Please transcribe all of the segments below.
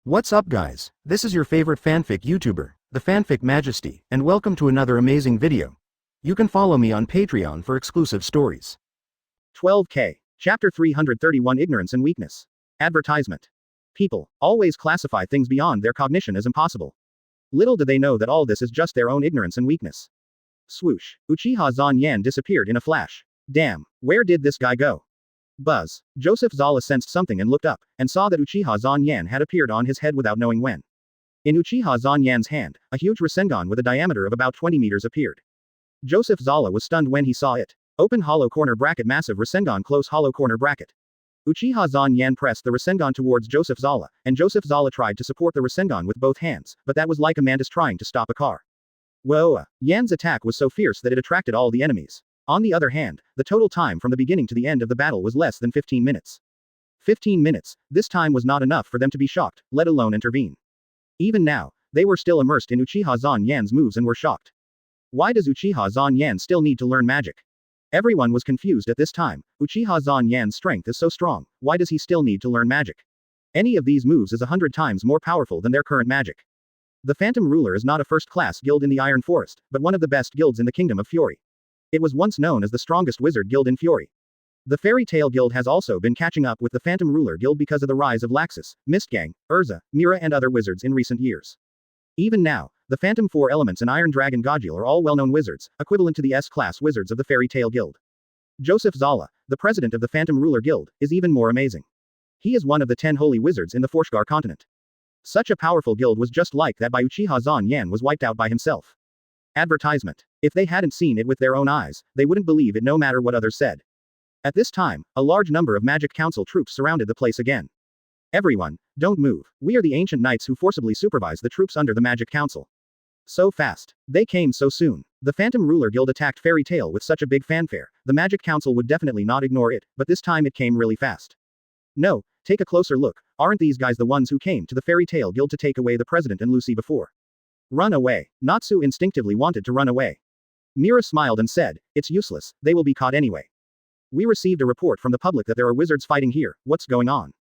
What's up guys, this is your favorite fanfic YouTuber, the Fanfic Majesty, and welcome to another amazing video. You can follow me on Patreon for exclusive stories. 12K. Chapter 331 Ignorance and Weakness. Advertisement. People always classify things beyond their cognition as impossible. Little do they know that all this is just their own ignorance and weakness. Swoosh. Uchiha Zan disappeared in a flash. Damn, where did this guy go? Buzz. Joseph Zala sensed something and looked up, and saw that Uchiha Zan had appeared on his head without knowing when. In Uchiha Zan's hand, a huge Rasengan with a diameter of about 20 meters appeared. Joseph Zala was stunned when he saw it. Open hollow corner bracket massive Rasengan close hollow corner bracket. Uchiha Zan pressed the Rasengan towards Joseph Zala, and Joseph Zala tried to support the Rasengan with both hands, but that was like a mantis trying to stop a car. Whoa! Yan's attack was so fierce that it attracted all the enemies. On the other hand, the total time from the beginning to the end of the battle was less than 15 minutes. 15 minutes, this time was not enough for them to be shocked, let alone intervene. Even now, they were still immersed in Uchiha Zan's moves and were shocked. Why does Uchiha Zan still need to learn magic? Everyone was confused at this time. Uchiha Zan's strength is so strong, why does he still need to learn magic? Any of these moves is 100 times more powerful than their current magic. The Phantom Ruler is not a first-class guild in the Iron Forest, but one of the best guilds in the Kingdom of Fury. It was once known as the strongest wizard guild in Fury. The Fairy Tail Guild has also been catching up with the Phantom Ruler Guild because of the rise of Laxus, Mistgang, Urza, Mira and other wizards in recent years. Even now, the Phantom Four Elements and Iron Dragon Godjil are all well-known wizards, equivalent to the S-class wizards of the Fairy Tail Guild. Joseph Zala, the president of the Phantom Ruler Guild, is even more amazing. He is one of the 10 holy wizards in the Forshgar continent. Such a powerful guild was just like that by Uchiha Zan was wiped out by himself. Advertisement. If they hadn't seen it with their own eyes, they wouldn't believe it no matter what others said. At this time, a large number of Magic Council troops surrounded the place again. Everyone, don't move. We are the ancient knights who forcibly supervise the troops under the Magic Council. So fast. They came so soon. The Phantom Ruler Guild attacked Fairy Tail with such a big fanfare, the Magic Council would definitely not ignore it, but this time it came really fast. No, take a closer look, aren't these guys the ones who came to the Fairy Tail Guild to take away the president and Lucy before? Run away. Natsu instinctively wanted to run away. Mira smiled and said, it's useless, they will be caught anyway. We received a report from the public that there are wizards fighting here, what's going on?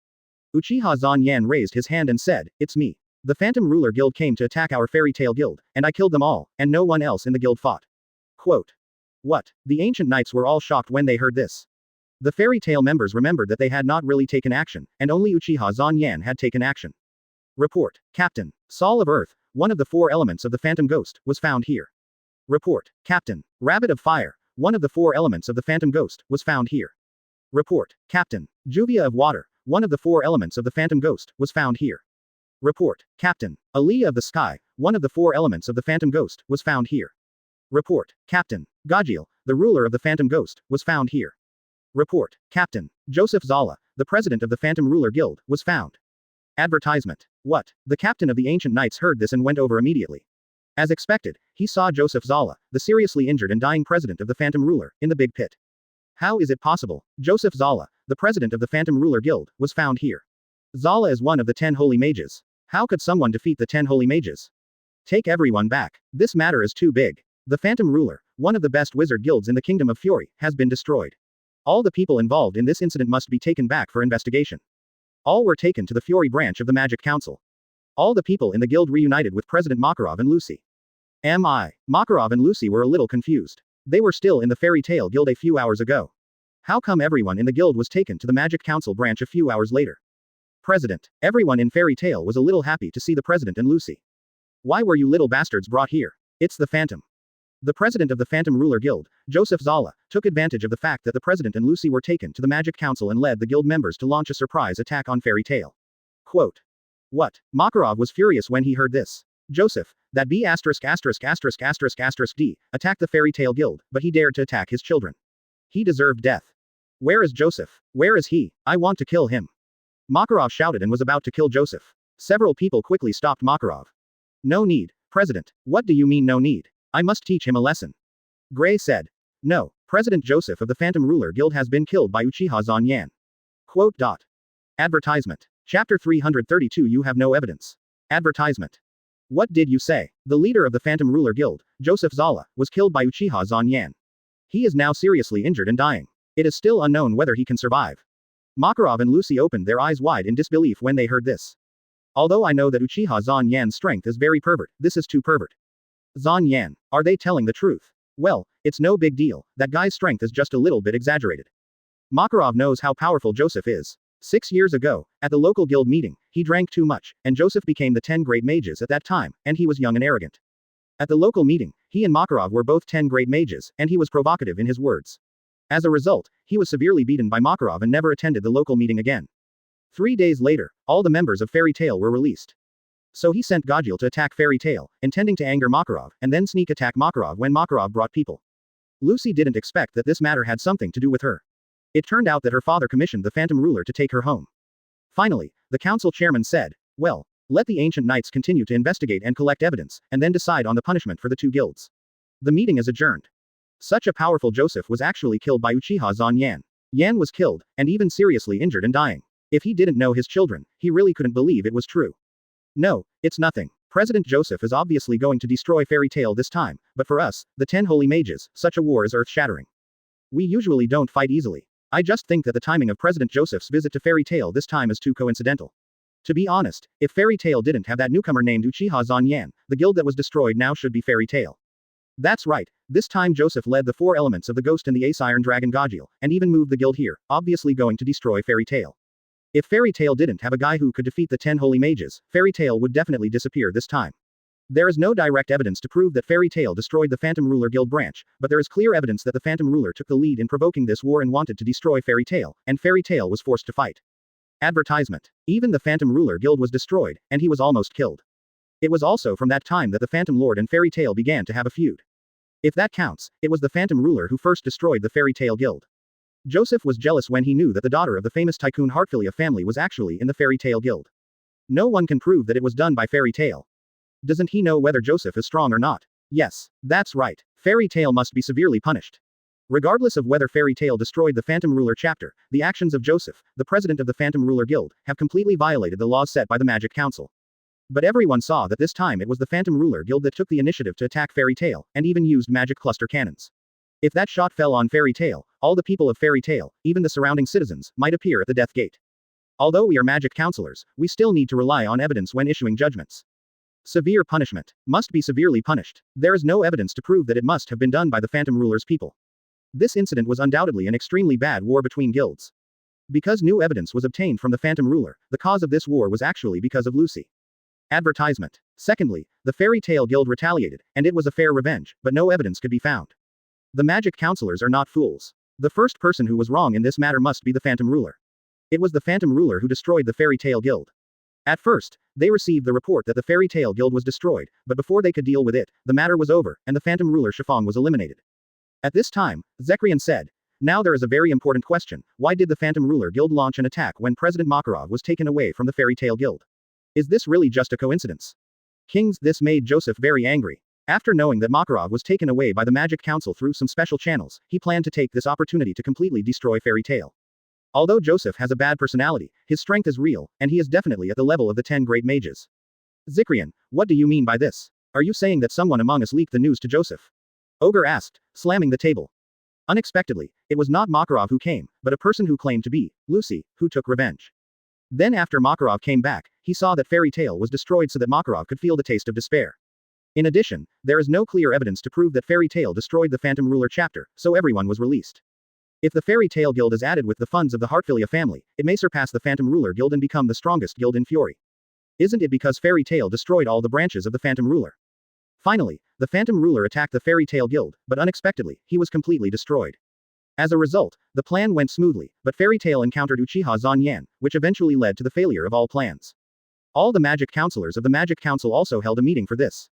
Uchiha Zan raised his hand and said, it's me. The Phantom Ruler Guild came to attack our Fairy Tail Guild, and I killed them all, and no one else in the guild fought. Quote. What? The ancient knights were all shocked when they heard this. The Fairy Tail members remembered that they had not really taken action, and only Uchiha Zan had taken action. Report. Captain. Saul of Earth, one of the 4 elements of the Phantom Ghost, was found here. Report. Captain. Rabbit of Fire, one of the 4 elements of the Phantom Ghost, was found here. Report. Captain. Juvia of Water, one of the 4 elements of the Phantom Ghost, was found here. Report. Captain. Aliyah of the Sky, one of the 4 elements of the Phantom Ghost, was found here. Report. Captain. Godjil, the ruler of the Phantom Ghost, was found here. Report. Captain. Joseph Zala, the president of the Phantom Ruler Guild, was found. Advertisement. What? The captain of the Ancient Knights heard this and went over immediately. As expected, he saw Joseph Zala, the seriously injured and dying president of the Phantom Ruler, in the big pit. How is it possible? Joseph Zala, the president of the Phantom Ruler Guild, was found here. Zala is one of the 10 holy mages. How could someone defeat the 10 holy mages? Take everyone back. This matter is too big. The Phantom Ruler, one of the best wizard guilds in the Kingdom of Fury, has been destroyed. All the people involved in this incident must be taken back for investigation. All were taken to the Fury branch of the Magic Council. All the people in the guild reunited with President Makarov and Lucy. Makarov and Lucy were a little confused. They were still in the Fairy Tail Guild a few hours ago. How come everyone in the guild was taken to the Magic Council branch a few hours later? President. Everyone in Fairy Tail was a little happy to see the president and Lucy. Why were you little bastards brought here? It's the Phantom. The president of the Phantom Ruler Guild, Joseph Zala, took advantage of the fact that the president and Lucy were taken to the Magic Council and led the guild members to launch a surprise attack on Fairy Tail. Quote. What? Makarov was furious when he heard this. Joseph, that B*****************, D, attacked the Fairy Tail Guild, but he dared to attack his children. He deserved death. Where is Joseph? Where is he? I want to kill him. Makarov shouted and was about to kill Joseph. Several people quickly stopped Makarov. No need, President. What do you mean no need? I must teach him a lesson. Gray said. No, President Joseph of the Phantom Ruler Guild has been killed by Uchiha Zan. Quote. Advertisement. Chapter 332 You have no evidence. Advertisement. What did you say? The leader of the Phantom Ruler Guild, Joseph Zala, was killed by Uchiha Zan. He is now seriously injured and dying. It is still unknown whether he can survive. Makarov and Lucy opened their eyes wide in disbelief when they heard this. Although I know that Uchiha Zan Yan's strength is very pervert, this is too pervert. Zan Yan, are they telling the truth? Well, it's no big deal, that guy's strength is just a little bit exaggerated. Makarov knows how powerful Joseph is. 6 years ago, at the local guild meeting, he drank too much, and Joseph became the 10 great mages at that time, and he was young and arrogant. At the local meeting, he and Makarov were both 10 great mages, and he was provocative in his words. As a result, he was severely beaten by Makarov and never attended the local meeting again. 3 days later, all the members of Fairy Tail were released. So he sent Gajil to attack Fairy Tail, intending to anger Makarov, and then sneak attack Makarov when Makarov brought people. Lucy didn't expect that this matter had something to do with her. It turned out that her father commissioned the Phantom Ruler to take her home. Finally, the council chairman said, well, let the ancient knights continue to investigate and collect evidence, and then decide on the punishment for the 2 guilds. The meeting is adjourned. Such a powerful Joseph was actually killed by Uchiha Zan Yan. Yan was killed, and even seriously injured and dying. If he didn't know his children, he really couldn't believe it was true. No, it's nothing. President Joseph is obviously going to destroy Fairy Tail this time, but for us, the 10 holy mages, such a war is earth-shattering. We usually don't fight easily. I just think that the timing of President Joseph's visit to Fairy Tail this time is too coincidental. To be honest, if Fairy Tail didn't have that newcomer named Uchiha Zan Yan, the guild that was destroyed now should be Fairy Tail. That's right, this time Joseph led the 4 elements of the Ghost and the Ace Iron Dragon Gajil, and even moved the guild here, obviously going to destroy Fairy Tail. If Fairy Tail didn't have a guy who could defeat the 10 holy mages, Fairy Tail would definitely disappear this time. There is no direct evidence to prove that Fairy Tail destroyed the Phantom Ruler Guild branch, but there is clear evidence that the Phantom Ruler took the lead in provoking this war and wanted to destroy Fairy Tail, and Fairy Tail was forced to fight. Advertisement. Even the Phantom Ruler Guild was destroyed, and he was almost killed. It was also from that time that the Phantom Lord and Fairy Tail began to have a feud. If that counts, it was the Phantom Ruler who first destroyed the Fairy Tail Guild. Joseph was jealous when he knew that the daughter of the famous tycoon Heartfilia family was actually in the Fairy Tail Guild. No one can prove that it was done by Fairy Tail. Doesn't he know whether Joseph is strong or not? Yes, that's right. Fairy Tail must be severely punished. Regardless of whether Fairy Tail destroyed the Phantom Ruler chapter, the actions of Joseph, the president of the Phantom Ruler Guild, have completely violated the laws set by the Magic Council. But everyone saw that this time it was the Phantom Ruler Guild that took the initiative to attack Fairy Tail, and even used magic cluster cannons. If that shot fell on Fairy Tail, all the people of Fairy Tail, even the surrounding citizens, might appear at the Death Gate. Although we are magic counselors, we still need to rely on evidence when issuing judgments. Severe punishment. Must be severely punished. There is no evidence to prove that it must have been done by the Phantom Ruler's people. This incident was undoubtedly an extremely bad war between guilds. Because new evidence was obtained from the Phantom Ruler, the cause of this war was actually because of Lucy. Advertisement. Secondly, the Fairy Tail Guild retaliated, and it was a fair revenge, but no evidence could be found. The magic counselors are not fools. The first person who was wrong in this matter must be the Phantom Ruler. It was the Phantom Ruler who destroyed the Fairy Tail Guild. At first, they received the report that the Fairy Tail Guild was destroyed, but before they could deal with it, the matter was over, and the Phantom Ruler Shifong was eliminated. At this time, Zekrian said, now there is a very important question, why did the Phantom Ruler Guild launch an attack when President Makarov was taken away from the Fairy Tail Guild? Is this really just a coincidence? Kings, this made Joseph very angry. After knowing that Makarov was taken away by the Magic Council through some special channels, he planned to take this opportunity to completely destroy Fairy Tail. Although Joseph has a bad personality, his strength is real, and he is definitely at the level of the 10 great mages. Zekrian, what do you mean by this? Are you saying that someone among us leaked the news to Joseph? Ogre asked, slamming the table. Unexpectedly, it was not Makarov who came, but a person who claimed to be Lucy, who took revenge. Then after Makarov came back, he saw that Fairy Tail was destroyed so that Makarov could feel the taste of despair. In addition, there is no clear evidence to prove that Fairy Tail destroyed the Phantom Ruler chapter, so everyone was released. If the Fairy Tail Guild is added with the funds of the Heartfilia family, it may surpass the Phantom Ruler Guild and become the strongest guild in Fury. Isn't it because Fairy Tail destroyed all the branches of the Phantom Ruler? Finally, the Phantom Ruler attacked the Fairy Tail Guild, but unexpectedly, he was completely destroyed. As a result, the plan went smoothly, but Fairy Tail encountered Uchiha Zan Yan, which eventually led to the failure of all plans. All the magic counselors of the Magic Council also held a meeting for this.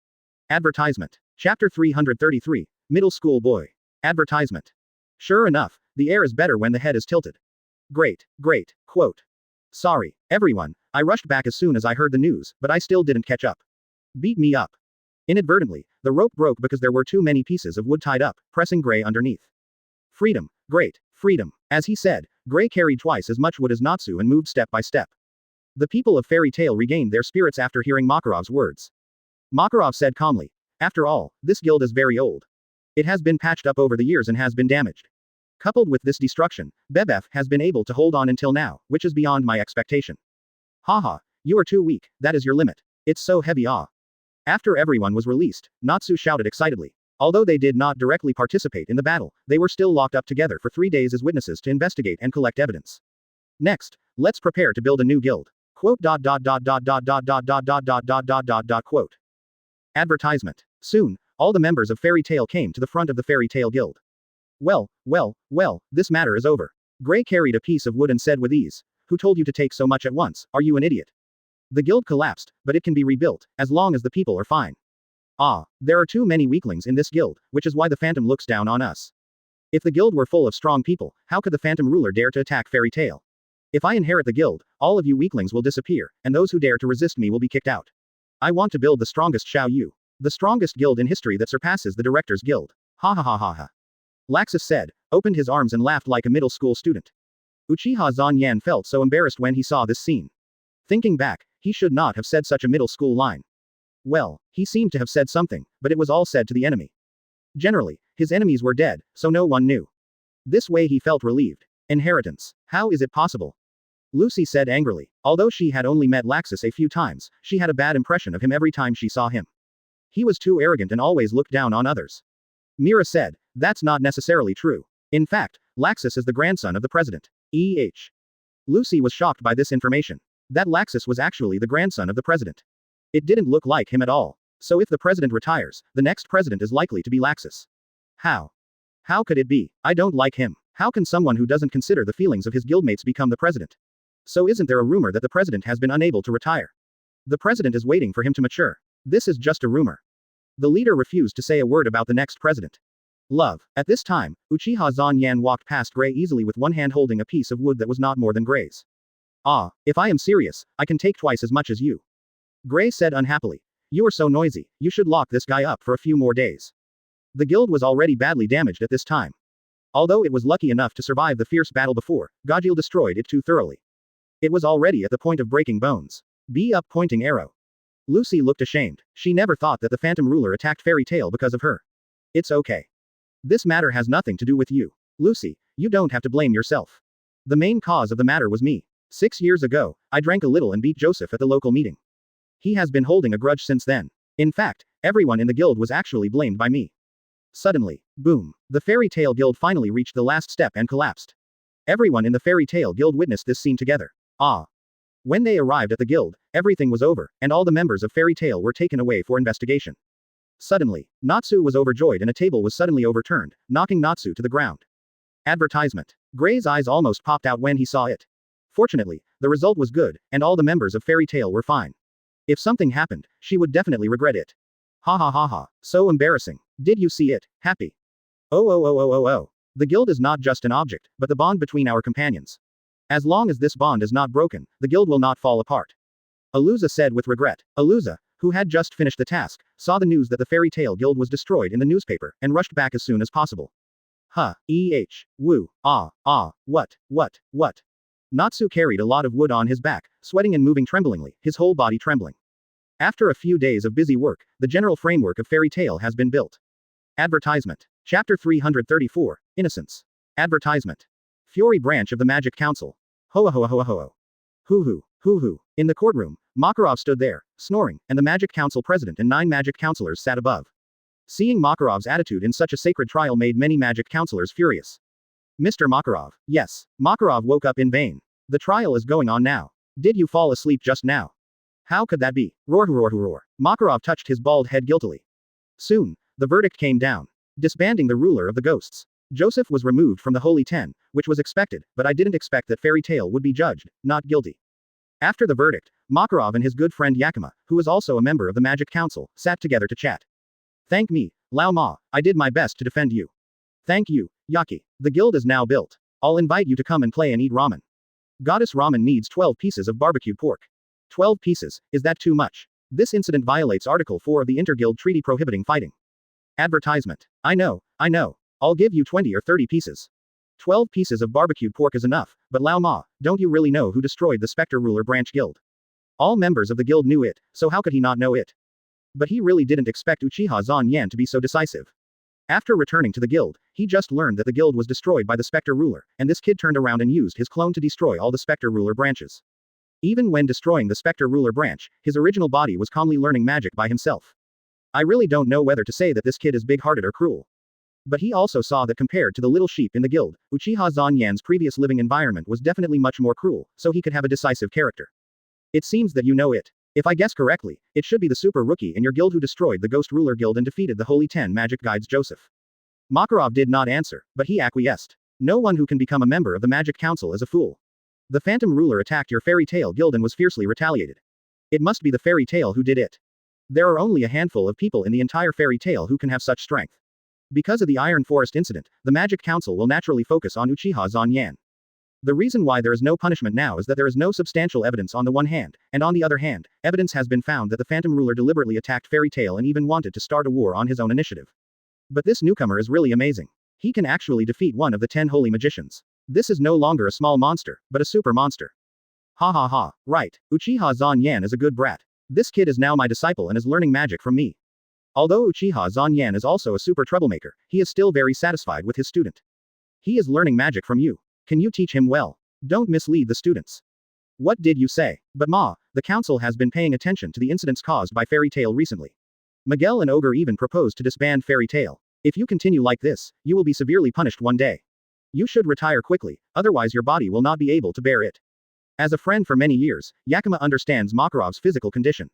Advertisement. Chapter 333, Middle School Boy. Advertisement. Sure enough, the air is better when the head is tilted. Great, great, quote. Sorry, everyone, I rushed back as soon as I heard the news, but I still didn't catch up. Beat me up. Inadvertently, the rope broke because there were too many pieces of wood tied up, pressing Gray underneath. Freedom, great, freedom. As he said, Gray carried twice as much wood as Natsu and moved step by step. The people of Fairy Tail regained their spirits after hearing Makarov's words. Makarov said calmly, after all, this guild is very old. It has been patched up over the years and has been damaged. Coupled with this destruction, Bebef has been able to hold on until now, which is beyond my expectation. Haha, You are too weak, that is your limit. It's so heavy. Ah. After everyone was released, Natsu shouted excitedly. Although they did not directly participate in the battle, they were still locked up together for 3 days as witnesses to investigate and collect evidence. Next, let's prepare to build a new guild. Quote. Quote. Advertisement. Soon, all the members of Fairy Tail came to the front of the Fairy Tail Guild. Well, this matter is over. Gray carried a piece of wood and said with ease, "Who told you to take so much at once? Are you an idiot?" The guild collapsed, but it can be rebuilt, as long as the people are fine. Ah, there are too many weaklings in this guild, which is why the Phantom looks down on us. If the guild were full of strong people, how could the Phantom ruler dare to attack Fairy Tail? If I inherit the guild, all of you weaklings will disappear, and those who dare to resist me will be kicked out. I want to build the strongest Xiao Yu. The strongest guild in history that surpasses the Director's Guild. Ha ha ha ha ha. Laxus said, opened his arms and laughed like a middle school student. Uchiha Zanyan felt so embarrassed when he saw this scene. Thinking back, he should not have said such a middle school line. Well, he seemed to have said something, but it was all said to the enemy. Generally, his enemies were dead, so no one knew. This way he felt relieved. Inheritance. How is it possible? Lucy said angrily. Although she had only met Laxus a few times, she had a bad impression of him every time she saw him. He was too arrogant and always looked down on others. Mira said, that's not necessarily true. In fact, Laxus is the grandson of the president. Lucy was shocked by this information. That Laxus was actually the grandson of the president. It didn't look like him at all. So if the president retires, the next president is likely to be Laxus. How? How could it be? I don't like him. How can someone who doesn't consider the feelings of his guildmates become the president? So isn't there a rumor that the president has been unable to retire? The president is waiting for him to mature. This is just a rumor. The leader refused to say a word about the next president. Love. At this time, Uchiha Zanyan walked past Gray easily with one hand holding a piece of wood that was not more than Gray's. Ah, if I am serious, I can take twice as much as you. Gray said unhappily. You are so noisy, you should lock this guy up for a few more days. The guild was already badly damaged at this time. Although it was lucky enough to survive the fierce battle before, Gajil destroyed it too thoroughly. It was already at the point of breaking bones. B up pointing arrow. Lucy looked ashamed. She never thought that the Phantom ruler attacked Fairy Tail because of her. It's okay. This matter has nothing to do with you. Lucy, you don't have to blame yourself. The main cause of the matter was me. 6 years ago, I drank a little and beat Joseph at the local meeting. He has been holding a grudge since then. In fact, everyone in the guild was actually blamed by me. Suddenly, boom, the Fairy Tail Guild finally reached the last step and collapsed. Everyone in the Fairy Tail Guild witnessed this scene together. Ah. When they arrived at the guild, everything was over, and all the members of Fairy Tail were taken away for investigation. Suddenly, Natsu was overjoyed and a table was suddenly overturned, knocking Natsu to the ground. Advertisement. Gray's eyes almost popped out when he saw it. Fortunately, the result was good, and all the members of Fairy Tail were fine. If something happened, she would definitely regret it. Ha ha ha ha. So embarrassing. Did you see it, Happy? Oh. The guild is not just an object, but the bond between our companions. As long as this bond is not broken, the guild will not fall apart. Aluza said with regret. Aluza, who had just finished the task, saw the news that the Fairy Tail Guild was destroyed in the newspaper, and rushed back as soon as possible. Huh. Woo. What? Natsu carried a lot of wood on his back, sweating and moving tremblingly, his whole body trembling. After a few days of busy work, the general framework of Fairy Tail has been built. Advertisement. Chapter 334, Innocence. Advertisement. Fury branch of the Magic Council. Hoa. Hoo. In the courtroom, Makarov stood there, snoring, and the Magic Council president and 9 magic counselors sat above. Seeing Makarov's attitude in such a sacred trial made many magic counselors furious. Mr. Makarov. Yes. Makarov woke up in vain. The trial is going on now. Did you fall asleep just now? How could that be? Roar. Makarov touched his bald head guiltily. Soon, the verdict came down. Disbanding the ruler of the ghosts. Joseph was removed from the Holy Ten, which was expected, but I didn't expect that Fairy Tail would be judged, not guilty. After the verdict, Makarov and his good friend Yakima, who was also a member of the Magic Council, sat together to chat. Thank me, Lao Ma, I did my best to defend you. Thank you, Yaki. The guild is now built. I'll invite you to come and play and eat ramen. Goddess Ramen needs 12 pieces of barbecued pork. 12 pieces, is that too much? This incident violates Article 4 of the Inter-Guild Treaty prohibiting fighting. Advertisement. I know. I'll give you 20 or 30 pieces. 12 pieces of barbecued pork is enough, but Lao Ma, don't you really know who destroyed the Spectre Ruler Branch Guild? All members of the guild knew it, so how could he not know it? But he really didn't expect Uchiha Zanyan to be so decisive. After returning to the guild, he just learned that the guild was destroyed by the Spectre Ruler, and this kid turned around and used his clone to destroy all the Spectre Ruler branches. Even when destroying the Spectre Ruler branch, his original body was calmly learning magic by himself. I really don't know whether to say that this kid is big-hearted or cruel. But he also saw that compared to the little sheep in the guild, Uchiha Zanyan's previous living environment was definitely much more cruel, so he could have a decisive character. It seems that you know it. If I guess correctly, it should be the super rookie in your guild who destroyed the Ghost Ruler Guild and defeated the Holy Ten Magic Guides Joseph. Makarov did not answer, but he acquiesced. No one who can become a member of the Magic Council is a fool. The Phantom Ruler attacked your Fairy Tail Guild and was fiercely retaliated. It must be the Fairy Tail who did it. There are only a handful of people in the entire Fairy Tail who can have such strength. Because of the Iron Forest incident, the Magic Council will naturally focus on Uchiha Zanyan. The reason why there is no punishment now is that there is no substantial evidence on the one hand, and on the other hand, evidence has been found that the Phantom Ruler deliberately attacked Fairy Tail and even wanted to start a war on his own initiative. But this newcomer is really amazing. He can actually defeat one of the 10 holy magicians. This is no longer a small monster, but a super monster. Ha ha ha, right, Uchiha Zanyan is a good brat. This kid is now my disciple and is learning magic from me. Although Uchiha Zanyan is also a super troublemaker, he is still very satisfied with his student. He is learning magic from you. Can you teach him well? Don't mislead the students. What did you say? But Ma, the council has been paying attention to the incidents caused by Fairy Tail recently. Miguel and Ogre even proposed to disband Fairy Tail. If you continue like this, you will be severely punished one day. You should retire quickly, otherwise your body will not be able to bear it. As a friend for many years, Yakima understands Makarov's physical condition.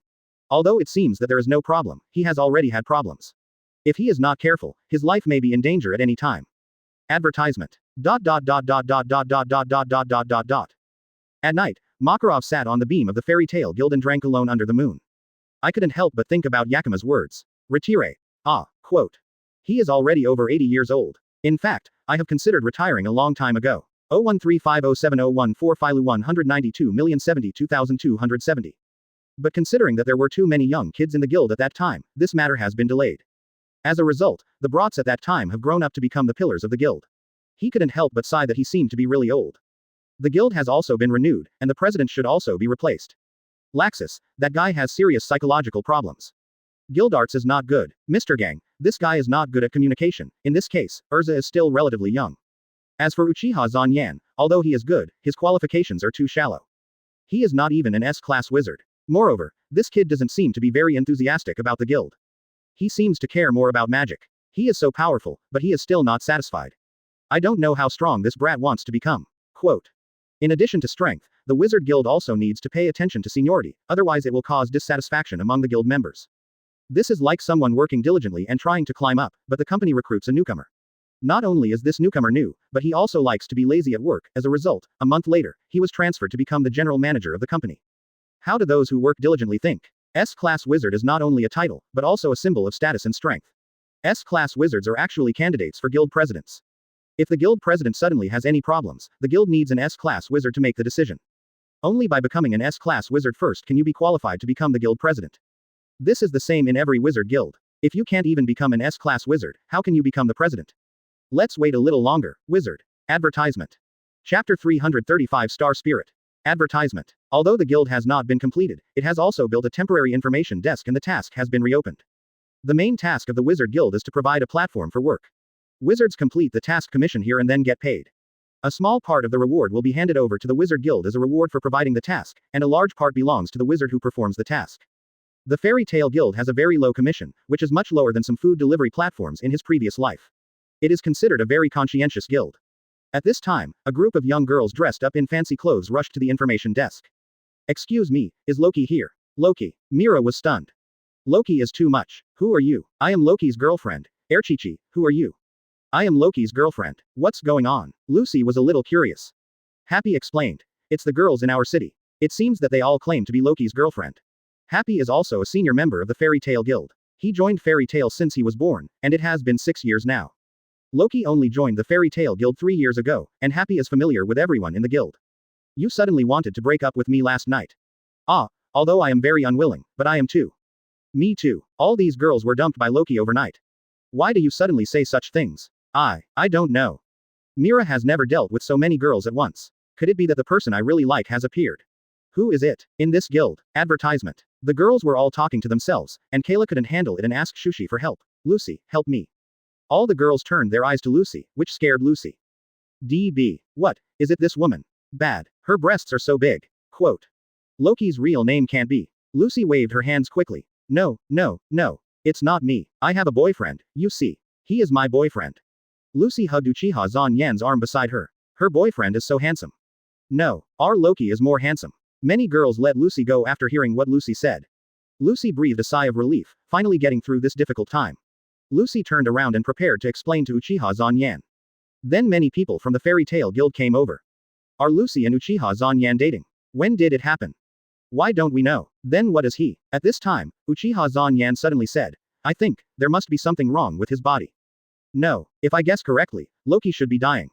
Although it seems that there is no problem, he has already had problems. If he is not careful, his life may be in danger at any time. Advertisement. ... At night, Makarov sat on the beam of the Fairy Tail Guild and drank alone under the moon. I couldn't help but think about Yakima's words. Retire. Quote. He is already over 80 years old. In fact, I have considered retiring a long time ago. 013507014 Filu 192,072,270. But considering that there were too many young kids in the guild at that time, this matter has been delayed. As a result, the brats at that time have grown up to become the pillars of the guild. He couldn't help but sigh that he seemed to be really old. The guild has also been renewed, and the president should also be replaced. Laxus, that guy has serious psychological problems. Guild arts is not good. Mr. Gang, this guy is not good at communication. In this case, Urza is still relatively young. As for Uchiha Zanyan, although he is good, his qualifications are too shallow. He is not even an S-class wizard. Moreover, this kid doesn't seem to be very enthusiastic about the guild. He seems to care more about magic. He is so powerful, but he is still not satisfied. I don't know how strong this brat wants to become. Quote. In addition to strength, the wizard guild also needs to pay attention to seniority, otherwise it will cause dissatisfaction among the guild members. This is like someone working diligently and trying to climb up, but the company recruits a newcomer. Not only is this newcomer new, but he also likes to be lazy at work. As a result, a month later, he was transferred to become the general manager of the company. How do those who work diligently think? S-class wizard is not only a title, but also a symbol of status and strength. S-class wizards are actually candidates for guild presidents. If the guild president suddenly has any problems, the guild needs an S-class wizard to make the decision. Only by becoming an S-class wizard first can you be qualified to become the guild president. This is the same in every wizard guild. If you can't even become an S-class wizard, how can you become the president? Let's wait a little longer. Wizard. Advertisement. Chapter 335 Star Spirit. Advertisement. Although the guild has not been completed, it has also built a temporary information desk and the task has been reopened. The main task of the Wizard Guild is to provide a platform for work. Wizards complete the task commission here and then get paid. A small part of the reward will be handed over to the Wizard Guild as a reward for providing the task, and a large part belongs to the wizard who performs the task. The Fairy Tail Guild has a very low commission, which is much lower than some food delivery platforms in his previous life. It is considered a very conscientious guild. At this time, a group of young girls dressed up in fancy clothes rushed to the information desk. Excuse me, is Loki here? Loki. Mira was stunned. Loki is too much. Who are you? I am Loki's girlfriend. Erchichi, who are you? I am Loki's girlfriend. What's going on? Lucy was a little curious. Happy explained. It's the girls in our city. It seems that they all claim to be Loki's girlfriend. Happy is also a senior member of the Fairy Tail Guild. He joined Fairy Tail since he was born, and it has been 6 years now. Loki only joined the Fairy Tail Guild 3 years ago, and Happy is familiar with everyone in the guild. You suddenly wanted to break up with me last night. Although I am very unwilling, but I am too. Me too. All these girls were dumped by Loki overnight. Why do you suddenly say such things? I don't know. Mira has never dealt with so many girls at once. Could it be that the person I really like has appeared? Who is it? In this guild. Advertisement. The girls were all talking to themselves, and Kayla couldn't handle it and asked Shushi for help. Lucy, help me. All the girls turned their eyes to Lucy, which scared Lucy. DB. What? Is it this woman? Bad. Her breasts are so big. Quote. Loki's real name can't be. Lucy waved her hands quickly. No, no, no. It's not me. I have a boyfriend, you see. He is my boyfriend. Lucy hugged Uchiha Zon Yan's arm beside her. Her boyfriend is so handsome. No, our Loki is more handsome. Many girls let Lucy go after hearing what Lucy said. Lucy breathed a sigh of relief, finally getting through this difficult time. Lucy turned around and prepared to explain to Uchiha Zon Yan. Then many people from the Fairy Tail Guild came over. Are Lucy and Uchiha Zon Yan dating? When did it happen? Why don't we know? Then what is he? At this time, Uchiha Zon Yan suddenly said, I think, there must be something wrong with his body. No, if I guess correctly, Loki should be dying.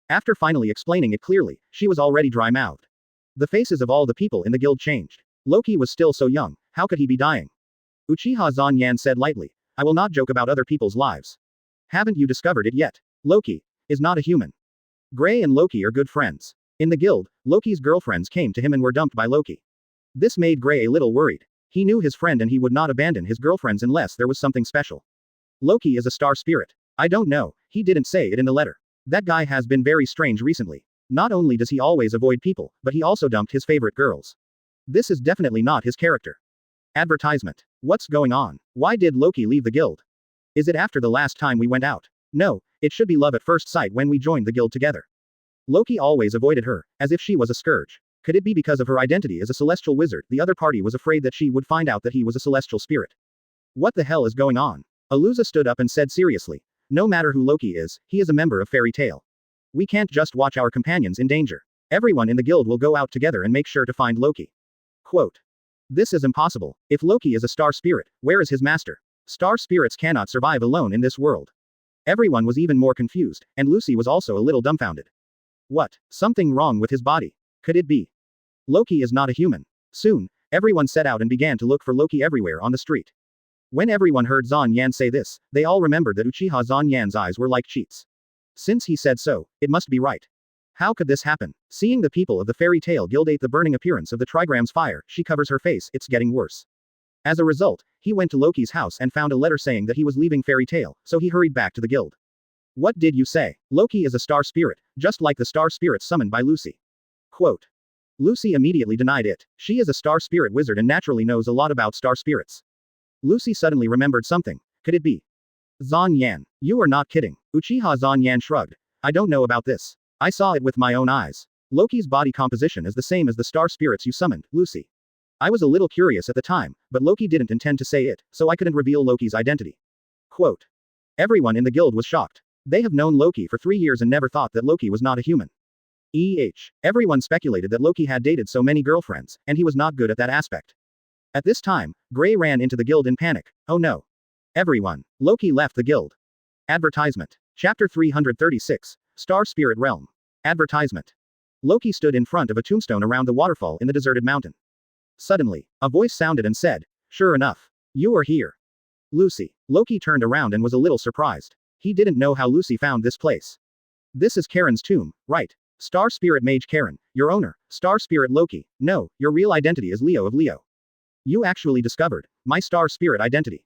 After finally explaining it clearly, she was already dry-mouthed. The faces of all the people in the guild changed. Loki was still so young, how could he be dying? Uchiha Zon Yan said lightly, I will not joke about other people's lives. Haven't you discovered it yet? Loki is not a human. Gray and Loki are good friends. In the guild, Loki's girlfriends came to him and were dumped by Loki. This made Gray a little worried. He knew his friend and he would not abandon his girlfriends unless there was something special. Loki is a star spirit. I don't know, he didn't say it in the letter. That guy has been very strange recently. Not only does he always avoid people, but he also dumped his favorite girls. This is definitely not his character. Advertisement. What's going on? Why did Loki leave the guild? Is it after the last time we went out? No, it should be love at first sight when we joined the guild together. Loki always avoided her, as if she was a scourge. Could it be because of her identity as a celestial wizard? The other party was afraid that she would find out that he was a celestial spirit. What the hell is going on? Aluza stood up and said seriously. No matter who Loki is, he is a member of Fairy Tail. We can't just watch our companions in danger. Everyone in the guild will go out together and make sure to find Loki. Quote. This is impossible. If Loki is a star spirit, where is his master? Star spirits cannot survive alone in this world. Everyone was even more confused, and Lucy was also a little dumbfounded. What? Something wrong with his body. Could it be? Loki is not a human. Soon, everyone set out and began to look for Loki everywhere on the street. When everyone heard Zon Yan say this, they all remembered that Uchiha Zon Yan's eyes were like cheats. Since he said so, it must be right. How could this happen? Seeing the people of the Fairy Tail Guild ate the burning appearance of the trigram's fire, she covers her face, it's getting worse. As a result, he went to Loki's house and found a letter saying that he was leaving Fairy Tail, so he hurried back to the guild. What did you say? Loki is a star spirit, just like the star spirits summoned by Lucy. Quote. Lucy immediately denied it. She is a star spirit wizard and naturally knows a lot about star spirits. Lucy suddenly remembered something. Could it be? Zon Yan. You are not kidding. Uchiha Zon Yan shrugged. I don't know about this. I saw it with my own eyes. Loki's body composition is the same as the star spirits you summoned, Lucy. I was a little curious at the time, but Loki didn't intend to say it, so I couldn't reveal Loki's identity. Quote. Everyone in the guild was shocked. They have known Loki for 3 years and never thought that Loki was not a human. Everyone speculated that Loki had dated so many girlfriends, and he was not good at that aspect. At this time, Gray ran into the guild in panic. Oh no. Everyone. Loki left the guild. Advertisement. Chapter 336. Star Spirit Realm. Advertisement. Loki stood in front of a tombstone around the waterfall in the deserted mountain. Suddenly, a voice sounded and said, Sure enough. You are here. Lucy. Loki turned around and was a little surprised. He didn't know how Lucy found this place. This is Karen's tomb, right? Star Spirit Mage Karen, your owner, Star Spirit Loki. No, your real identity is Leo of Leo. You actually discovered my Star Spirit identity.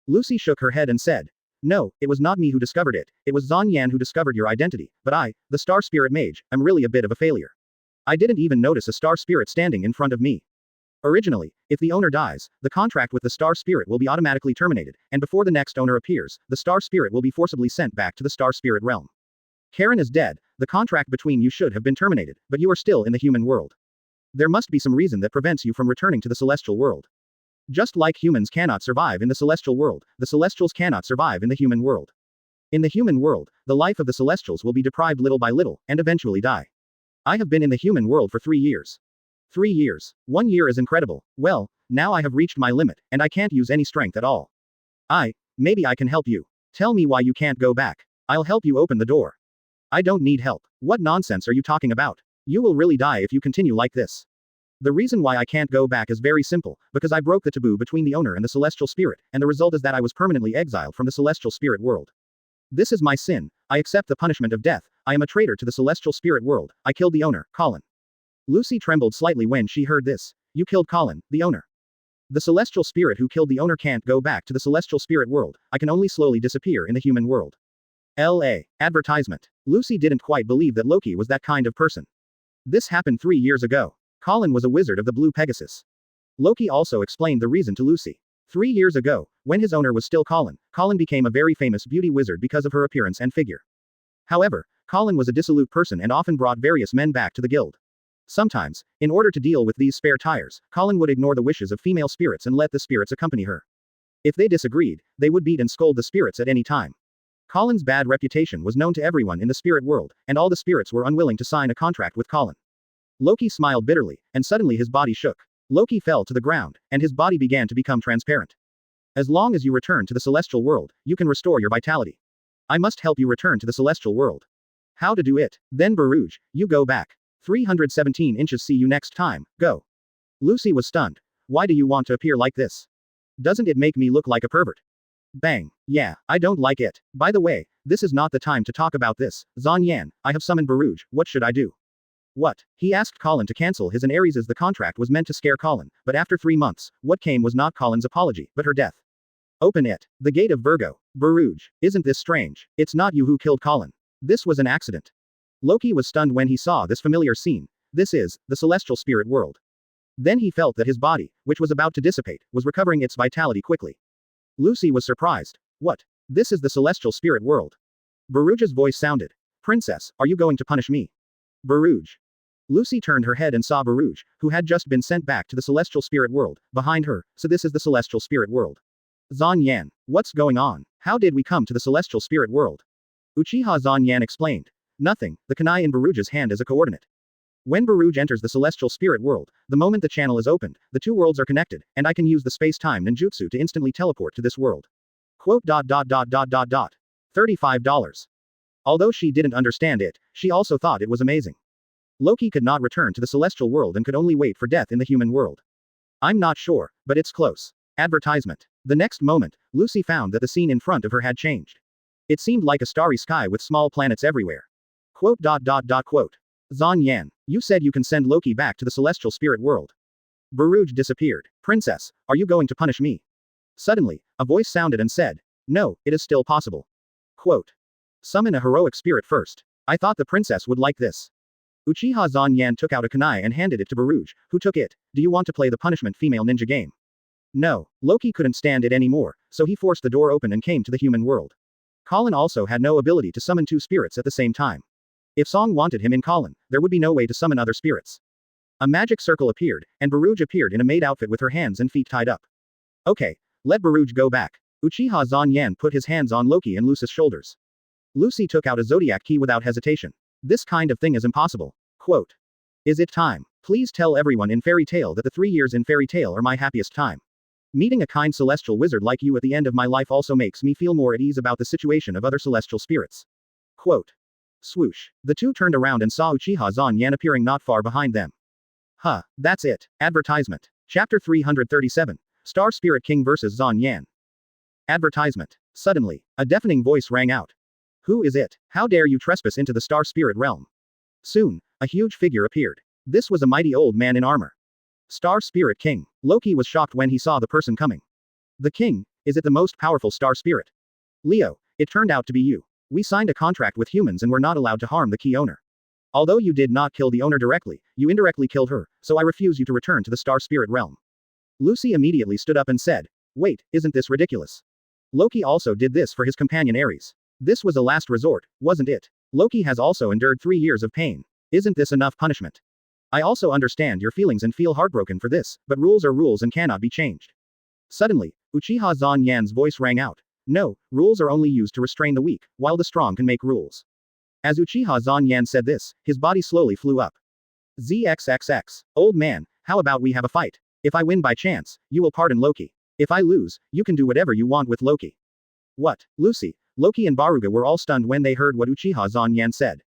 Lucy shook her head and said, No, it was not me who discovered it, it was Zon Yan who discovered your identity, but I, the Star Spirit Mage, am really a bit of a failure. I didn't even notice a Star Spirit standing in front of me. Originally, if the owner dies, the contract with the Star Spirit will be automatically terminated, and before the next owner appears, the Star Spirit will be forcibly sent back to the Star Spirit realm. Karen is dead, the contract between you should have been terminated, but you are still in the human world. There must be some reason that prevents you from returning to the celestial world. Just like humans cannot survive in the celestial world, the celestials cannot survive in the human world. In the human world, the life of the celestials will be deprived little by little, and eventually die. I have been in the human world for 3 years. 3 years. 1 year is incredible. Well, now I have reached my limit, and I can't use any strength at all. Maybe I can help you. Tell me why you can't go back. I'll help you open the door. I don't need help. What nonsense are you talking about? You will really die if you continue like this. The reason why I can't go back is very simple, because I broke the taboo between the owner and the celestial spirit, and the result is that I was permanently exiled from the celestial spirit world. This is my sin. I accept the punishment of death. I am a traitor to the celestial spirit world. I killed the owner, Colin. Lucy trembled slightly when she heard this. You killed Colin, the owner. The celestial spirit who killed the owner can't go back to the celestial spirit world. I can only slowly disappear in the human world. LA. Advertisement. Lucy didn't quite believe that Loki was that kind of person. This happened 3 years ago. Colin was a wizard of the Blue Pegasus. Loki also explained the reason to Lucy. 3 years ago, when his owner was still Colin, Colin became a very famous beauty wizard because of her appearance and figure. However, Colin was a dissolute person and often brought various men back to the guild. Sometimes, in order to deal with these spare tires, Colin would ignore the wishes of female spirits and let the spirits accompany her. If they disagreed, they would beat and scold the spirits at any time. Colin's bad reputation was known to everyone in the spirit world, and all the spirits were unwilling to sign a contract with Colin. Loki smiled bitterly, and suddenly his body shook. Loki fell to the ground, and his body began to become transparent. As long as you return to the celestial world, you can restore your vitality. I must help you return to the celestial world. How to do it? Then Baruj, you go back. 317 inches. See you next time, go. Lucy was stunned. Why do you want to appear like this? Doesn't it make me look like a pervert? Bang. Yeah, I don't like it. By the way, this is not the time to talk about this. Zon Yan, I have summoned Baruj, what should I do? What? He asked Colin to cancel his and Ares' the contract was meant to scare Colin, but after 3 months, what came was not Colin's apology, but her death. Open it. The gate of Virgo. Baruj, isn't this strange? It's not you who killed Colin. This was an accident. Loki was stunned when he saw this familiar scene. This is, the celestial spirit world. Then he felt that his body, which was about to dissipate, was recovering its vitality quickly. Lucy was surprised. What? This is the celestial spirit world. Baruj's voice sounded. Princess, are you going to punish me? Baruj. Lucy turned her head and saw Baruj, who had just been sent back to the celestial spirit world, behind her, so this is the celestial spirit world. Zon Yan, what's going on? How did we come to the celestial spirit world? Uchiha Zon Yan explained. Nothing, the kunai in Baruj's hand is a coordinate. When Baruj enters the celestial spirit world, the moment the channel is opened, the two worlds are connected, and I can use the space-time ninjutsu to instantly teleport to this world. Quote. $35. Although she didn't understand it, she also thought it was amazing. Loki could not return to the celestial world and could only wait for death in the human world. I'm not sure, but it's close. Advertisement. The next moment, Lucy found that the scene in front of her had changed. It seemed like a starry sky with small planets everywhere. Quote. Zon Yan, you said you can send Loki back to the celestial spirit world. Baruj disappeared. Princess, are you going to punish me? Suddenly, a voice sounded and said, no, it is still possible. Quote. Summon a heroic spirit first. I thought the princess would like this. Uchiha Zon Yan took out a kunai and handed it to Baruj, who took it. Do you want to play the punishment female ninja game? No, Loki couldn't stand it anymore, so he forced the door open and came to the human world. Colin also had no ability to summon two spirits at the same time. If Song wanted him in Colin, there would be no way to summon other spirits. A magic circle appeared, and Baruj appeared in a maid outfit with her hands and feet tied up. Okay, let Baruj go back. Uchiha Zon Yan put his hands on Loki and Lucy's shoulders. Lucy took out a zodiac key without hesitation. This kind of thing is impossible. Quote. Is it time? Please tell everyone in Fairy Tale that the 3 years in Fairy Tale are my happiest time. Meeting a kind celestial wizard like you at the end of my life also makes me feel more at ease about the situation of other celestial spirits. Quote. Swoosh. The two turned around and saw Uchiha Zon Yan appearing not far behind them. Huh, that's it. Advertisement. Chapter 337. Star Spirit King vs. Zon Yan. Advertisement. Suddenly, a deafening voice rang out. Who is it? How dare you trespass into the Star Spirit realm? Soon, a huge figure appeared. This was a mighty old man in armor. Star Spirit King. Loki was shocked when he saw the person coming. The king, is it the most powerful star spirit? Leo, it turned out to be you. We signed a contract with humans and were not allowed to harm the key owner. Although you did not kill the owner directly, you indirectly killed her, so I refuse you to return to the Star Spirit realm. Lucy immediately stood up and said, wait, isn't this ridiculous? Loki also did this for his companion Ares. This was a last resort, wasn't it? Loki has also endured 3 years of pain. Isn't this enough punishment? I also understand your feelings and feel heartbroken for this, but rules are rules and cannot be changed. Suddenly, Uchiha Zon Yan's voice rang out. No, rules are only used to restrain the weak, while the strong can make rules. As Uchiha Zon Yan said this, his body slowly flew up. ZXXX. Old man, how about we have a fight? If I win by chance, you will pardon Loki. If I lose, you can do whatever you want with Loki. What? Lucy, Loki and Baruga were all stunned when they heard what Uchiha Zon Yan said.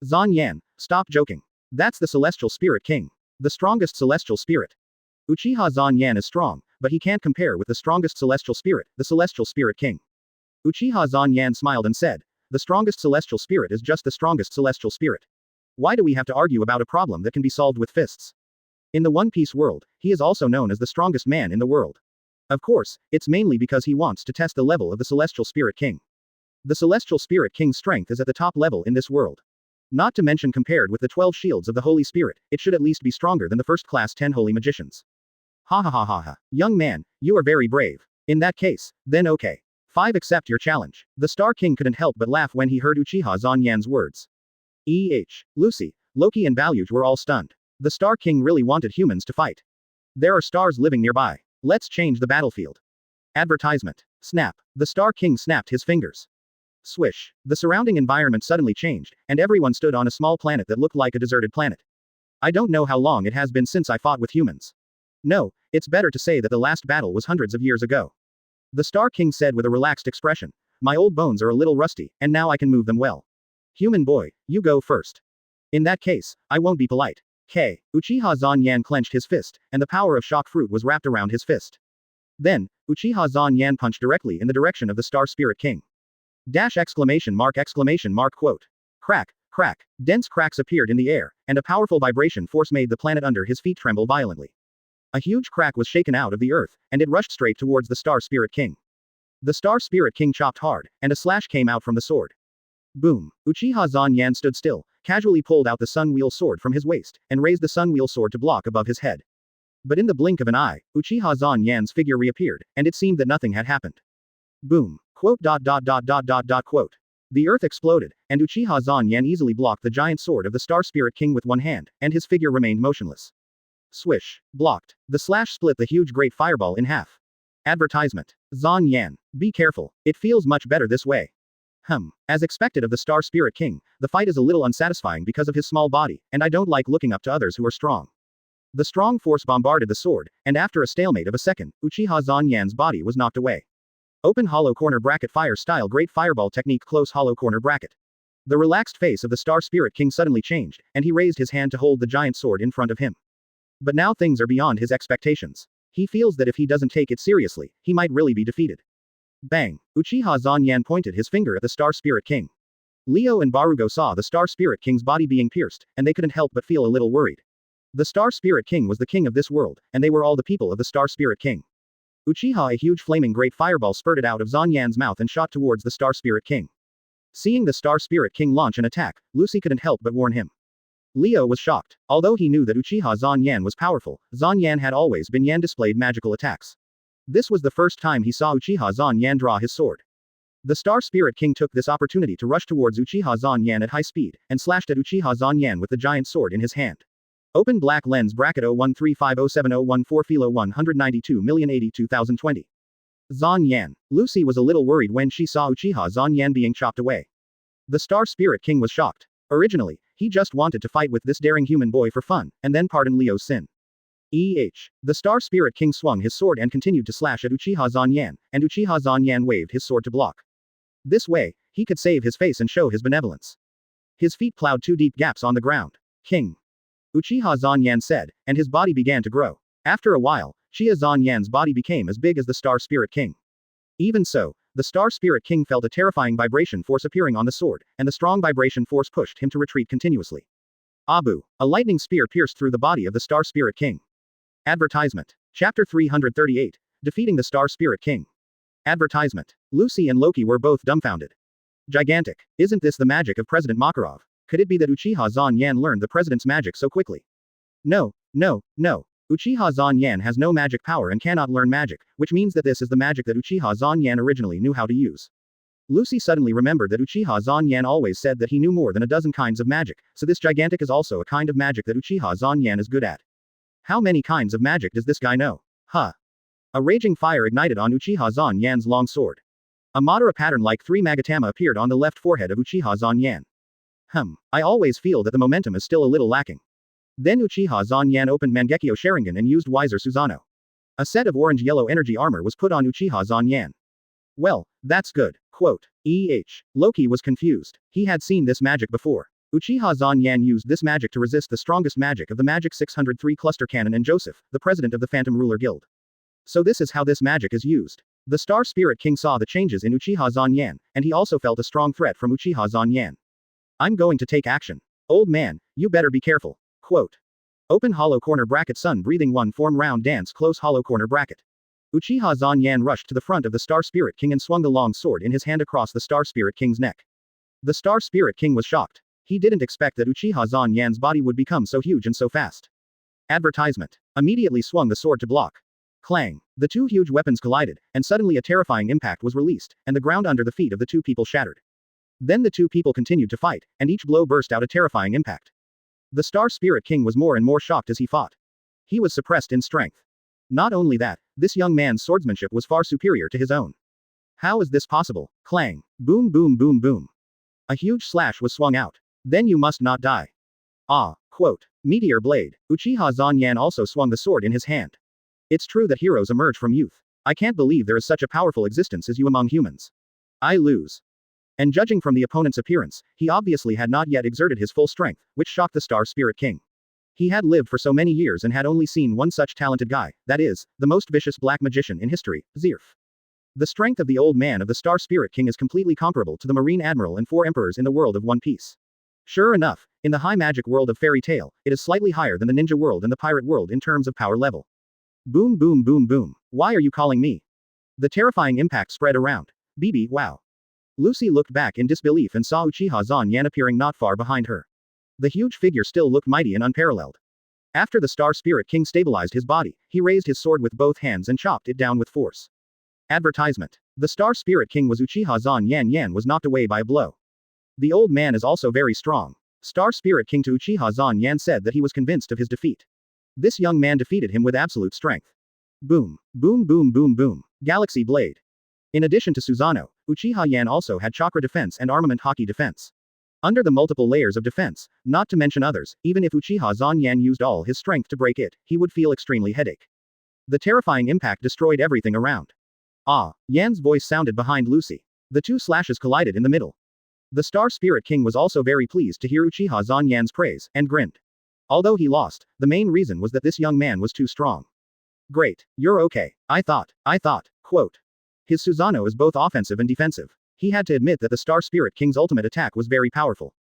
Zon Yan, stop joking. That's the Celestial Spirit King. The strongest celestial spirit. Uchiha Zon Yan is strong, but he can't compare with the strongest celestial spirit, the Celestial Spirit King. Uchiha Zon Yan smiled and said, the strongest celestial spirit is just the strongest celestial spirit. Why do we have to argue about a problem that can be solved with fists? In the One Piece world, he is also known as the strongest man in the world. Of course, it's mainly because he wants to test the level of the Celestial Spirit King. The Celestial Spirit King's strength is at the top level in this world. Not to mention compared with the 12 shields of the Holy Spirit, it should at least be stronger than the first class 10 holy magicians. Ha ha ha ha ha. Young man, you are very brave. In that case, then okay. 5. Accept your challenge. The Star King couldn't help but laugh when he heard Uchiha Zanyan's words. Lucy, Loki and Voyage were all stunned. The Star King really wanted humans to fight. There are stars living nearby. Let's change the battlefield. Advertisement. Snap. The Star King snapped his fingers. Swish. The surrounding environment suddenly changed, and everyone stood on a small planet that looked like a deserted planet. I don't know how long it has been since I fought with humans. No, it's better to say that the last battle was hundreds of years ago. The Star King said with a relaxed expression. My old bones are a little rusty, and now I can move them well. Human boy, you go first. In that case, I won't be polite. Uchiha Zanyan clenched his fist, and the power of shock fruit was wrapped around his fist. Then, Uchiha Zanyan punched directly in the direction of the Star Spirit King. Exclamation mark quote. Crack, crack, dense cracks appeared in the air, and a powerful vibration force made the planet under his feet tremble violently. A huge crack was shaken out of the earth, and it rushed straight towards the Star Spirit King. The Star Spirit King chopped hard, and a slash came out from the sword. Boom. Uchiha Zanyan stood still, casually pulled out the Sun Wheel sword from his waist, and raised the Sun Wheel sword to block above his head. But in the blink of an eye, Uchiha Zanyan's figure reappeared, and it seemed that nothing had happened. Boom. Quote. Quote. The earth exploded, and Uchiha Zanyan easily blocked the giant sword of the Star Spirit King with one hand, and his figure remained motionless. Swish. Blocked. The slash split the huge great fireball in half. Advertisement. Zanyan. Be careful, it feels much better this way. As expected of the Star Spirit King, the fight is a little unsatisfying because of his small body, and I don't like looking up to others who are strong. The strong force bombarded the sword, and after a stalemate of a second, Uchiha Zanyan's body was knocked away. Open hollow corner bracket fire style great fireball technique close hollow corner bracket. The relaxed face of the Star Spirit King suddenly changed, and he raised his hand to hold the giant sword in front of him. But now things are beyond his expectations. He feels that if he doesn't take it seriously, he might really be defeated. Bang! Uchiha Zanyan pointed his finger at the Star Spirit King. Leo and Barugo saw the Star Spirit King's body being pierced, and they couldn't help but feel a little worried. The Star Spirit King was the king of this world, and they were all the people of the Star Spirit King. Uchiha, a huge flaming great fireball spurted out of Zanyan's mouth and shot towards the Star Spirit King. Seeing the Star Spirit King launch an attack, Lucy couldn't help but warn him. Leo was shocked. Although he knew that Uchiha Zanyan was powerful, Zanyan had always been Yan displayed magical attacks. This was the first time he saw Uchiha Zanyan draw his sword. The Star Spirit King took this opportunity to rush towards Uchiha Zanyan at high speed, and slashed at Uchiha Zanyan with the giant sword in his hand. Open black lens bracket 013507014 Philo 192,082,020. Zanyan. Lucy was a little worried when she saw Uchiha Zanyan being chopped away. The Star Spirit King was shocked. Originally, he just wanted to fight with this daring human boy for fun, and then pardon Leo's sin. The Star Spirit King swung his sword and continued to slash at Uchiha Zanyan, and Uchiha Zanyan waved his sword to block. This way, he could save his face and show his benevolence. His feet plowed 2 deep gaps on the ground. King. Uchiha Zanyan said, and his body began to grow. After a while, Uchiha Zanyan's body became as big as the Star Spirit King. Even so, the Star Spirit King felt a terrifying vibration force appearing on the sword, and the strong vibration force pushed him to retreat continuously. Abu. A lightning spear pierced through the body of the Star Spirit King. Advertisement. Chapter 338. Defeating the Star Spirit King. Advertisement. Lucy and Loki were both dumbfounded. Gigantic. Isn't this the magic of President Makarov? Could it be that Uchiha Zanyan learned the president's magic so quickly? No. Uchiha Zanyan has no magic power and cannot learn magic, which means that this is the magic that Uchiha Zanyan originally knew how to use. Lucy suddenly remembered that Uchiha Zanyan always said that he knew more than a dozen kinds of magic, so this gigantic is also a kind of magic that Uchiha Zanyan is good at. How many kinds of magic does this guy know? A raging fire ignited on Uchiha Zanyan's long sword. A Madara pattern like 3 Magatama appeared on the left forehead of Uchiha Zanyan. I always feel that the momentum is still a little lacking. Then Uchiha Zanyan opened Mangekyo Sharingan and used Wiser Susanoo. A set of orange-yellow energy armor was put on Uchiha Zanyan. Well, that's good. Quote. Loki was confused. He had seen this magic before. Uchiha Zanyan used this magic to resist the strongest magic of the Magic 603 Cluster Cannon and Joseph, the president of the Phantom Ruler Guild. So this is how this magic is used. The Star Spirit King saw the changes in Uchiha Zanyan, and he also felt a strong threat from Uchiha Zanyan. I'm going to take action. Old man, you better be careful. Quote. Open hollow corner bracket sun breathing 1 form round dance close hollow corner bracket. Uchiha Zanyan rushed to the front of the Star Spirit King and swung the long sword in his hand across the Star Spirit King's neck. The Star Spirit King was shocked. He didn't expect that Uchiha Zanyan's body would become so huge and so fast. Advertisement. Immediately swung the sword to block. Clang. The two huge weapons collided, and suddenly a terrifying impact was released, and the ground under the feet of the two people shattered. Then the two people continued to fight, and each blow burst out a terrifying impact. The Star Spirit King was more and more shocked as he fought. He was suppressed in strength. Not only that, this young man's swordsmanship was far superior to his own. How is this possible? Clang. Boom boom boom boom. A huge slash was swung out. Then you must not die. Ah. Quote. Meteor blade. Uchiha Zanyan also swung the sword in his hand. It's true that heroes emerge from youth. I can't believe there is such a powerful existence as you among humans. I lose. And judging from the opponent's appearance, he obviously had not yet exerted his full strength, which shocked the Star Spirit King. He had lived for so many years and had only seen one such talented guy, that is, the most vicious black magician in history, Zirf. The strength of the old man of the Star Spirit King is completely comparable to the Marine Admiral and 4 emperors in the world of One Piece. Sure enough, in the high magic world of fairy tale, it is slightly higher than the ninja world and the pirate world in terms of power level. Boom boom boom boom. Why are you calling me? The terrifying impact spread around. BB, wow. Lucy looked back in disbelief and saw Uchiha Zanyan appearing not far behind her. The huge figure still looked mighty and unparalleled. After the Star Spirit King stabilized his body, he raised his sword with both hands and chopped it down with force. Advertisement. The Star Spirit King was Uchiha Zanyan was knocked away by a blow. The old man is also very strong. Star Spirit King to Uchiha Zanyan said that he was convinced of his defeat. This young man defeated him with absolute strength. Boom. Boom boom boom boom. Galaxy Blade. In addition to Susanoo, Uchiha Yan also had chakra defense and armament hockey defense. Under the multiple layers of defense, not to mention others, even if Uchiha Zanyan used all his strength to break it, he would feel extremely headache. The terrifying impact destroyed everything around. Ah, Yan's voice sounded behind Lucy. The two slashes collided in the middle. The Star Spirit King was also very pleased to hear Uchiha Zanyan's praise, and grinned. Although he lost, the main reason was that this young man was too strong. Great, you're okay. I thought. Quote. His Susanoo is both offensive and defensive. He had to admit that the Star Spirit King's ultimate attack was very powerful.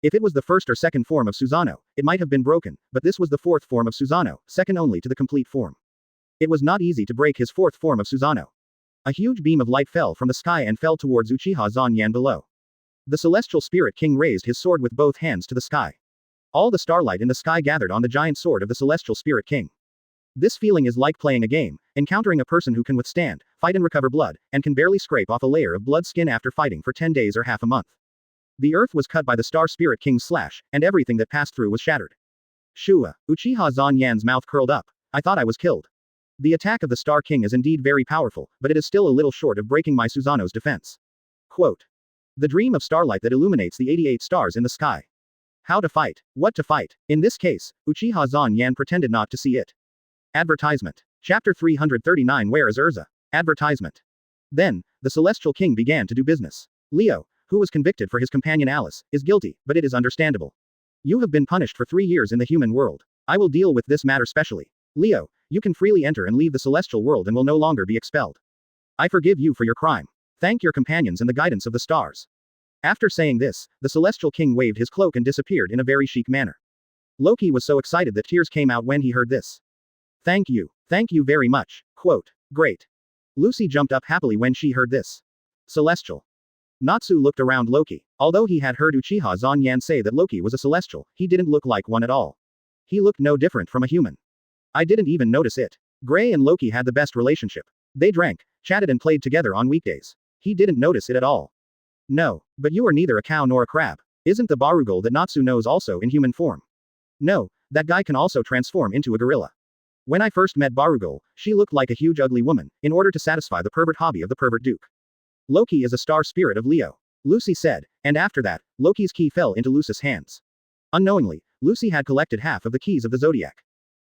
If it was the first or second form of Susanoo, it might have been broken, but this was the fourth form of Susanoo, second only to the complete form. It was not easy to break his fourth form of Susanoo. A huge beam of light fell from the sky and fell towards Uchiha Zanyan below. The Celestial Spirit King raised his sword with both hands to the sky. All the starlight in the sky gathered on the giant sword of the Celestial Spirit King. This feeling is like playing a game, encountering a person who can withstand, fight and recover blood, and can barely scrape off a layer of blood skin after fighting for 10 days or half a month. The earth was cut by the Star Spirit King's slash, and everything that passed through was shattered. Shua. Uchiha Zanyan's mouth curled up. I thought I was killed. The attack of the Star King is indeed very powerful, but it is still a little short of breaking my Susanoo's defense. Quote. The dream of starlight that illuminates the 88 stars in the sky. How to fight. What to fight. In this case, Uchiha Zanyan pretended not to see it. Advertisement. Chapter 339 Where is Urza? Advertisement. Then, the Celestial King began to do business. Leo, who was convicted for his companion Alice, is guilty, but it is understandable. You have been punished for 3 years in the human world. I will deal with this matter specially. Leo, you can freely enter and leave the celestial world and will no longer be expelled. I forgive you for your crime. Thank your companions and the guidance of the stars. After saying this, the Celestial King waved his cloak and disappeared in a very chic manner. Loki was so excited that tears came out when he heard this. Thank you very much. Quote. Great. Lucy jumped up happily when she heard this. Celestial. Natsu looked around Loki. Although he had heard Uchiha Zanyan say that Loki was a celestial, he didn't look like one at all. He looked no different from a human. I didn't even notice it. Gray and Loki had the best relationship. They drank, chatted and played together on weekdays. He didn't notice it at all. No, but you are neither a cow nor a crab. Isn't the Barugal that Natsu knows also in human form? No, that guy can also transform into a gorilla. When I first met Barugal, she looked like a huge ugly woman, in order to satisfy the pervert hobby of the pervert duke. Loki is a star spirit of Leo. Lucy said, and after that, Loki's key fell into Lucy's hands. Unknowingly, Lucy had collected half of the keys of the zodiac.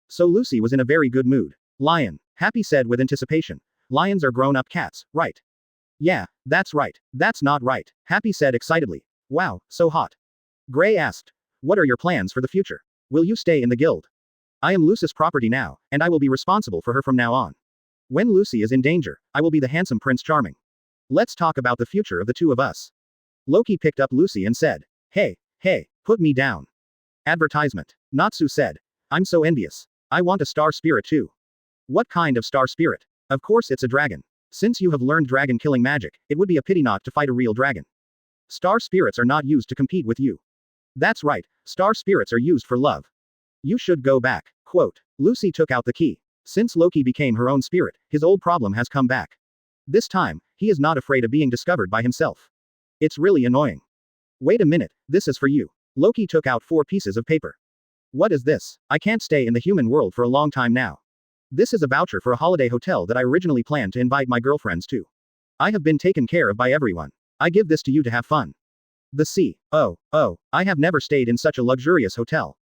So Lucy was in a very good mood. Lion, Happy said with anticipation. Lions are grown-up cats, right? Yeah, that's right. That's not right, Happy said excitedly. Wow, so hot. Gray asked. What are your plans for the future? Will you stay in the guild? I am Lucy's property now, and I will be responsible for her from now on. When Lucy is in danger, I will be the handsome Prince Charming. Let's talk about the future of the two of us. Loki picked up Lucy and said, Hey, put me down. Advertisement. Natsu said. I'm so envious. I want a star spirit too. What kind of star spirit? Of course it's a dragon. Since you have learned dragon killing magic, it would be a pity not to fight a real dragon. Star spirits are not used to compete with you. That's right, star spirits are used for love. You should go back. Quote. Lucy took out the key. Since Loki became her own spirit, his old problem has come back. This time, he is not afraid of being discovered by himself. It's really annoying. Wait a minute, this is for you. Loki took out 4 pieces of paper. What is this? I can't stay in the human world for a long time now. This is a voucher for a holiday hotel that I originally planned to invite my girlfriends to. I have been taken care of by everyone. I give this to you to have fun. The sea. Oh, I have never stayed in such a luxurious hotel.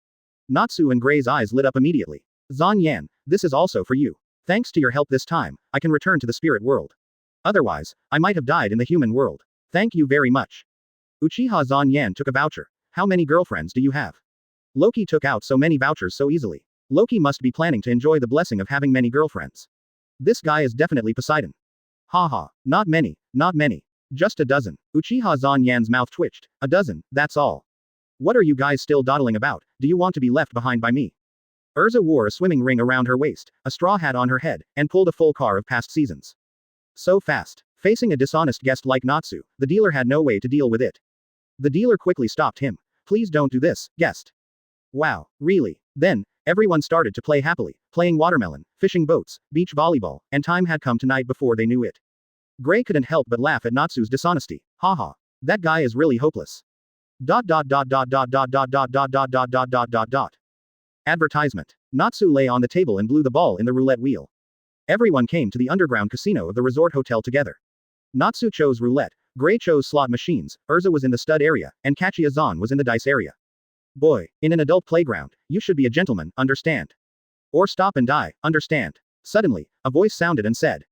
Natsu and Gray's eyes lit up immediately. Zan Yan, this is also for you. Thanks to your help this time, I can return to the spirit world. Otherwise, I might have died in the human world. Thank you very much. Uchiha Zan Yan took a voucher. How many girlfriends do you have? Loki took out so many vouchers so easily. Loki must be planning to enjoy the blessing of having many girlfriends. This guy is definitely Poseidon. Haha, not many, not many. Just a dozen. Uchiha Zan Yan's mouth twitched. A dozen, that's all. What are you guys still dawdling about? Do you want to be left behind by me? Urza wore a swimming ring around her waist, a straw hat on her head, and pulled a full car of past seasons. So fast. Facing a dishonest guest like Natsu, the dealer had no way to deal with it. The dealer quickly stopped him. Please don't do this, guest. Wow, really? Then, everyone started to play happily, playing watermelon, fishing boats, beach volleyball, and time had come tonight before they knew it. Gray couldn't help but laugh at Natsu's dishonesty. Haha. That guy is really hopeless. ... Advertisement. Natsu lay on the table and blew the ball in the roulette wheel. Everyone came to the underground casino of the resort hotel together. Natsu chose roulette, Gray chose slot machines, Urza was in the stud area, and Kachia Zan was in the dice area. Boy, in an adult playground, you should be a gentleman, understand? Or stop and die, understand? Suddenly, a voice sounded and said.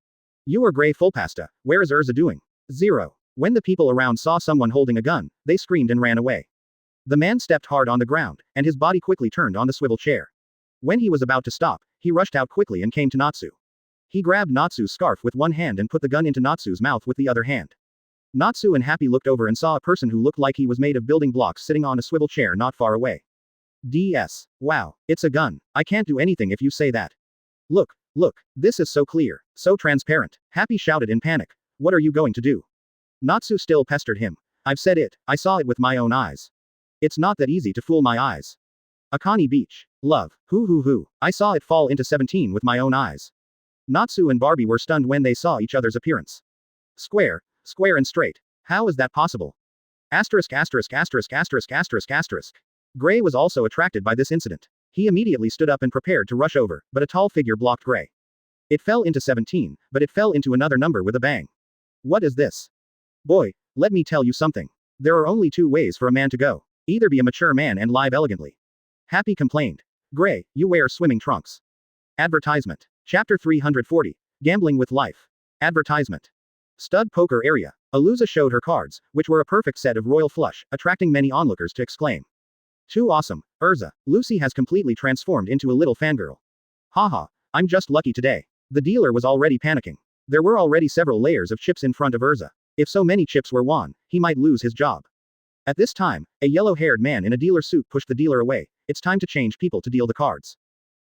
You are Gray Fullpasta, where is Urza doing? 0. When the people around saw someone holding a gun, they screamed and ran away. The man stepped hard on the ground, and his body quickly turned on the swivel chair. When he was about to stop, he rushed out quickly and came to Natsu. He grabbed Natsu's scarf with one hand and put the gun into Natsu's mouth with the other hand. Natsu and Happy looked over and saw a person who looked like he was made of building blocks sitting on a swivel chair not far away. DS. Wow, it's a gun. I can't do anything if you say that. Look, this is so clear, so transparent. Happy shouted in panic. What are you going to do? Natsu still pestered him. I've said it, I saw it with my own eyes. It's not that easy to fool my eyes. Akane Beach. Love. Hoo. I saw it fall into 17 with my own eyes. Natsu and Barbie were stunned when they saw each other's appearance. Square and straight. How is that possible? Asterisk. Gray was also attracted by this incident. He immediately stood up and prepared to rush over, but a tall figure blocked Gray. It fell into 17, but it fell into another number with a bang. What is this? Boy, let me tell you something. There are only 2 ways for a man to go. Either be a mature man and live elegantly. Happy complained. Gray, you wear swimming trunks. Advertisement. Chapter 340. Gambling with Life. Advertisement. Stud poker area. Aluza showed her cards, which were a perfect set of royal flush, attracting many onlookers to exclaim. Too awesome, Urza. Lucy has completely transformed into a little fangirl. Haha, I'm just lucky today. The dealer was already panicking. There were already several layers of chips in front of Urza. If so many chips were won, he might lose his job. At this time, a yellow-haired man in a dealer suit pushed the dealer away. It's time to change people to deal the cards.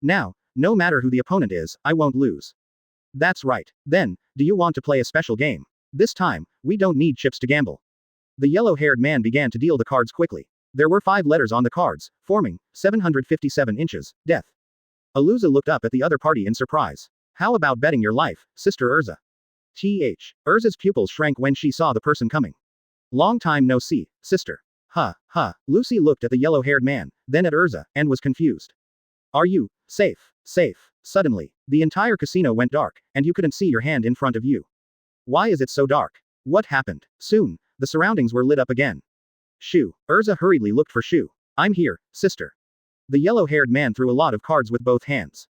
Now, no matter who the opponent is, I won't lose. That's right. Then, do you want to play a special game? This time, we don't need chips to gamble. The yellow-haired man began to deal the cards quickly. There were 5 letters on the cards, forming 757 inches, death. Aluza looked up at the other party in surprise. How about betting your life, Sister Urza? Urza's pupils shrank when she saw the person coming. Long time no see, sister. Lucy looked at the yellow-haired man, then at Urza, and was confused. Are you safe? Suddenly, the entire casino went dark, and you couldn't see your hand in front of you. Why is it so dark? What happened? Soon, the surroundings were lit up again. Shu. Urza hurriedly looked for Shu. I'm here, sister. The yellow-haired man threw a lot of cards with both hands.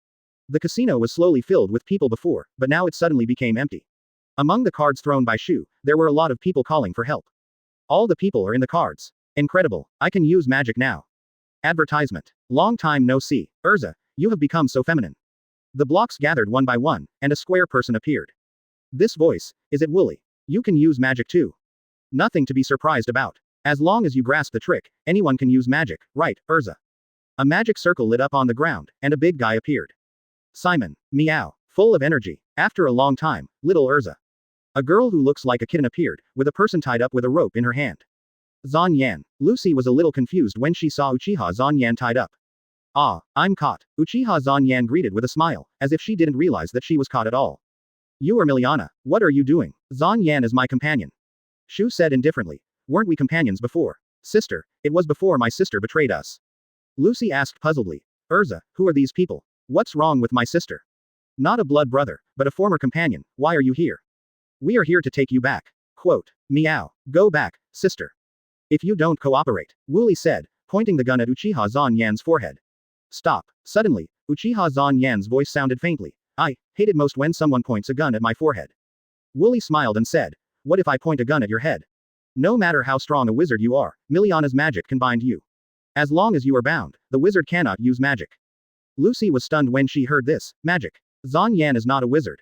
The casino was slowly filled with people before, but now it suddenly became empty. Among the cards thrown by Shu, there were a lot of people calling for help. All the people are in the cards. Incredible, I can use magic now. Advertisement. Long time no see, Urza, you have become so feminine. The blocks gathered one by one, and a square person appeared. This voice, is it Wooly? You can use magic too. Nothing to be surprised about. As long as you grasp the trick, anyone can use magic, right, Urza? A magic circle lit up on the ground, and a big guy appeared. Simon. Meow. Full of energy. After a long time, little Urza. A girl who looks like a kitten appeared, with a person tied up with a rope in her hand. Zan Yan. Lucy was a little confused when she saw Uchiha Zan Yan tied up. Ah, I'm caught. Uchiha Zan Yan greeted with a smile, as if she didn't realize that she was caught at all. You are Miliana. What are you doing? Zan Yan is my companion. Shu said indifferently. Weren't we companions before? Sister, it was before my sister betrayed us. Lucy asked puzzledly. Urza, who are these people? What's wrong with my sister? Not a blood brother, but a former companion. Why are you here? We are here to take you back. Quote. Meow. Go back, sister. If you don't cooperate, Wooly said, pointing the gun at Uchiha Zan Yan's forehead. Stop. Suddenly, Uchiha Zan Yan's voice sounded faintly. I hate it most when someone points a gun at my forehead. Wooly smiled and said, what if I point a gun at your head? No matter how strong a wizard you are, Miliana's magic can bind you. As long as you are bound, the wizard cannot use magic. Lucy was stunned when she heard this. Magic. Zan Yan is not a wizard.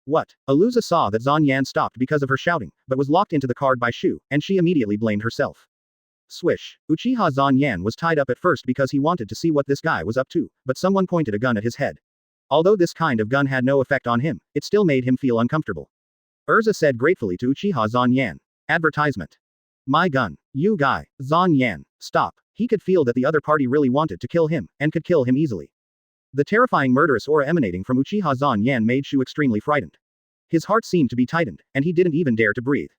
What? Aluza saw that Zan Yan stopped because of her shouting, but was locked into the card by Shu, and she immediately blamed herself. Swish. Uchiha Zan Yan was tied up at first because he wanted to see what this guy was up to, but someone pointed a gun at his head. Although this kind of gun had no effect on him, it still made him feel uncomfortable. Urza said gratefully to Uchiha Zan Yan. Advertisement. My gun. You guy. Zan Yan. Stop. He could feel that the other party really wanted to kill him, and could kill him easily. The terrifying murderous aura emanating from Uchiha Zan Yan made Shu extremely frightened. His heart seemed to be tightened, and he didn't even dare to breathe.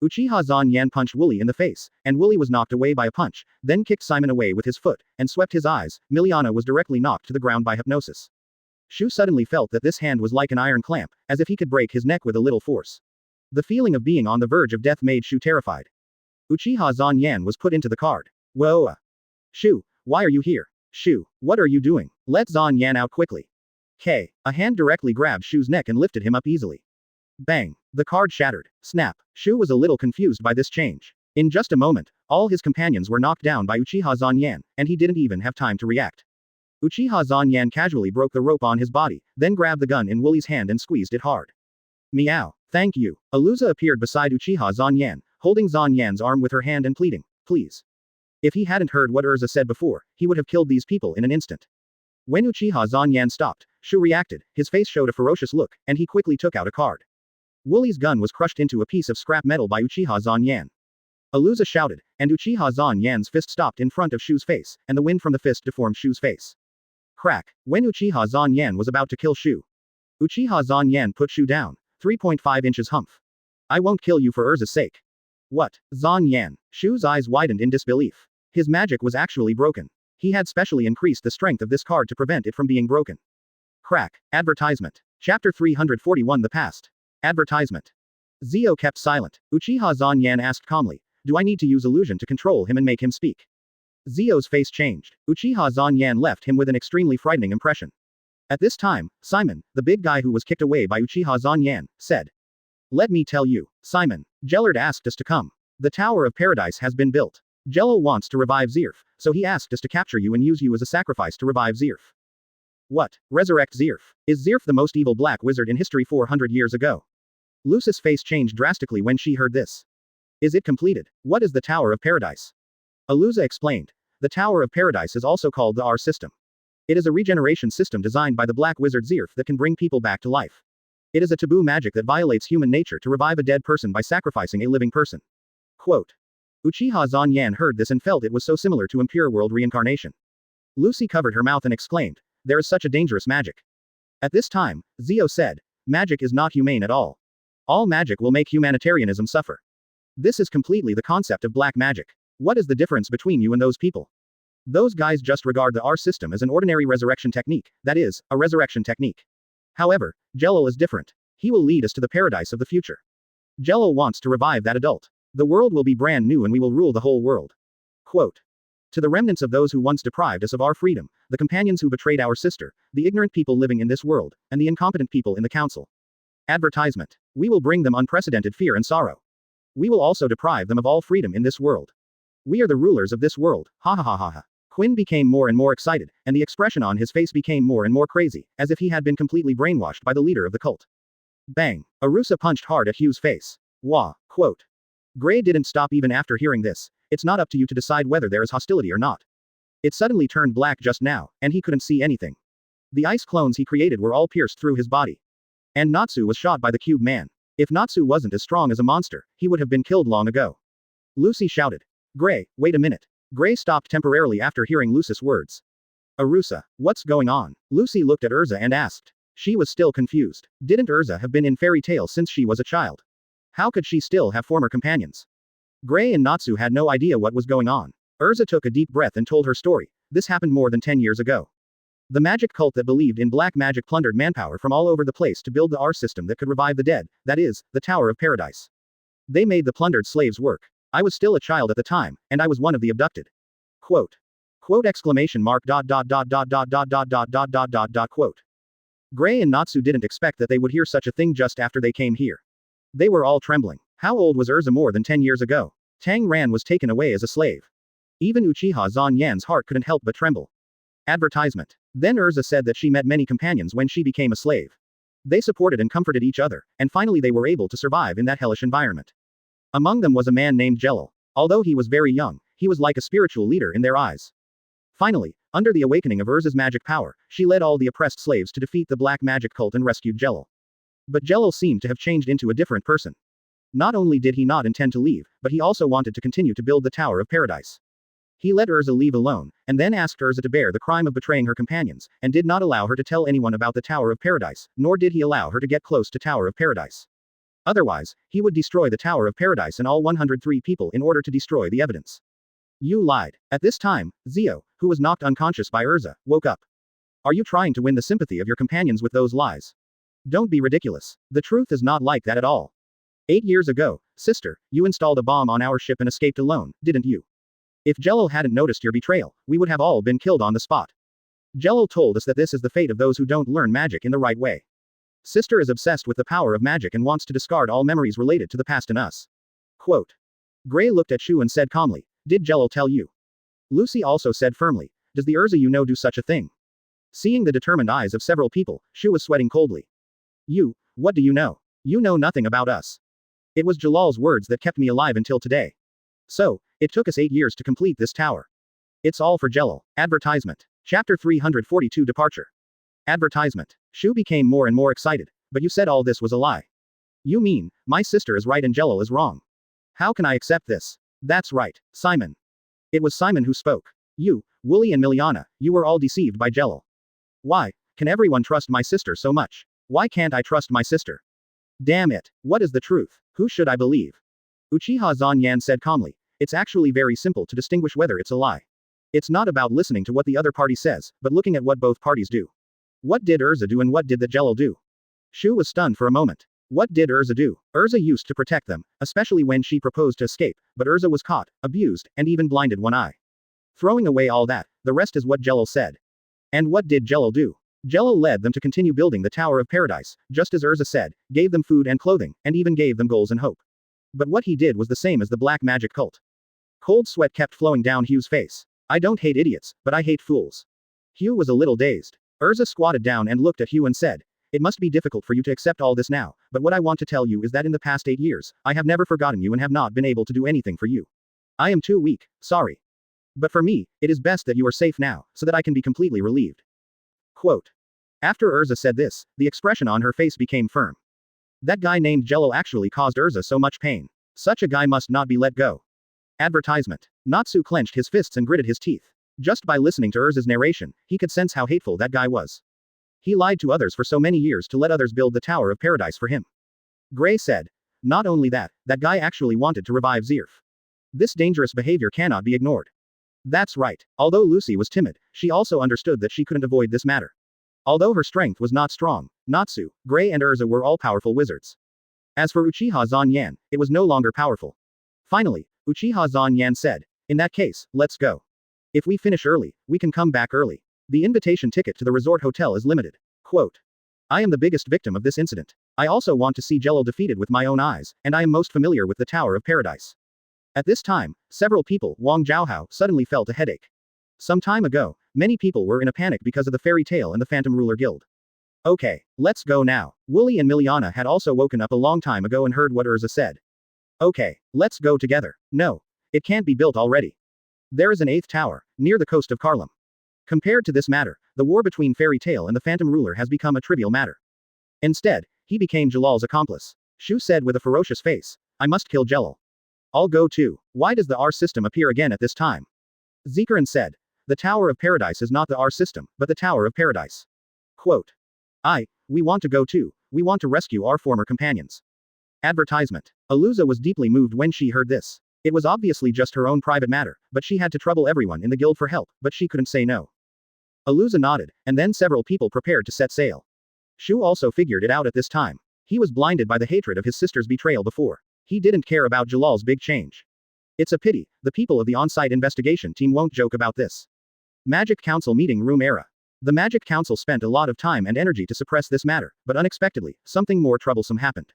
Uchiha Zan Yan punched Wooly in the face, and Wooly was knocked away by a punch, then kicked Simon away with his foot, and swept his eyes. Miliana was directly knocked to the ground by hypnosis. Shu suddenly felt that this hand was like an iron clamp, as if he could break his neck with a little force. The feeling of being on the verge of death made Shu terrified. Uchiha Zan Yan was put into the card. Whoa. Shu, why are you here? Shu, what are you doing? Let Zan Yan out quickly. K. A hand directly grabbed Shu's neck and lifted him up easily. Bang. The card shattered. Snap. Shu was a little confused by this change. In just a moment, all his companions were knocked down by Uchiha Zan Yan, and he didn't even have time to react. Uchiha Zan Yan casually broke the rope on his body, then grabbed the gun in Wooly's hand and squeezed it hard. Meow. Thank you. Aluza appeared beside Uchiha Zan Yan, holding Zan Yan's arm with her hand and pleading, please. If he hadn't heard what Urza said before, he would have killed these people in an instant. When Uchiha Zan Yan stopped, Shu reacted, his face showed a ferocious look, and he quickly took out a card. Wooly's gun was crushed into a piece of scrap metal by Uchiha Zan Yan. Aluza shouted, and Uchiha Zan Yan's fist stopped in front of Shu's face, and the wind from the fist deformed Shu's face. Crack. When Uchiha Zan Yan was about to kill Shu, Uchiha Zan Yan put Shu down. 3.5 inches humph. I won't kill you for Urza's sake. What? Zan Yan. Shu's eyes widened in disbelief. His magic was actually broken. He had specially increased the strength of this card to prevent it from being broken. Crack. Advertisement. Chapter 341 The Past. Advertisement. Zio kept silent. Uchiha Zan Yan asked calmly, do I need to use illusion to control him and make him speak? Zio's face changed. Uchiha Zan Yan left him with an extremely frightening impression. At this time, Simon, the big guy who was kicked away by Uchiha Zan Yan, said. Let me tell you, Simon. Jellard asked us to come. The Tower of Paradise has been built. Jello wants to revive Zirf, so he asked us to capture you and use you as a sacrifice to revive Zirf. What? Resurrect Zirf? Is Zirf the most evil black wizard in history 400 years ago? Lucy's face changed drastically when she heard this. Is it completed? What is the Tower of Paradise? Aluza explained. The Tower of Paradise is also called the R system. It is a regeneration system designed by the black wizard Zirf that can bring people back to life. It is a taboo magic that violates human nature to revive a dead person by sacrificing a living person. Quote. Uchiha Zan Yan heard this and felt it was so similar to impure world reincarnation. Lucy covered her mouth and exclaimed, there is such a dangerous magic. At this time, Zio said, magic is not humane at all. All magic will make humanitarianism suffer. This is completely the concept of black magic. What is the difference between you and those people? Those guys just regard the R system as an ordinary resurrection technique, that is, a resurrection technique. However, Jello is different. He will lead us to the paradise of the future. Jello wants to revive that adult. The world will be brand new and we will rule the whole world. Quote. To the remnants of those who once deprived us of our freedom, the companions who betrayed our sister, the ignorant people living in this world, and the incompetent people in the council. Advertisement. We will bring them unprecedented fear and sorrow. We will also deprive them of all freedom in this world. We are the rulers of this world, ha ha ha ha ha. Quinn became more and more excited, and the expression on his face became more and more crazy, as if he had been completely brainwashed by the leader of the cult. Bang. Arusa punched hard at Hugh's face. Wah. Quote. Gray didn't stop even after hearing this. It's not up to you to decide whether there is hostility or not. It suddenly turned black just now, and he couldn't see anything. The ice clones he created were all pierced through his body. And Natsu was shot by the cube man. If Natsu wasn't as strong as a monster, he would have been killed long ago. Lucy shouted. Gray, wait a minute. Gray stopped temporarily after hearing Lucy's words. Ursa, what's going on? Lucy looked at Ursa and asked. She was still confused. Didn't Ursa have been in fairy tale since she was a child? How could she still have former companions? Gray and Natsu had no idea what was going on. Ursa took a deep breath and told her story. This happened more than 10 years ago. The magic cult that believed in black magic plundered manpower from all over the place to build the R system that could revive the dead, that is, the Tower of Paradise. They made the plundered slaves work. I was still a child at the time, and I was one of the abducted. Quote. Quote exclamation mark dot dot dot dot dot dot dot dot dot dot dot dot quote. Gray and Natsu didn't expect that they would hear such a thing just after they came here. They were all trembling. How old was Ursa more than 10 years ago? Tang Ran was taken away as a slave. Even Uchiha Zan Yan's heart couldn't help but tremble. Advertisement. Then Ursa said that she met many companions when she became a slave. They supported and comforted each other, and finally they were able to survive in that hellish environment. Among them was a man named Jelil. Although he was very young, he was like a spiritual leader in their eyes. Finally, under the awakening of Ursa's magic power, she led all the oppressed slaves to defeat the black magic cult and rescued Jelil. But Jelil seemed to have changed into a different person. Not only did he not intend to leave, but he also wanted to continue to build the Tower of Paradise. He let Ursa leave alone, and then asked Ursa to bear the crime of betraying her companions, and did not allow her to tell anyone about the Tower of Paradise, nor did he allow her to get close to Tower of Paradise. Otherwise, he would destroy the Tower of Paradise and all 103 people in order to destroy the evidence. You lied. At this time, Zio, who was knocked unconscious by Ursa, woke up. Are you trying to win the sympathy of your companions with those lies? Don't be ridiculous. The truth is not like that at all. 8 years ago, sister, you installed a bomb on our ship and escaped alone, didn't you? If Jelil hadn't noticed your betrayal, we would have all been killed on the spot. Jelil told us that this is the fate of those who don't learn magic in the right way. Sister is obsessed with the power of magic and wants to discard all memories related to the past and us. Quote. Gray looked at Shu and said calmly, did Jelil tell you? Lucy also said firmly, does the Ursa you know do such a thing? Seeing the determined eyes of several people, Shu was sweating coldly. You, what do you know? You know nothing about us. It was Jalal's words that kept me alive until today. So, it took us 8 years to complete this tower. It's all for Jelil. Advertisement. Chapter 342 Departure. Advertisement. Shu became more and more excited, but you said all this was a lie. You mean, my sister is right and Jelil is wrong. How can I accept this? That's right, Simon. It was Simon who spoke. You, Wooly and Miliana, you were all deceived by Jelil. Why can everyone trust my sister so much? Why can't I trust my sister? Damn it, what is the truth? Who should I believe? Uchiha Zan Yan said calmly, it's actually very simple to distinguish whether it's a lie. It's not about listening to what the other party says, but looking at what both parties do. What did Ursa do and what did the Jelil do? Shu was stunned for a moment. What did Ursa do? Ursa used to protect them, especially when she proposed to escape, but Ursa was caught, abused, and even blinded one eye. Throwing away all that, the rest is what Jelil said. And what did Jelil do? Jelil led them to continue building the Tower of Paradise, just as Ursa said, gave them food and clothing, and even gave them goals and hope. But what he did was the same as the black magic cult. Cold sweat kept flowing down Hugh's face. I don't hate idiots, but I hate fools. Hugh was a little dazed. Ursa squatted down and looked at Hugh and said, it must be difficult for you to accept all this now, but what I want to tell you is that in the past 8 years, I have never forgotten you and have not been able to do anything for you. I am too weak, sorry. But for me, it is best that you are safe now, so that I can be completely relieved. Quote. After Ursa said this, the expression on her face became firm. That guy named Jelil actually caused Ursa so much pain. Such a guy must not be let go. Advertisement. Natsu clenched his fists and gritted his teeth. Just by listening to Ursa's narration, he could sense how hateful that guy was. He lied to others for so many years to let others build the Tower of Paradise for him. Gray said. Not only that, that guy actually wanted to revive Zirf. This dangerous behavior cannot be ignored. That's right. Although Lucy was timid, she also understood that she couldn't avoid this matter. Although her strength was not strong, Natsu, Gray and Ursa were all powerful wizards. As for Uchiha Zan Yan, it was no longer powerful. Finally, Uchiha Zan Yan said, in that case, let's go. If we finish early, we can come back early. The invitation ticket to the resort hotel is limited. Quote. I am the biggest victim of this incident. I also want to see Jelil defeated with my own eyes, and I am most familiar with the Tower of Paradise. At this time, several people, Wang Zhaohao, suddenly felt a headache. Some time ago, many people were in a panic because of the fairy tale and the Phantom Ruler Guild. Okay, let's go now. Wooly and Miliana had also woken up a long time ago and heard what Ursa said. Okay, let's go together. No, it can't be built already. There is an 8th tower, near the coast of Karlam. Compared to this matter, the war between Fairy Tail and the Phantom Ruler has become a trivial matter. Instead, he became Jalal's accomplice. Shu said with a ferocious face, I must kill Jelil. I'll go too. Why does the R system appear again at this time? Zikarin said. The Tower of Paradise is not the R system, but the Tower of Paradise. Quote. We want to go too. We want to rescue our former companions. Advertisement. Aluza was deeply moved when she heard this. It was obviously just her own private matter, but she had to trouble everyone in the guild for help, but she couldn't say no. Aluza nodded, and then several people prepared to set sail. Shu also figured it out at this time. He was blinded by the hatred of his sister's betrayal before. He didn't care about Jalal's big change. It's a pity, the people of the on-site investigation team won't joke about this. Magic Council meeting room era. The Magic Council spent a lot of time and energy to suppress this matter, but unexpectedly, something more troublesome happened.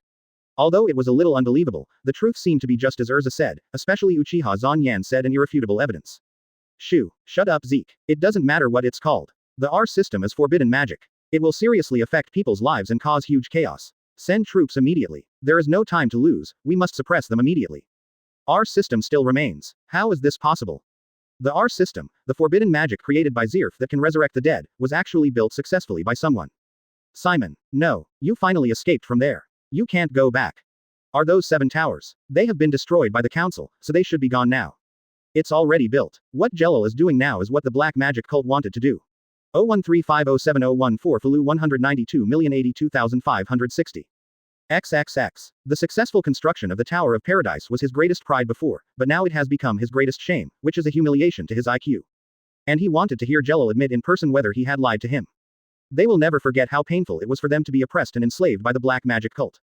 Although it was a little unbelievable, the truth seemed to be just as Urza said, especially Uchiha Zanyan said an irrefutable evidence. Shu, shut up Zeke. It doesn't matter what it's called. The R system is forbidden magic. It will seriously affect people's lives and cause huge chaos. Send troops immediately. There is no time to lose, we must suppress them immediately. R system still remains. How is this possible? The R system, the forbidden magic created by Zirf that can resurrect the dead, was actually built successfully by someone. Simon, no, you finally escaped from there. You can't go back. Are those 7 towers? They have been destroyed by the council, so they should be gone now. It's already built. What Jelal is doing now is what the black magic cult wanted to do. 013507014 Falu 192,082,560. XXX. The successful construction of the Tower of Paradise was his greatest pride before, but now it has become his greatest shame, which is a humiliation to his IQ. And he wanted to hear Jelal admit in person whether he had lied to him. They will never forget how painful it was for them to be oppressed and enslaved by the black magic cult.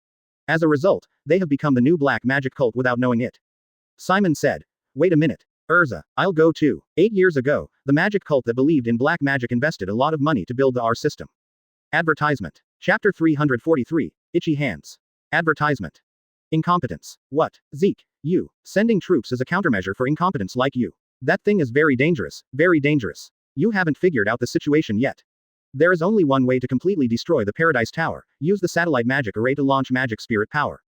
As a result, they have become the new black magic cult without knowing it. Simon said. Wait a minute. Urza, I'll go too. 8 years ago, the magic cult that believed in black magic invested a lot of money to build the R system. Advertisement. Chapter 343, Itchy Hands. Advertisement. Incompetence. What, Zeke, you, sending troops as a countermeasure for incompetence like you. That thing is very dangerous, very dangerous. You haven't figured out the situation yet. There is only one way to completely destroy the Paradise Tower, use the satellite magic array to launch magic spirit power.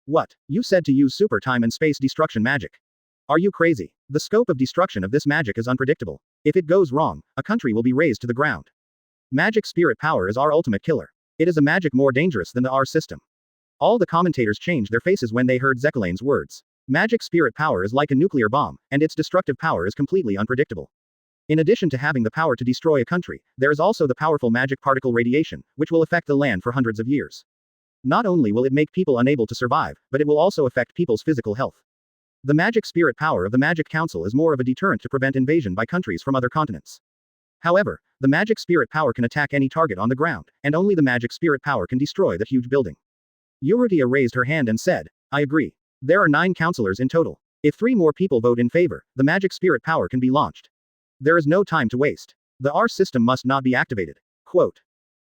What, you said to use super time and space destruction magic. Are you crazy? The scope of destruction of this magic is unpredictable. If it goes wrong, a country will be razed to the ground. Magic spirit power is our ultimate killer. It is a magic more dangerous than the R system. All the commentators changed their faces when they heard Zekalane's words. Magic spirit power is like a nuclear bomb, and its destructive power is completely unpredictable. In addition to having the power to destroy a country, there is also the powerful magic particle radiation, which will affect the land for hundreds of years. Not only will it make people unable to survive, but it will also affect people's physical health. The magic spirit power of the Magic Council is more of a deterrent to prevent invasion by countries from other continents. However, the magic spirit power can attack any target on the ground, and only the magic spirit power can destroy the huge building. Eurydia raised her hand and said, I agree. There are 9 councillors in total. If 3 more people vote in favor, the magic spirit power can be launched. There is no time to waste. The R system must not be activated. Quote.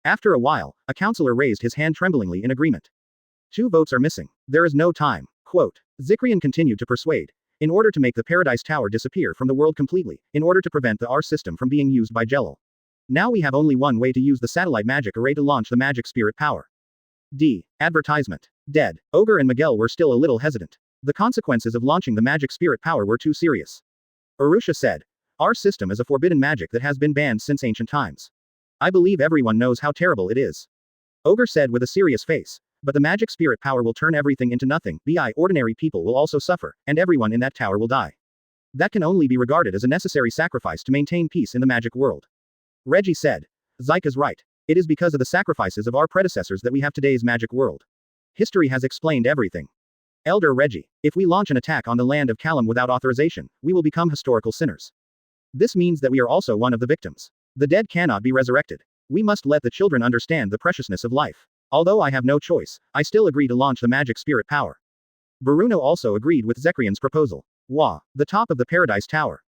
After a while, a councillor raised his hand tremblingly in agreement. 2 votes are missing. There is no time. Quote. Zikrian continued to persuade. In order to make the Paradise Tower disappear from the world completely, in order to prevent the R system from being used by Jelal. Now we have only one way to use the satellite magic array to launch the magic spirit power. Advertisement. Dead. Ogre and Miguel were still a little hesitant. The consequences of launching the magic spirit power were too serious. Arusha said. Our system is a forbidden magic that has been banned since ancient times. I believe everyone knows how terrible it is. Ogre said with a serious face. But the magic spirit power will turn everything into nothing, ordinary people will also suffer, and everyone in that tower will die. That can only be regarded as a necessary sacrifice to maintain peace in the magic world. Reggie said. Zyke is right. It is because of the sacrifices of our predecessors that we have today's magic world. History has explained everything. Elder Reggie, if we launch an attack on the land of Kalam without authorization, we will become historical sinners. This means that we are also one of the victims. The dead cannot be resurrected. We must let the children understand the preciousness of life. Although I have no choice, I still agree to launch the magic spirit power. Bruno also agreed with Zekrian's proposal. Wah! The top of the Paradise Tower.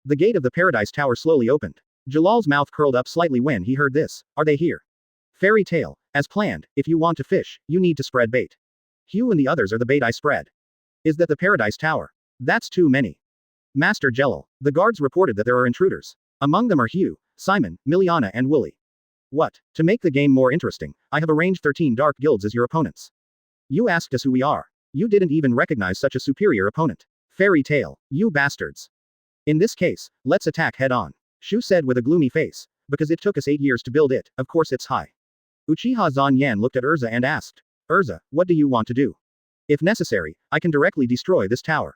The gate of the Paradise Tower slowly opened. Jalal's mouth curled up slightly when he heard this. Are they here? Fairy tale. As planned, if you want to fish, you need to spread bait. Hugh and the others are the bait I spread. Is that the Paradise Tower? That's too many. Master Jelal. The guards reported that there are intruders. Among them are Hugh, Simon, Miliana and Wooly. What? To make the game more interesting, I have arranged 13 dark guilds as your opponents. You asked us who we are. You didn't even recognize such a superior opponent. Fairy tale. You bastards. In this case, let's attack head on. Shu said with a gloomy face. Because it took us 8 years to build it, of course it's high. Uchiha Zanyan looked at Urza and asked. Urza, what do you want to do? If necessary, I can directly destroy this tower.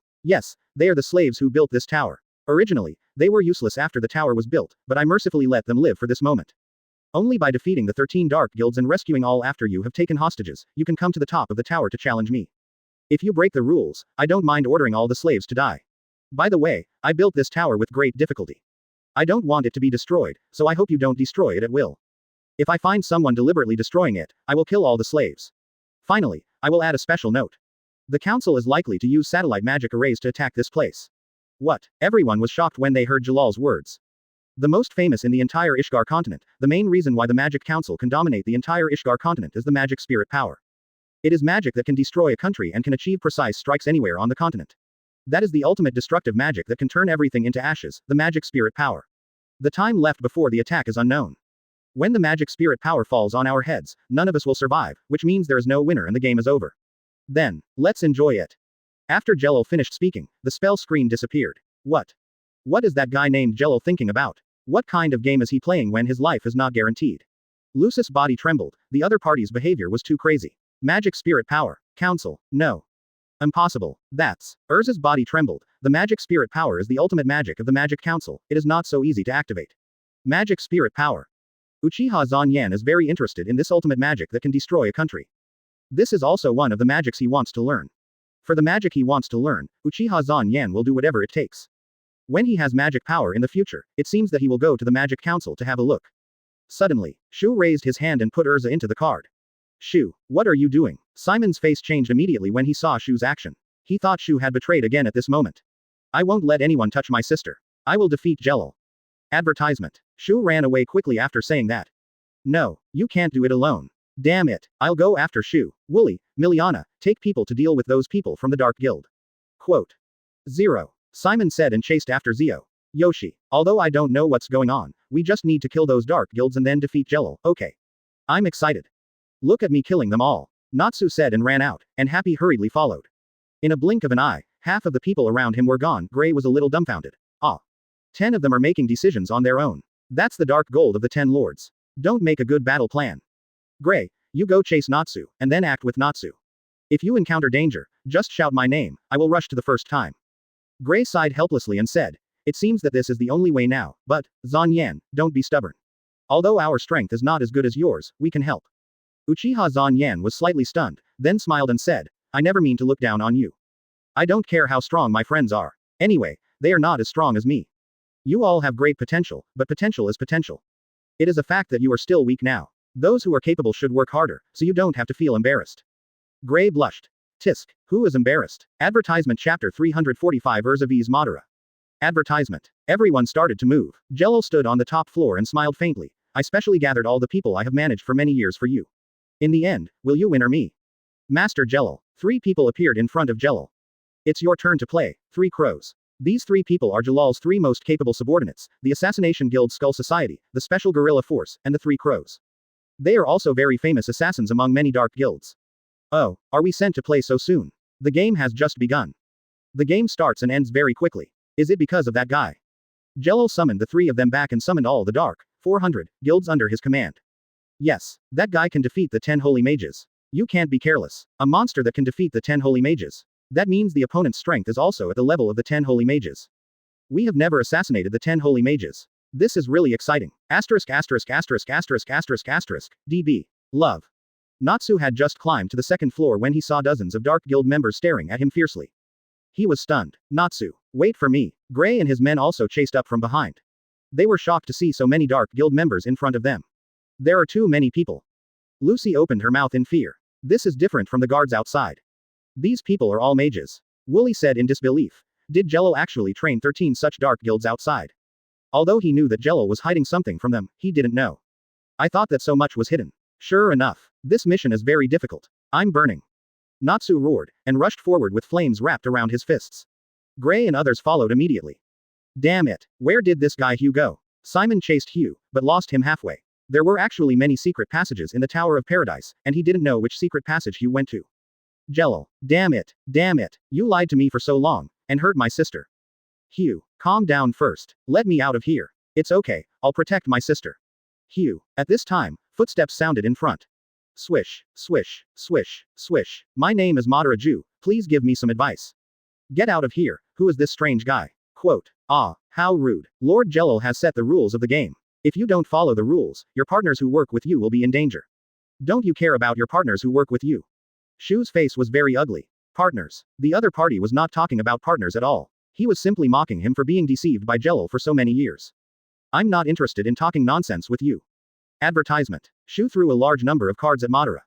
Yes, they are the slaves who built this tower. Originally, they were useless after the tower was built, but I mercifully let them live for this moment. Only by defeating the 13 dark guilds and rescuing all after you have taken hostages, you can come to the top of the tower to challenge me. If you break the rules, I don't mind ordering all the slaves to die. By the way, I built this tower with great difficulty. I don't want it to be destroyed, so I hope you don't destroy it at will. If I find someone deliberately destroying it, I will kill all the slaves. Finally, I will add a special note. The council is likely to use satellite magic arrays to attack this place. What? Everyone was shocked when they heard Jalal's words. The most famous in the entire Ishgar continent, the main reason why the Magic Council can dominate the entire Ishgar continent is the magic spirit power. It is magic that can destroy a country and can achieve precise strikes anywhere on the continent. That is the ultimate destructive magic that can turn everything into ashes, the magic spirit power. The time left before the attack is unknown. When the magic spirit power falls on our heads, none of us will survive, which means there is no winner and the game is over. Then, let's enjoy it. After Jello finished speaking, the spell screen disappeared. What? What is that guy named Jello thinking about? What kind of game is he playing when his life is not guaranteed? Lucis' body trembled, the other party's behavior was too crazy. Magic spirit power. Council. No. Impossible. That's. Urza's body trembled. The magic spirit power is the ultimate magic of the Magic Council, it is not so easy to activate. Magic spirit power. Uchiha Zanyan is very interested in this ultimate magic that can destroy a country. This is also one of the magics he wants to learn. For the magic he wants to learn, Uchiha Zanyan will do whatever it takes. When he has magic power in the future, it seems that he will go to the Magic Council to have a look. Suddenly, Shu raised his hand and put Urza into the card. Shu, what are you doing? Simon's face changed immediately when he saw Shu's action. He thought Shu had betrayed again at this moment. I won't let anyone touch my sister. I will defeat Jello. Advertisement. Shu ran away quickly after saying that. No, you can't do it alone. Damn it, I'll go after Shu. Wooly, Miliana, take people to deal with those people from the Dark Guild. Quote. 0. Simon said and chased after Zio. Yoshi, although I don't know what's going on, we just need to kill those dark guilds and then defeat Jello, okay. I'm excited. Look at me killing them all. Natsu said and ran out, and Happy hurriedly followed. In a blink of an eye, Half of the people around him were gone. Gray was a little dumbfounded. Ah. 10 of them are making decisions on their own. That's the dark gold of the 10 lords. Don't make a good battle plan. Gray, you go chase Natsu, and then act with Natsu. If you encounter danger, just shout my name, I will rush to the first time. Gray sighed helplessly and said, it seems that this is the only way now, but, Zan Yan, don't be stubborn. Although our strength is not as good as yours, we can help. Uchiha Zan Yan was slightly stunned, then smiled and said, I never mean to look down on you. I don't care how strong my friends are. Anyway, they are not as strong as me. You all have great potential, but potential is potential. It is a fact that you are still weak now. Those who are capable should work harder, so you don't have to feel embarrassed. Gray blushed. Tisk, who is embarrassed? Advertisement Chapter 345 Urza vs Madara. Advertisement. Everyone started to move. Jello stood on the top floor and smiled faintly. I specially gathered all the people I have managed for many years for you. In the end, will you win or me? Master Jello. 3 people appeared in front of Jello. It's your turn to play. 3 crows. These 3 people are Jalal's 3 most capable subordinates, the Assassination Guild Skull Society, the Special Guerrilla Force, and the 3 crows. They are also very famous assassins among many dark guilds. Oh, are we sent to play so soon? The game has just begun. The game starts and ends very quickly. Is it because of that guy? Jello summoned the 3 of them back and summoned all the dark, 400, guilds under his command. Yes, that guy can defeat the 10 holy mages. You can't be careless. A monster that can defeat the 10 holy mages. That means the opponent's strength is also at the level of the 10 holy mages. We have never assassinated the 10 holy mages. This is really exciting. DB. Love. Natsu had just climbed to the 2nd floor when he saw dozens of dark guild members staring at him fiercely. He was stunned. Natsu, wait for me. Gray and his men also chased up from behind. They were shocked to see so many dark guild members in front of them. There are too many people. Lucy opened her mouth in fear. This is different from the guards outside. These people are all mages. Wooly said in disbelief. Did Jello actually train 13 such dark guilds outside? Although he knew that Jello was hiding something from them, he didn't know. I thought that so much was hidden. Sure enough, this mission is very difficult. I'm burning. Natsu roared, and rushed forward with flames wrapped around his fists. Gray and others followed immediately. Damn it, where did this guy Hugh go? Simon chased Hugh, but lost him halfway. There were actually many secret passages in the Tower of Paradise, and he didn't know which secret passage Hugh went to. Jello, damn it, you lied to me for so long, and hurt my sister. Hugh, calm down first, let me out of here. It's okay, I'll protect my sister. Hugh, at this time, footsteps sounded in front. Swish, swish, swish, swish, my name is Madara Ju, please give me some advice. Get out of here, who is this strange guy? Quote, ah, how rude. Lord Jello has set the rules of the game. If you don't follow the rules, your partners who work with you will be in danger. Don't you care about your partners who work with you? Shu's face was very ugly. Partners. The other party was not talking about partners at all. He was simply mocking him for being deceived by Jello for so many years. I'm not interested in talking nonsense with you. Advertisement. Shu threw a large number of cards at Madara.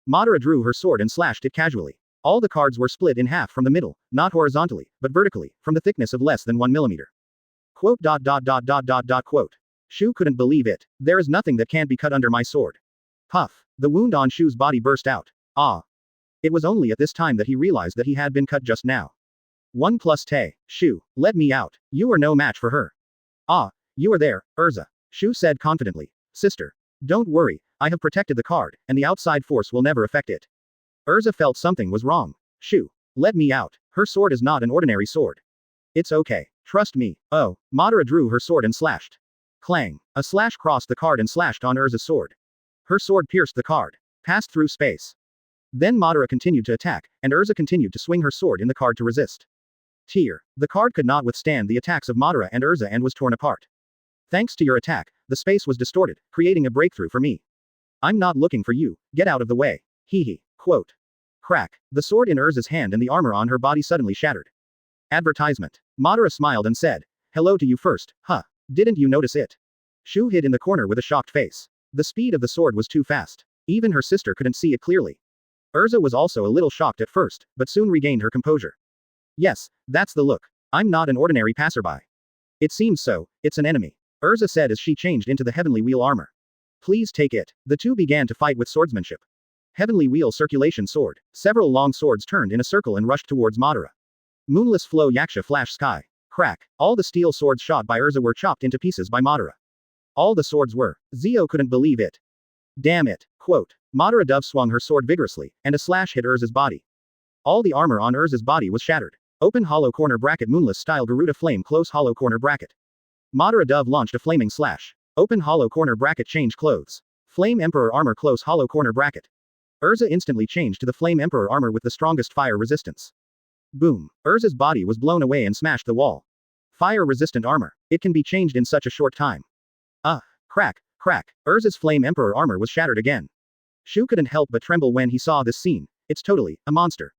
Madara drew her sword and slashed it casually. All the cards were split in half from the middle, not horizontally, but vertically, from the thickness of less than 1 millimeter. Quote. Shu couldn't believe it. There is nothing that can't be cut under my sword. Puff. The wound on Shu's body burst out. Ah. It was only at this time that he realized that he had been cut just now. 1 plus Te. Shu, let me out. You are no match for her. Ah, you are there, Urza. Shu said confidently. Sister. Don't worry, I have protected the card, and the outside force will never affect it. Urza felt something was wrong. Shu. Let me out. Her sword is not an ordinary sword. It's okay. Trust me. Oh. Madara drew her sword and slashed. Clang. A slash crossed the card and slashed on Urza's sword. Her sword pierced the card. Passed through space. Then Madara continued to attack, and Urza continued to swing her sword in the card to resist. Tear. The card could not withstand the attacks of Madara and Urza and was torn apart. Thanks to your attack, the space was distorted, creating a breakthrough for me. I'm not looking for you, get out of the way. Hee. Quote. Crack. The sword in Urza's hand and the armor on her body suddenly shattered. Advertisement. Madara smiled and said, hello to you first, huh? Didn't you notice it? Shu hid in the corner with a shocked face. The speed of the sword was too fast. Even her sister couldn't see it clearly. Urza was also a little shocked at first, but soon regained her composure. Yes, that's the look. I'm not an ordinary passerby. It seems so, it's an enemy. Urza said as she changed into the Heavenly Wheel armor. Please take it. The two began to fight with swordsmanship. Heavenly Wheel circulation sword. Several long swords turned in a circle and rushed towards Madara. Moonless flow yaksha flash sky. Crack. All the steel swords shot by Urza were chopped into pieces by Madara. All the swords were. Zio couldn't believe it. Damn it. Quote. Madara Dove swung her sword vigorously, and a slash hit Urza's body. All the armor on Urza's body was shattered. Open hollow corner bracket moonless style Garuda flame close hollow corner bracket. Madara dove launched a flaming slash. Open hollow corner bracket change clothes. Flame Emperor armor close hollow corner bracket. Urza instantly changed to the Flame Emperor armor with the strongest fire resistance. Boom. Urza's body was blown away and smashed the wall. Fire resistant armor. It can be changed in such a short time. Crack, crack. Urza's Flame Emperor armor was shattered again. Shu couldn't help but tremble when he saw this scene. It's totally a monster.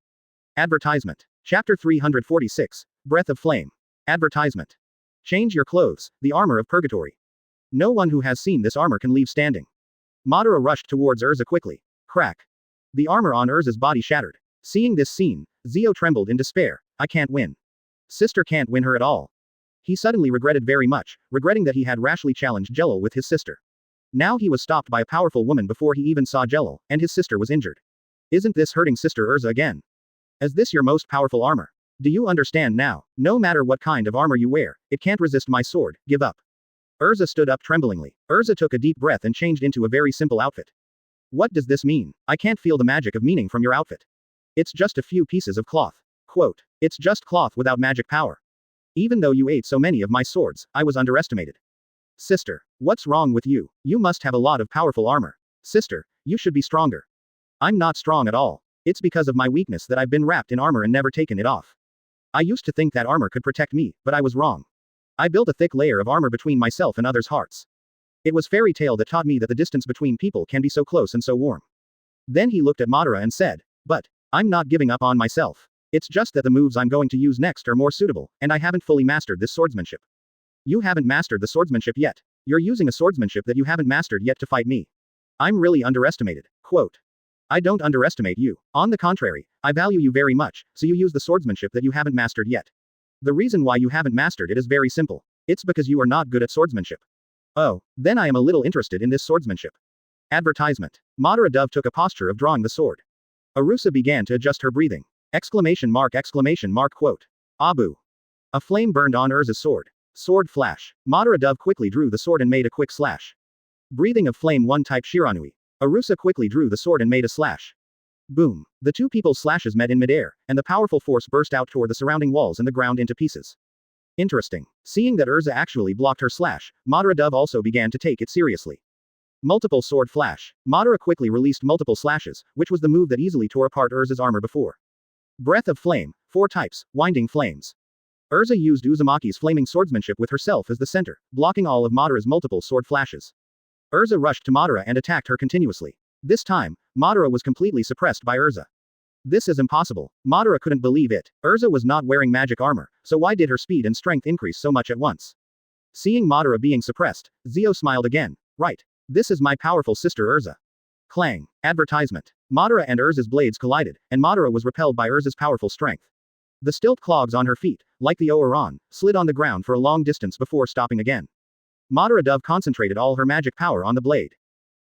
Advertisement. Chapter 346. Breath of Flame. Advertisement. Change your clothes, the armor of purgatory. No one who has seen this armor can leave standing. Madara rushed towards Urza quickly. Crack. The armor on Urza's body shattered. Seeing this scene, Zio trembled in despair. I can't win. Sister can't win her at all. He suddenly regretted very much, regretting that he had rashly challenged Jelil with his sister. Now he was stopped by a powerful woman before he even saw Jelil, and his sister was injured. Isn't this hurting Sister Urza again? Is this your most powerful armor? Do you understand now? No matter what kind of armor you wear, it can't resist my sword, give up. Urza stood up tremblingly. Urza took a deep breath and changed into a very simple outfit. What does this mean? I can't feel the magic of meaning from your outfit. It's just a few pieces of cloth. Quote. It's just cloth without magic power. Even though you ate so many of my swords, I was underestimated. Sister, what's wrong with you? You must have a lot of powerful armor. Sister, you should be stronger. I'm not strong at all. It's because of my weakness that I've been wrapped in armor and never taken it off. I used to think that armor could protect me, but I was wrong. I built a thick layer of armor between myself and others' hearts. It was fairy tale that taught me that the distance between people can be so close and so warm. Then he looked at Madara and said, but, I'm not giving up on myself. It's just that the moves I'm going to use next are more suitable, and I haven't fully mastered this swordsmanship. You haven't mastered the swordsmanship yet. You're using a swordsmanship that you haven't mastered yet to fight me. I'm really underestimated. Quote. I don't underestimate you. On the contrary, I value you very much, so you use the swordsmanship that you haven't mastered yet. The reason why you haven't mastered it is very simple. It's because you are not good at swordsmanship. Oh, then I am a little interested in this swordsmanship. Advertisement. Madara Dove took a posture of drawing the sword. Arusa began to adjust her breathing. Exclamation mark quote. Abu. A flame burned on Urza's sword. Sword flash. Madara Dove quickly drew the sword and made a quick slash. Breathing of flame 1 type Shiranui. Arusa quickly drew the sword and made a slash. Boom. The two people's slashes met in midair, and the powerful force burst out toward the surrounding walls and the ground into pieces. Interesting. Seeing that Urza actually blocked her slash, Madara Dove also began to take it seriously. Multiple sword flash. Madara quickly released multiple slashes, which was the move that easily tore apart Urza's armor before. Breath of Flame, 4 types, Winding Flames. Urza used Uzumaki's flaming swordsmanship with herself as the center, blocking all of Madara's multiple sword flashes. Urza rushed to Madara and attacked her continuously. This time, Madara was completely suppressed by Urza. This is impossible. Madara couldn't believe it. Urza was not wearing magic armor, so why did her speed and strength increase so much at once? Seeing Madara being suppressed, Zio smiled again. Right. This is my powerful sister Urza. Clang. Advertisement. Madara and Urza's blades collided, and Madara was repelled by Urza's powerful strength. The stilt clogs on her feet, like the Oran, slid on the ground for a long distance before stopping again. Madara Dove concentrated all her magic power on the blade.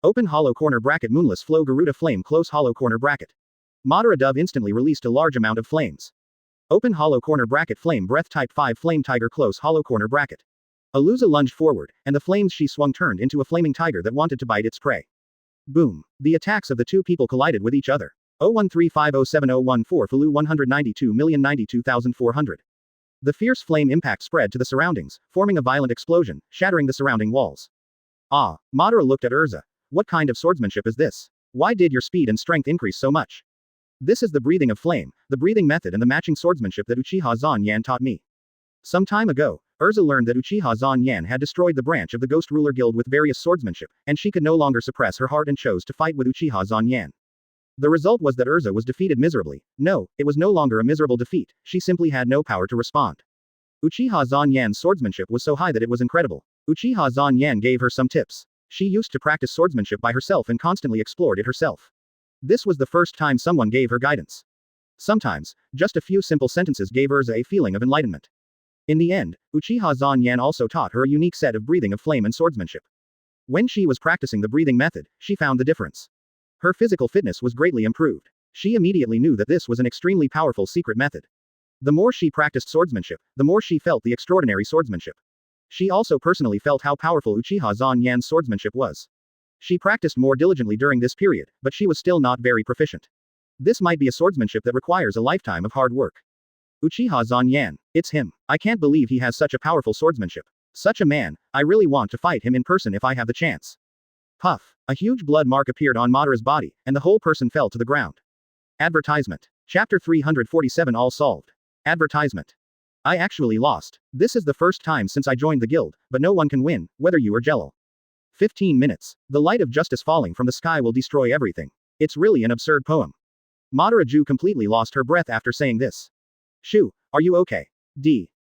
Open hollow corner bracket moonless flow Garuda flame close hollow corner bracket. Madara Dove instantly released a large amount of flames. Open hollow corner bracket flame breath type 5 flame tiger close hollow corner bracket. Aluza lunged forward, and the flames she swung turned into a flaming tiger that wanted to bite its prey. Boom. The attacks of the two people collided with each other. 013507014 Falu 192,092,400. The fierce flame impact spread to the surroundings, forming a violent explosion, shattering the surrounding walls. Ah, Madara looked at Urza. What kind of swordsmanship is this? Why did your speed and strength increase so much? This is the breathing of flame, the breathing method and the matching swordsmanship that Uchiha Zanyan taught me. Some time ago, Urza learned that Uchiha Zanyan had destroyed the branch of the Ghost Ruler Guild with various swordsmanship, and she could no longer suppress her heart and chose to fight with Uchiha Zanyan. The result was that Urza was defeated miserably. No, it was no longer a miserable defeat, she simply had no power to respond. Uchiha Zanyan's swordsmanship was so high that it was incredible. Uchiha Zanyan gave her some tips. She used to practice swordsmanship by herself and constantly explored it herself. This was the first time someone gave her guidance. Sometimes, just a few simple sentences gave Urza a feeling of enlightenment. In the end, Uchiha Zanyan also taught her a unique set of breathing of flame and swordsmanship. When she was practicing the breathing method, she found the difference. Her physical fitness was greatly improved. She immediately knew that this was an extremely powerful secret method. The more she practiced swordsmanship, the more she felt the extraordinary swordsmanship. She also personally felt how powerful Uchiha Zanyan's swordsmanship was. She practiced more diligently during this period, but she was still not very proficient. This might be a swordsmanship that requires a lifetime of hard work. Uchiha Zanyan. It's him. I can't believe he has such a powerful swordsmanship. Such a man, I really want to fight him in person if I have the chance. Puff. A huge blood mark appeared on Madara's body, and the whole person fell to the ground. Advertisement. Chapter 347 All solved. Advertisement. I actually lost. This is the first time since I joined the guild, but no one can win, whether you or Jello. 15 minutes. The light of justice falling from the sky will destroy everything. It's really an absurd poem. Madara Ju completely lost her breath after saying this. Shu, are you okay?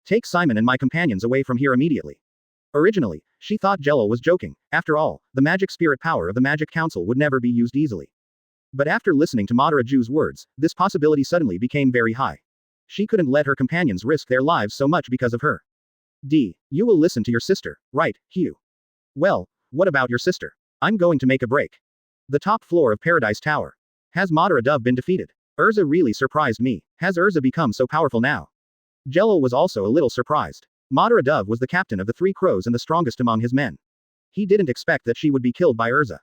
Take Simon and my companions away from here immediately. Originally, she thought Jello was joking. After all, the magic spirit power of the Magic Council would never be used easily. But after listening to Madara Ju's words, this possibility suddenly became very high. She couldn't let her companions risk their lives so much because of her. You will listen to your sister, right, Hugh? Well, what about your sister? I'm going to make a break. The top floor of Paradise Tower. Has Madara Dove been defeated? Urza really surprised me. Has Urza become so powerful now? Jello was also a little surprised. Madara Dove was the captain of the Three Crows and the strongest among his men. He didn't expect that she would be killed by Urza.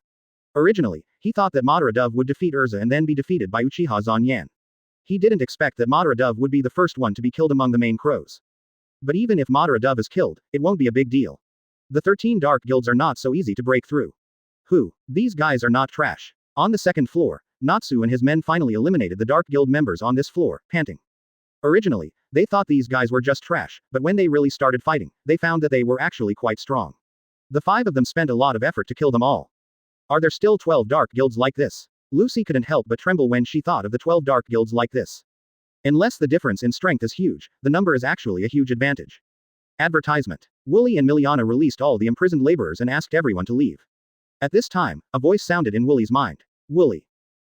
Originally, he thought that Madara Dove would defeat Urza and then be defeated by Uchiha Zanyan. He didn't expect that Madara Dove would be the first one to be killed among the main crows. But even if Madara Dove is killed, it won't be a big deal. The 13 dark guilds are not so easy to break through. These guys are not trash. On the second floor, Natsu and his men finally eliminated the dark guild members on this floor, panting. Originally, they thought these guys were just trash, but when they really started fighting, they found that they were actually quite strong. The 5 of them spent a lot of effort to kill them all. Are there still 12 dark guilds like this? Lucy couldn't help but tremble when she thought of the 12 dark guilds like this. Unless the difference in strength is huge, the number is actually a huge advantage. Advertisement. Wooly and Miliana released all the imprisoned laborers and asked everyone to leave. At this time, a voice sounded in Wooly's mind. Wooly.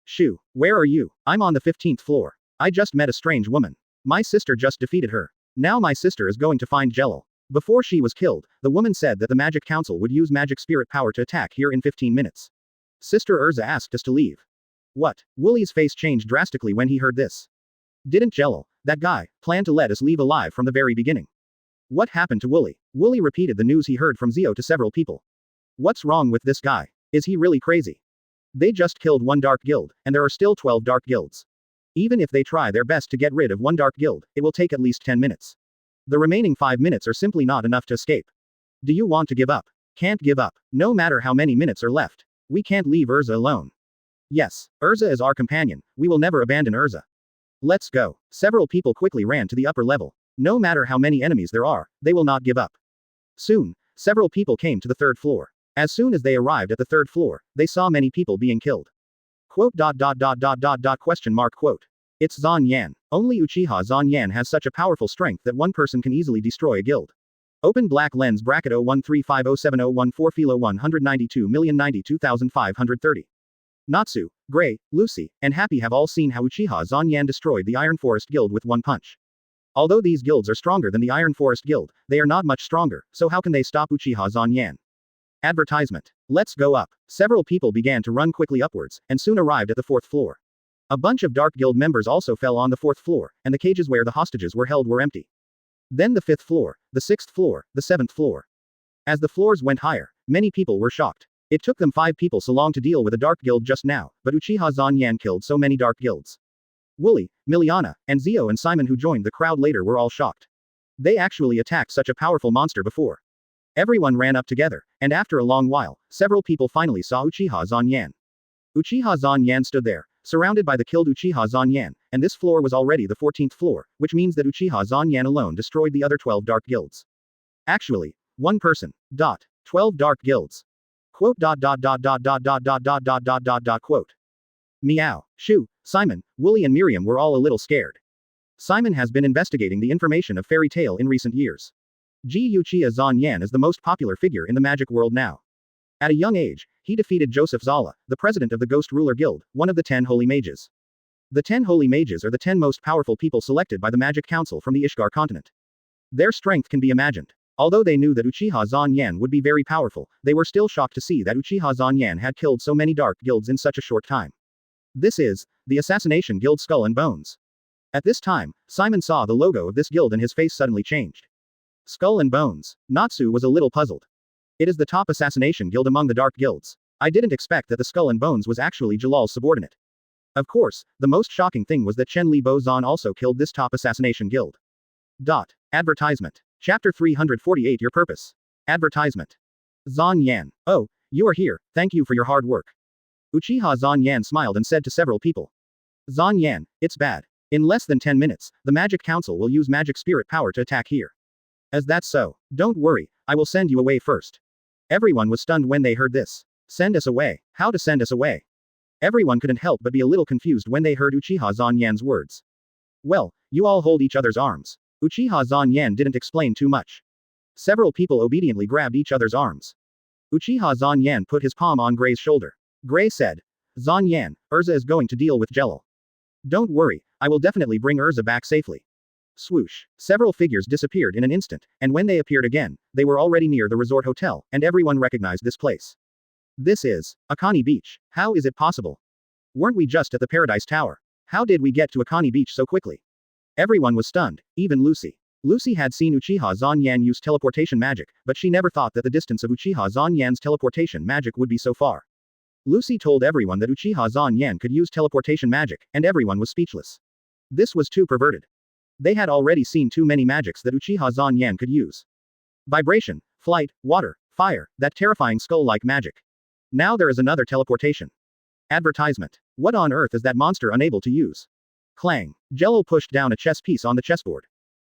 Shu, where are you? I'm on the 15th floor. I just met a strange woman. My sister just defeated her. Now my sister is going to find Jello. Before she was killed, the woman said that the Magic Council would use magic spirit power to attack here in 15 minutes. Sister Urza asked us to leave. What? Wooly's face changed drastically when he heard this. Didn't Jello, that guy, plan to let us leave alive from the very beginning? What happened to Wooly? Wooly repeated the news he heard from Zio to several people. What's wrong with this guy? Is he really crazy? They just killed one dark guild, and there are still 12 dark guilds. Even if they try their best to get rid of one dark guild, it will take at least 10 minutes. The remaining 5 minutes are simply not enough to escape. Do you want to give up? Can't give up. No matter how many minutes are left. We can't leave Urza alone. Yes, Urza is our companion, we will never abandon Urza. Let's go. Several people quickly ran to the upper level. No matter how many enemies there are, they will not give up. Soon, several people came to the 3rd floor. As soon as they arrived at the 3rd floor, they saw many people being killed. Question mark quote. It's Zan Yan. Only Uchiha Zan Yan has such a powerful strength that one person can easily destroy a guild. Open black lens bracket 013507014 Philo 192,092,530. Natsu, Gray, Lucy, and Happy have all seen how Uchiha Zan Yan destroyed the Iron Forest Guild with one punch. Although these guilds are stronger than the Iron Forest Guild, they are not much stronger, so how can they stop Uchiha Zan Yan? Advertisement. Let's go up. Several people began to run quickly upwards, and soon arrived at the 4th floor. A bunch of Dark Guild members also fell on the 4th floor, and the cages where the hostages were held were empty. Then the 5th floor, the 6th floor, the 7th floor. As the floors went higher, many people were shocked. It took them 5 people so long to deal with a Dark Guild just now, but Uchiha Zan Yan killed so many Dark Guilds. Wooly, Miliana, and Zio and Simon who joined the crowd later were all shocked. They actually attacked such a powerful monster before. Everyone ran up together, and after a long while, several people finally saw Uchiha Zan Yan. Uchiha Zan Yan stood there, surrounded by the killed Uchiha Zan Yan, and this floor was already the 14th floor, which means that Uchiha Zan Yan alone destroyed the other 12 dark guilds. Actually, one person. 12 dark guilds. Quote. Meow. Shu, Simon, Wooly and Miriam were all a little scared. Simon has been investigating the information of fairy tale in recent years. Uchiha Zan Yan is the most popular figure in the magic world now. At a young age, he defeated Joseph Zala, the president of the Ghost Ruler Guild, one of the 10 Holy Mages. The 10 Holy Mages are the 10 most powerful people selected by the Magic Council from the Ishgar continent. Their strength can be imagined. Although they knew that Uchiha Zan Yan would be very powerful, they were still shocked to see that Uchiha Zan Yan had killed so many dark guilds in such a short time. This is the Assassination Guild Skull and Bones. At this time, Simon saw the logo of this guild and his face suddenly changed. Skull and Bones. Natsu was a little puzzled. It is the top assassination guild among the dark guilds. I didn't expect that the Skull and Bones was actually Jalal's subordinate. Of course, the most shocking thing was that Chen Li Bo-zan also killed this top assassination guild. Advertisement. Chapter 348 Your Purpose. Advertisement. Zan Yan. Oh, you are here, thank you for your hard work. Uchiha Zan Yan smiled and said to several people. Zan Yan, it's bad. In less than 10 minutes, the Magic Council will use magic spirit power to attack here. As that's so, don't worry, I will send you away first. Everyone was stunned when they heard this. Send us away. How to send us away? Everyone couldn't help but be a little confused when they heard Uchiha Zan Yan's words. Well, you all hold each other's arms. Uchiha Zan Yan didn't explain too much. Several people obediently grabbed each other's arms. Uchiha Zan Yan put his palm on Gray's shoulder. Gray said, Zan Yan, Urza is going to deal with Jello. Don't worry, I will definitely bring Urza back safely. Swoosh. Several figures disappeared in an instant, and when they appeared again, they were already near the resort hotel, and everyone recognized this place. This is Akani Beach. How is it possible? Weren't we just at the Paradise Tower? How did we get to Akani Beach so quickly? Everyone was stunned, even Lucy. Lucy had seen Uchiha Zan Yan use teleportation magic, but she never thought that the distance of Uchiha Zan Yan's teleportation magic would be so far. Lucy told everyone that Uchiha Zan Yan could use teleportation magic, and everyone was speechless. This was too perverted. They had already seen too many magics that Uchiha Zan Yan could use. Vibration, flight, water, fire, that terrifying skull-like magic. Now there is another teleportation. Advertisement. What on earth is that monster unable to use? Clang. Jello pushed down a chess piece on the chessboard.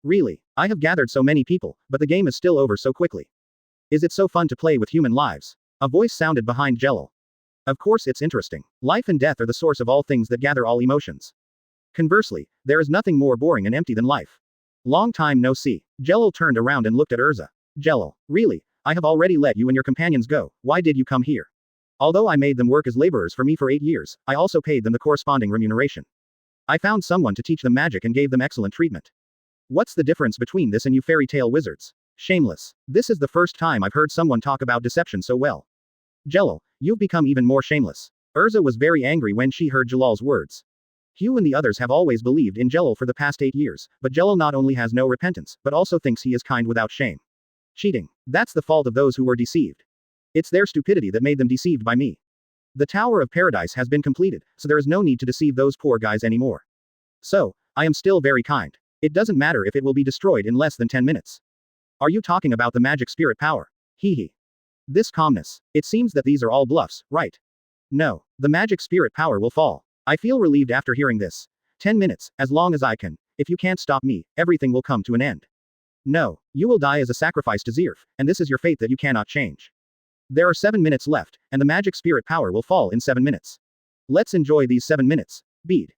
Really, I have gathered so many people, but the game is still over so quickly. Is it so fun to play with human lives? A voice sounded behind Jello. Of course it's interesting. Life and death are the source of all things that gather all emotions. Conversely, there is nothing more boring and empty than life. Long time no see. Jello turned around and looked at Urza. Jello, really, I have already let you and your companions go, why did you come here? Although I made them work as laborers for me for 8 years, I also paid them the corresponding remuneration. I found someone to teach them magic and gave them excellent treatment. What's the difference between this and you fairy tale wizards? Shameless. This is the first time I've heard someone talk about deception so well. Jello, you've become even more shameless. Urza was very angry when she heard Jalal's words. Hugh and the others have always believed in Jello for the past 8 years, but Jello not only has no repentance, but also thinks he is kind without shame. Cheating. That's the fault of those who were deceived. It's their stupidity that made them deceived by me. The Tower of Paradise has been completed, so there is no need to deceive those poor guys anymore. So, I am still very kind. It doesn't matter if it will be destroyed in less than 10 minutes. Are you talking about the magic spirit power? Hee. This calmness. It seems that these are all bluffs, right? No, the magic spirit power will fall. I feel relieved after hearing this. 10 minutes, as long as I can. If you can't stop me, everything will come to an end. No, you will die as a sacrifice to Zirf, and this is your fate that you cannot change. There are 7 minutes left, and the magic spirit power will fall in 7 minutes. Let's enjoy these 7 minutes. Bead.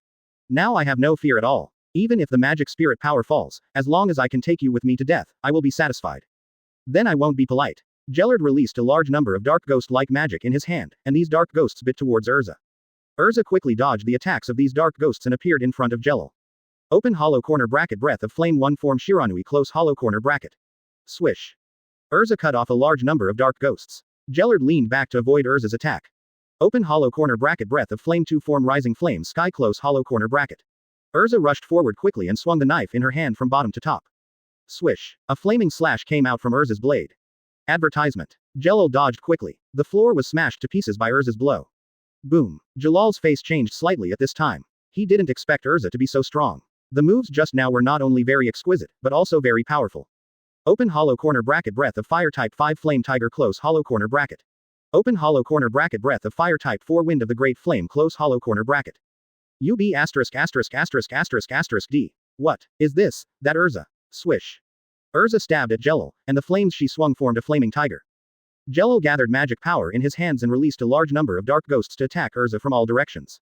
Now I have no fear at all. Even if the magic spirit power falls, as long as I can take you with me to death, I will be satisfied. Then I won't be polite. Jellard released a large number of dark ghost-like magic in his hand, and these dark ghosts bit towards Urza. Urza quickly dodged the attacks of these dark ghosts and appeared in front of Jello. Open hollow corner bracket breath of flame 1 form Shiranui close hollow corner bracket. Swish. Urza cut off a large number of dark ghosts. Jellard leaned back to avoid Urza's attack. Open hollow corner bracket breath of flame 2 form rising flame sky close hollow corner bracket. Urza rushed forward quickly and swung the knife in her hand from bottom to top. Swish. A flaming slash came out from Urza's blade. Advertisement. Jello dodged quickly. The floor was smashed to pieces by Urza's blow. Boom. Jalal's face changed slightly at this time. He didn't expect Urza to be so strong. The moves just now were not only very exquisite, but also very powerful. Open hollow corner bracket breath of fire type 5 flame tiger close hollow corner bracket. Open hollow corner bracket breath of fire type 4 wind of the great flame close hollow corner bracket. UB asterisk asterisk asterisk asterisk asterisk D. What is this? That Urza. Swish. Urza stabbed at Jello, and the flames she swung formed a flaming tiger. Jello gathered magic power in his hands and released a large number of dark ghosts to attack Urza from all directions.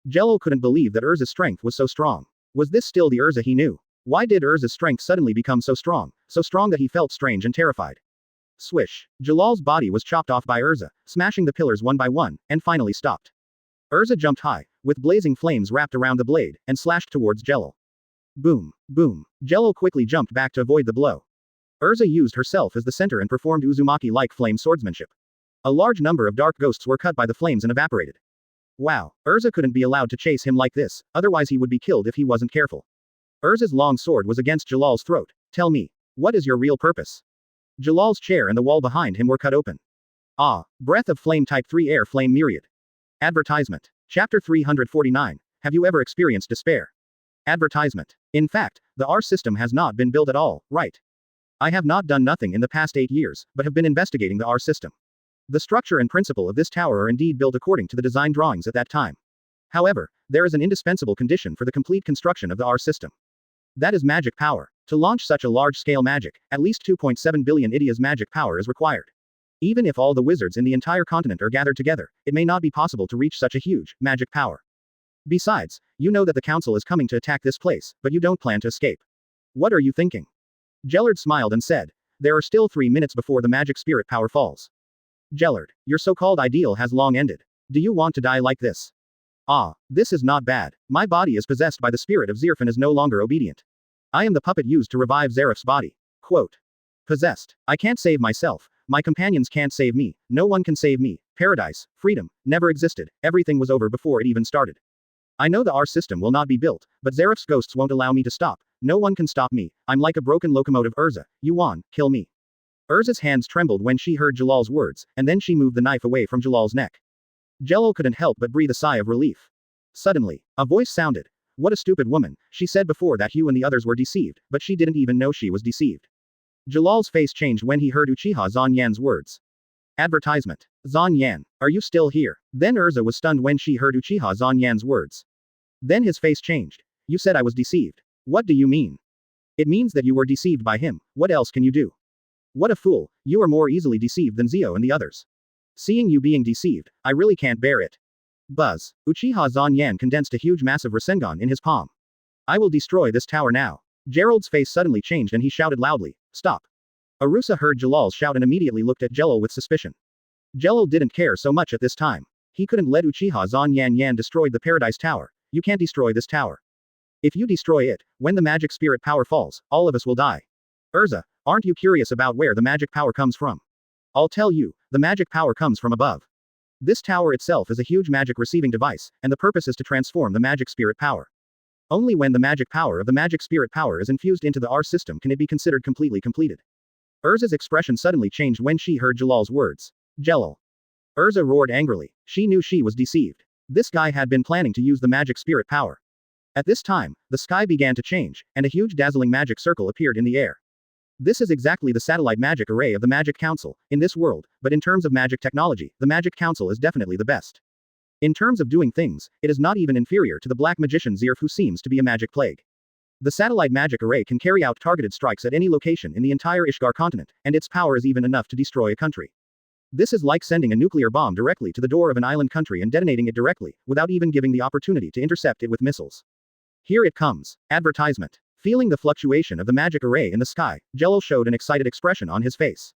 Jello couldn't believe that Urza's strength was so strong. Was this still the Urza he knew? Why did Urza's strength suddenly become so strong that he felt strange and terrified? Swish. Jalal's body was chopped off by Urza, smashing the pillars one by one, and finally stopped. Urza jumped high, with blazing flames wrapped around the blade, and slashed towards Jello. Boom. Boom. Jello quickly jumped back to avoid the blow. Urza used herself as the center and performed Uzumaki-like flame swordsmanship. A large number of dark ghosts were cut by the flames and evaporated. Wow, Urza couldn't be allowed to chase him like this, otherwise he would be killed if he wasn't careful. Urza's long sword was against Jalal's throat. Tell me, what is your real purpose? Jalal's chair and the wall behind him were cut open. Ah, breath of flame type 3 air flame myriad. Advertisement. Chapter 349. Have you ever experienced despair? Advertisement. In fact, the R system has not been built at all, right? I have not done nothing in the past 8 years, but have been investigating the R system. The structure and principle of this tower are indeed built according to the design drawings at that time. However, there is an indispensable condition for the complete construction of the R system. That is magic power. To launch such a large-scale magic, at least 2.7 billion Idia's magic power is required. Even if all the wizards in the entire continent are gathered together, it may not be possible to reach such a huge, magic power. Besides, you know that the council is coming to attack this place, but you don't plan to escape. What are you thinking? Gellard smiled and said, there are still 3 minutes before the magic spirit power falls. Gellard, your so-called ideal has long ended. Do you want to die like this? Ah, this is not bad. My body is possessed by the spirit of Zirf and is no longer obedient. I am the puppet used to revive Zeref's body. Quote. Possessed. I can't save myself. My companions can't save me. No one can save me. Paradise, freedom, never existed. Everything was over before it even started. I know the R system will not be built, but Zeref's ghosts won't allow me to stop. No one can stop me. I'm like a broken locomotive. Urza, you won, kill me. Urza's hands trembled when she heard Jalal's words, and then she moved the knife away from Jalal's neck. Jalal couldn't help but breathe a sigh of relief. Suddenly, a voice sounded. What a stupid woman, she said before that Hugh and the others were deceived, but she didn't even know she was deceived. Jalal's face changed when he heard Uchiha Zan Yan's words. Advertisement. Zan Yan, are you still here? Then Urza was stunned when she heard Uchiha Zan Yan's words. Then his face changed. You said I was deceived. What do you mean? It means that you were deceived by him. What else can you do? What a fool, you are more easily deceived than Zio and the others. Seeing you being deceived, I really can't bear it. Buzz. Uchiha Zan Yan condensed a huge massive Rasengan in his palm. I will destroy this tower now. Gerald's face suddenly changed and he shouted loudly, stop. Arusa heard Jalal's shout and immediately looked at Jelal with suspicion. Jelal didn't care so much at this time. He couldn't let Uchiha Zan Yan destroy the Paradise Tower. You can't destroy this tower. If you destroy it, when the magic spirit power falls, all of us will die. Urza, aren't you curious about where the magic power comes from? I'll tell you, the magic power comes from above. This tower itself is a huge magic receiving device, and the purpose is to transform the magic spirit power. Only when the magic power of the magic spirit power is infused into the R system can it be considered completely completed. Urza's expression suddenly changed when she heard Jalal's words. Jelal. Urza roared angrily. She knew she was deceived. This guy had been planning to use the magic spirit power. At this time, the sky began to change, and a huge dazzling magic circle appeared in the air. This is exactly the satellite magic array of the Magic Council, in this world, but in terms of magic technology, the Magic Council is definitely the best. In terms of doing things, it is not even inferior to the black magician Zirf who seems to be a magic plague. The satellite magic array can carry out targeted strikes at any location in the entire Ishgar continent, and its power is even enough to destroy a country. This is like sending a nuclear bomb directly to the door of an island country and detonating it directly, without even giving the opportunity to intercept it with missiles. Here it comes. Advertisement. Feeling the fluctuation of the magic array in the sky, Jelal showed an excited expression on his face.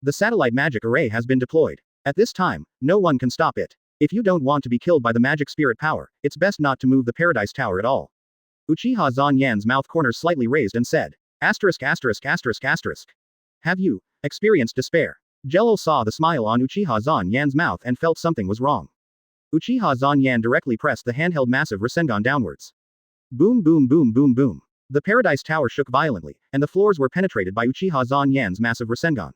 The satellite magic array has been deployed. At this time, no one can stop it. If you don't want to be killed by the magic spirit power, it's best not to move the Paradise Tower at all. Uchiha Zan Yan's mouth corners slightly raised and said, asterisk asterisk asterisk asterisk. Have you experienced despair? Jelal saw the smile on Uchiha Zan Yan's mouth and felt something was wrong. Uchiha Zan Yan directly pressed the handheld massive Rasengan downwards. Boom boom boom boom boom. The Paradise Tower shook violently, and the floors were penetrated by Uchiha Zan Yan's massive Rasengan.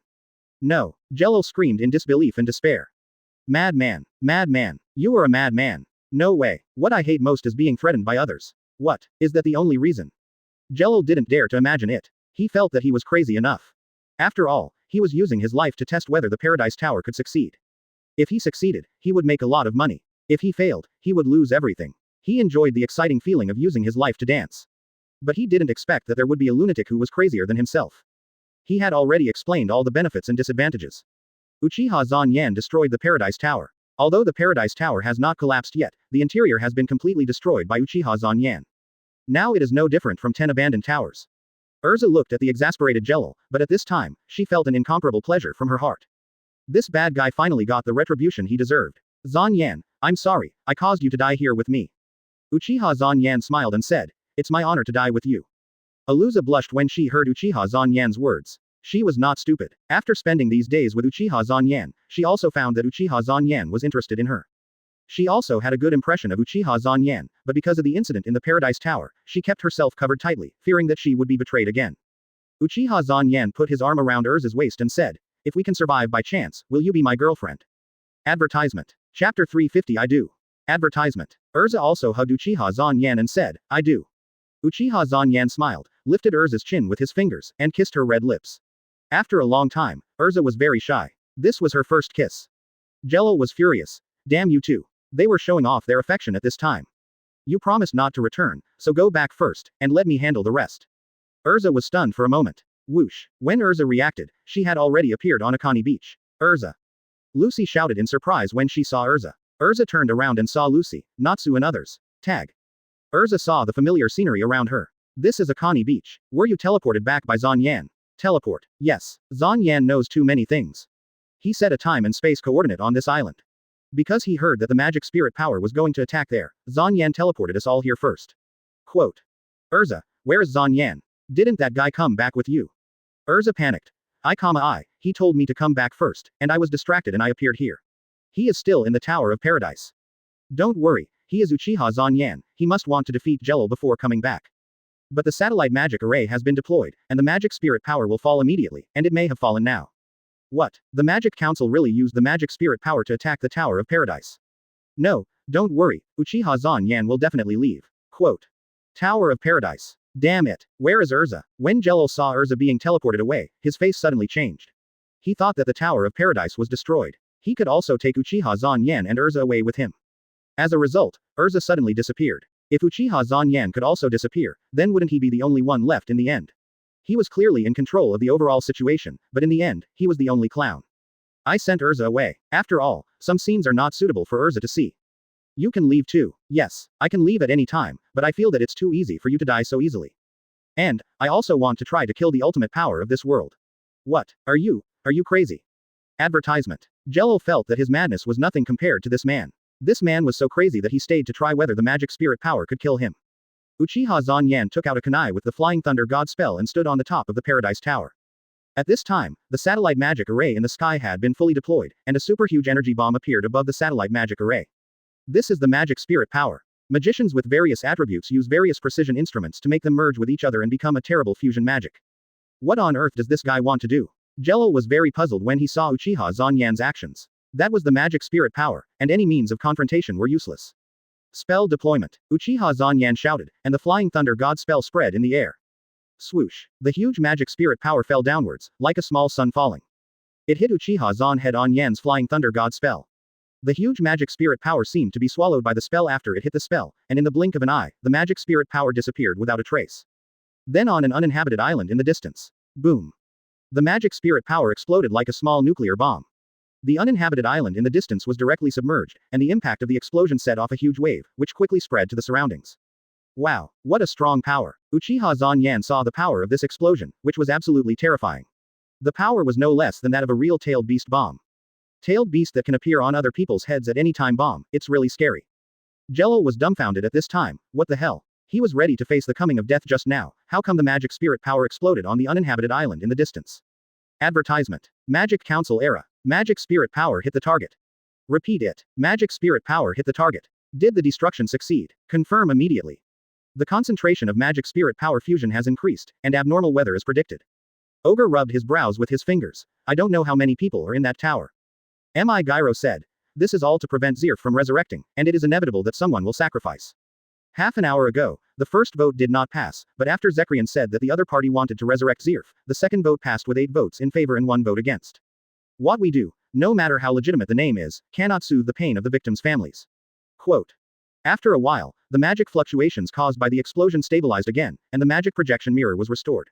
No, Jelal screamed in disbelief and despair. Madman, madman, you are a madman. No way, what I hate most is being threatened by others. What, is that the only reason? Jelal didn't dare to imagine it. He felt that he was crazy enough. After all, he was using his life to test whether the Paradise Tower could succeed. If he succeeded, he would make a lot of money. If he failed, he would lose everything. He enjoyed the exciting feeling of using his life to dance. But he didn't expect that there would be a lunatic who was crazier than himself. He had already explained all the benefits and disadvantages. Uchiha Zan Yan destroyed the Paradise Tower. Although the Paradise Tower has not collapsed yet, the interior has been completely destroyed by Uchiha Zan Yan. Now it is no different from 10 abandoned towers. Urza looked at the exasperated Jelal, but at this time, she felt an incomparable pleasure from her heart. This bad guy finally got the retribution he deserved. Zan Yan, I'm sorry, I caused you to die here with me. Uchiha Zan Yan smiled and said, it's my honor to die with you. Aluza blushed when she heard Uchiha Zan Yan's words. She was not stupid. After spending these days with Uchiha Zan Yan, she also found that Uchiha Zan Yan was interested in her. She also had a good impression of Uchiha Zan Yan, but because of the incident in the Paradise Tower, she kept herself covered tightly, fearing that she would be betrayed again. Uchiha Zan Yan put his arm around Urza's waist and said, if we can survive by chance, will you be my girlfriend? Advertisement. Chapter 350 I do. Advertisement. Urza also hugged Uchiha Zanyan and said, I do. Uchiha Zanyan smiled, lifted Urza's chin with his fingers, and kissed her red lips. After a long time, Urza was very shy. This was her first kiss. Jello was furious. Damn you two. They were showing off their affection at this time. You promised not to return, so go back first, and let me handle the rest. Urza was stunned for a moment. Whoosh. When Urza reacted, she had already appeared on Akane Beach. Urza. Lucy shouted in surprise when she saw Urza. Urza turned around and saw Lucy, Natsu and others. Tag. Urza saw the familiar scenery around her. This is Akane Beach. Were you teleported back by Zanyan? Teleport. Yes. Zanyan knows too many things. He set a time and space coordinate on this island. Because he heard that the magic spirit power was going to attack there, Zanyan teleported us all here first. Quote. Urza, where is Zanyan? Didn't that guy come back with you? Urza panicked. He told me to come back first, and I was distracted and I appeared here. He is still in the Tower of Paradise. Don't worry, he is Uchiha Zanyan, he must want to defeat Jello before coming back. But the satellite magic array has been deployed, and the magic spirit power will fall immediately, and it may have fallen now. What? The Magic Council really used the magic spirit power to attack the Tower of Paradise? No, don't worry, Uchiha Zanyan will definitely leave. Quote. Tower of Paradise. Damn it, where is Urza? When Jello saw Urza being teleported away, his face suddenly changed. He thought that the Tower of Paradise was destroyed. He could also take Uchiha Zanyan and Urza away with him. As a result, Urza suddenly disappeared. If Uchiha Zanyan could also disappear, then wouldn't he be the only one left in the end? He was clearly in control of the overall situation, but in the end, he was the only clown. I sent Urza away. After all, some scenes are not suitable for Urza to see. You can leave too. Yes, I can leave at any time, but I feel that it's too easy for you to die so easily. And, I also want to try to kill the ultimate power of this world. What? Are you crazy? Advertisement. Jello felt that his madness was nothing compared to this man. This man was so crazy that he stayed to try whether the magic spirit power could kill him. Uchiha Zanyan took out a kunai with the Flying Thunder God spell and stood on the top of the Paradise Tower. At this time, the satellite magic array in the sky had been fully deployed, and a super huge energy bomb appeared above the satellite magic array. This is the magic spirit power. Magicians with various attributes use various precision instruments to make them merge with each other and become a terrible fusion magic. What on earth does this guy want to do? Jello was very puzzled when he saw Uchiha Zanyan's actions. That was the magic spirit power, and any means of confrontation were useless. Spell deployment. Uchiha Zanyan shouted, and the Flying Thunder God spell spread in the air. Swoosh. The huge magic spirit power fell downwards, like a small sun falling. It hit Uchiha Zanyan's Flying Thunder God spell. The huge magic spirit power seemed to be swallowed by the spell after it hit the spell, and in the blink of an eye, the magic spirit power disappeared without a trace. Then on an uninhabited island in the distance. Boom. The magic spirit power exploded like a small nuclear bomb. The uninhabited island in the distance was directly submerged, and the impact of the explosion set off a huge wave, which quickly spread to the surroundings. Wow, what a strong power. Uchiha Zanyan saw the power of this explosion, which was absolutely terrifying. The power was no less than that of a real tailed beast bomb. Tailed beast that can appear on other people's heads at any time bomb, it's really scary. Jello was dumbfounded at this time. What the hell? He was ready to face the coming of death just now. How come the magic spirit power exploded on the uninhabited island in the distance? Advertisement. Magic Council era. Magic spirit power hit the target. Repeat it. Magic spirit power hit the target. Did the destruction succeed? Confirm immediately. The concentration of magic spirit power fusion has increased, and abnormal weather is predicted. Ogre rubbed his brows with his fingers. I don't know how many people are in that tower. Mi Gyro said. This is all to prevent Zirf from resurrecting, and it is inevitable that someone will sacrifice. Half an hour ago, the first vote did not pass, but after Zekrian said that the other party wanted to resurrect Zirf, the second vote passed with 8 votes in favor and 1 vote against. What we do, no matter how legitimate the name is, cannot soothe the pain of the victims' families. Quote. After a while, the magic fluctuations caused by the explosion stabilized again, and the magic projection mirror was restored.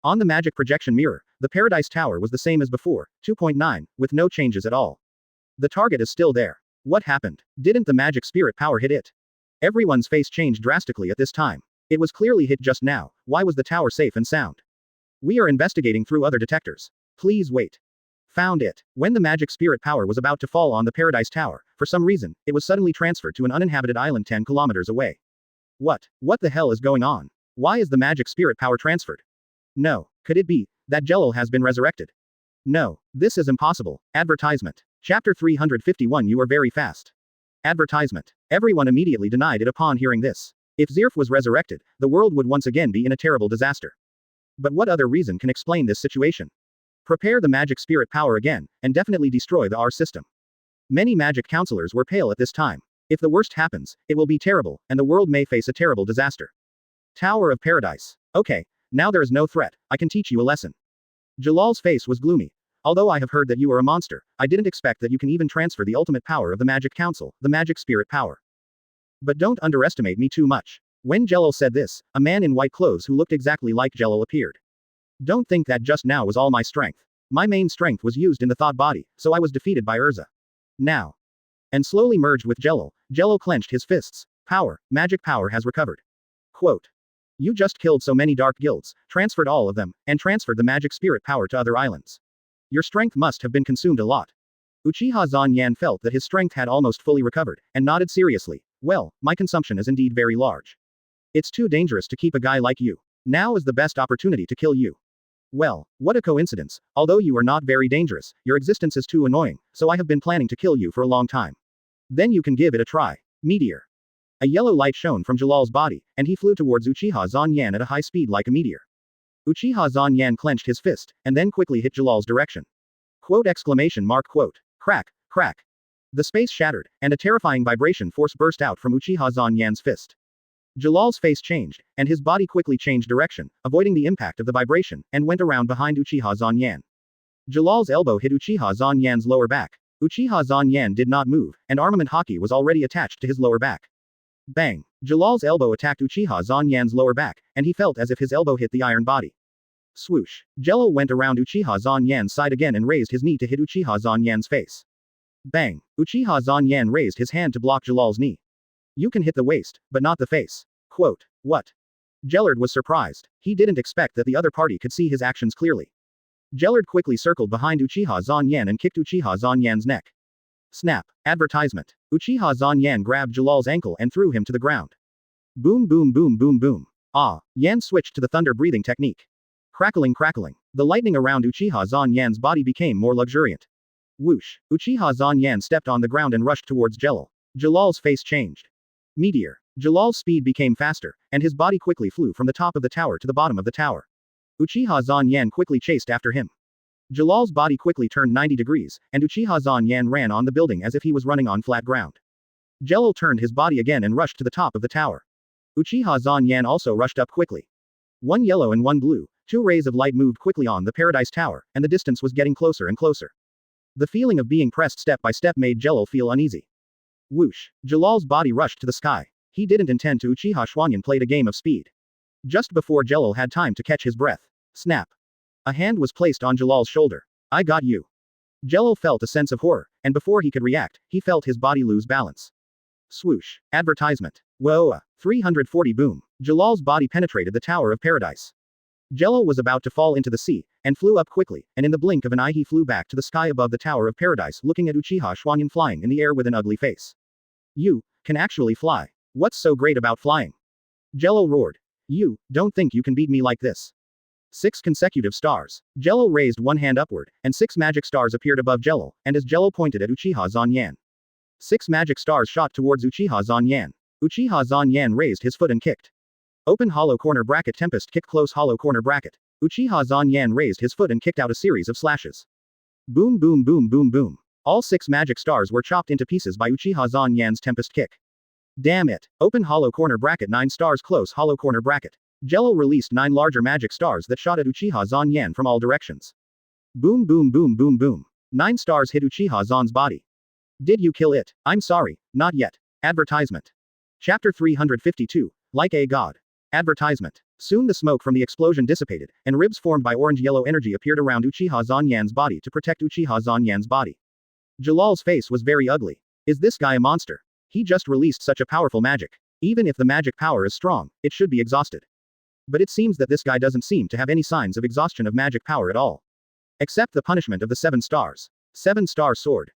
On the magic projection mirror, the Paradise Tower was the same as before, 2.9, with no changes at all. The target is still there. What happened? Didn't the magic spirit power hit it? Everyone's face changed drastically at this time. It was clearly hit just now. Why was the tower safe and sound? We are investigating through other detectors. Please wait. Found it. When the magic spirit power was about to fall on the Paradise Tower, for some reason, it was suddenly transferred to an uninhabited island 10 kilometers away. What the hell is going on? Why is the magic spirit power transferred? No. Could it be that Jello has been resurrected? No. This is impossible. Advertisement. Chapter 351. You are very fast. Advertisement. Everyone immediately denied it upon hearing this. If Zirf was resurrected, the world would once again be in a terrible disaster. But what other reason can explain this situation? Prepare the magic spirit power again, and definitely destroy the R system. Many magic counselors were pale at this time. If the worst happens, it will be terrible, and the world may face a terrible disaster. Tower of Paradise. Okay, now there is no threat, I can teach you a lesson. Jalal's face was gloomy. Although I have heard that you are a monster, I didn't expect that you can even transfer the ultimate power of the Magic Council, the magic spirit power. But don't underestimate me too much. When Jalal said this, a man in white clothes who looked exactly like Jalal appeared. Don't think that just now was all my strength. My main strength was used in the thought body, so I was defeated by Urza. Now. And slowly merged with Jalal, Jalal clenched his fists. Power, magic power has recovered. Quote. You just killed so many dark guilds, transferred all of them, and transferred the magic spirit power to other islands. Your strength must have been consumed a lot. Uchiha Zanyan felt that his strength had almost fully recovered, and nodded seriously. Well, my consumption is indeed very large. It's too dangerous to keep a guy like you. Now is the best opportunity to kill you. Well, what a coincidence, although you are not very dangerous, your existence is too annoying, so I have been planning to kill you for a long time. Then you can give it a try. Meteor. A yellow light shone from Jalal's body, and he flew towards Uchiha Zanyan at a high speed like a meteor. Uchiha Zanyan clenched his fist, and then quickly hit Jalal's direction. Quote exclamation mark quote. Crack, crack. The space shattered, and a terrifying vibration force burst out from Uchiha Zanyan's fist. Jalal's face changed, and his body quickly changed direction, avoiding the impact of the vibration, and went around behind Uchiha Zanyan. Jalal's elbow hit Uchiha Zanyan's lower back. Uchiha Zanyan did not move, and armament hockey was already attached to his lower back. Bang! Jalal's elbow attacked Uchiha Zanyan's lower back, and he felt as if his elbow hit the iron body. Swoosh! Jalal went around Uchiha Zanyan's side again and raised his knee to hit Uchiha Zanyan's face. Bang! Uchiha Zanyan raised his hand to block Jalal's knee. You can hit the waist, but not the face. Quote. What? Jellard was surprised. He didn't expect that the other party could see his actions clearly. Jellard quickly circled behind Uchiha Zanyan and kicked Uchiha Zanyan's neck. Snap. Advertisement. Uchiha Zanyan grabbed Jalal's ankle and threw him to the ground. Boom boom boom boom boom. Ah, Yan switched to the thunder breathing technique. Crackling crackling. The lightning around Uchiha Zanyan's body became more luxuriant. Whoosh. Uchiha Zanyan stepped on the ground and rushed towards Jalal. Jalal's face changed. Meteor. Jalal's speed became faster, and his body quickly flew from the top of the tower to the bottom of the tower. Uchiha Zanyan quickly chased after him. Jalal's body quickly turned 90 degrees, and Uchiha Zanyan ran on the building as if he was running on flat ground. Jalal turned his body again and rushed to the top of the tower. Uchiha Zanyan also rushed up quickly. One yellow and one blue, two rays of light moved quickly on the Paradise Tower, and the distance was getting closer and closer. The feeling of being pressed step by step made Jalal feel uneasy. Whoosh! Jalal's body rushed to the sky. He didn't intend to. Uchiha Xuanyan played a game of speed. Just before Jalal had time to catch his breath. Snap! A hand was placed on Jalal's shoulder. I got you. Jalal felt a sense of horror, and before he could react, he felt his body lose balance. Swoosh! Advertisement. Whoa! 340 boom. Jalal's body penetrated the Tower of Paradise. Jalal was about to fall into the sea, and flew up quickly, and in the blink of an eye he flew back to the sky above the Tower of Paradise looking at Uchiha Xuanyan flying in the air with an ugly face. You can actually fly. What's so great about flying? Jalal roared. You don't think you can beat me like this? 6 consecutive stars. Jalal raised one hand upward, and 6 magic stars appeared above Jalal, and as Jalal pointed at Uchiha Zanyan. 6 magic stars shot towards Uchiha Zanyan. Uchiha Zanyan raised his foot and kicked. Open hollow corner bracket Tempest kick close hollow corner bracket. Uchiha Zanyan raised his foot and kicked out a series of slashes. Boom boom boom boom boom. All 6 magic stars were chopped into pieces by Uchiha Zanyan's Tempest kick. Damn it. Open hollow corner bracket 9 stars close hollow corner bracket. Jalal released 9 larger magic stars that shot at Uchiha Zanyan from all directions. Boom boom boom boom boom. 9 stars hit Uchiha Zan's body. Did you kill it? I'm sorry, not yet. Advertisement. Chapter 352, Like a God. Advertisement. Soon the smoke from the explosion dissipated, and ribs formed by orange-yellow energy appeared around Uchiha Zanyan's body to protect Uchiha Zanyan's body. Jalal's face was very ugly. Is this guy a monster? He just released such a powerful magic. Even if the magic power is strong, it should be exhausted. But it seems that this guy doesn't seem to have any signs of exhaustion of magic power at all. Except the punishment of the 7 stars. 7-star sword.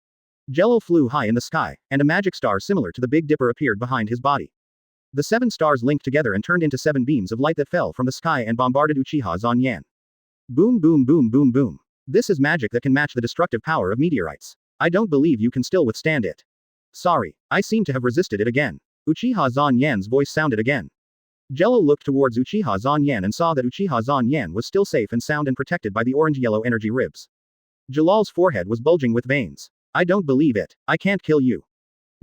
Jalal flew high in the sky, and a magic star similar to the Big Dipper appeared behind his body. The 7 stars linked together and turned into 7 beams of light that fell from the sky and bombarded Uchiha Zanyan. Boom boom boom boom boom. This is magic that can match the destructive power of meteorites. I don't believe you can still withstand it. Sorry, I seem to have resisted it again. Uchiha Zanyan's voice sounded again. Jalal looked towards Uchiha Zanyan and saw that Uchiha Zanyan was still safe and sound and protected by the orange-yellow energy ribs. Jalal's forehead was bulging with veins. I don't believe it. I can't kill you.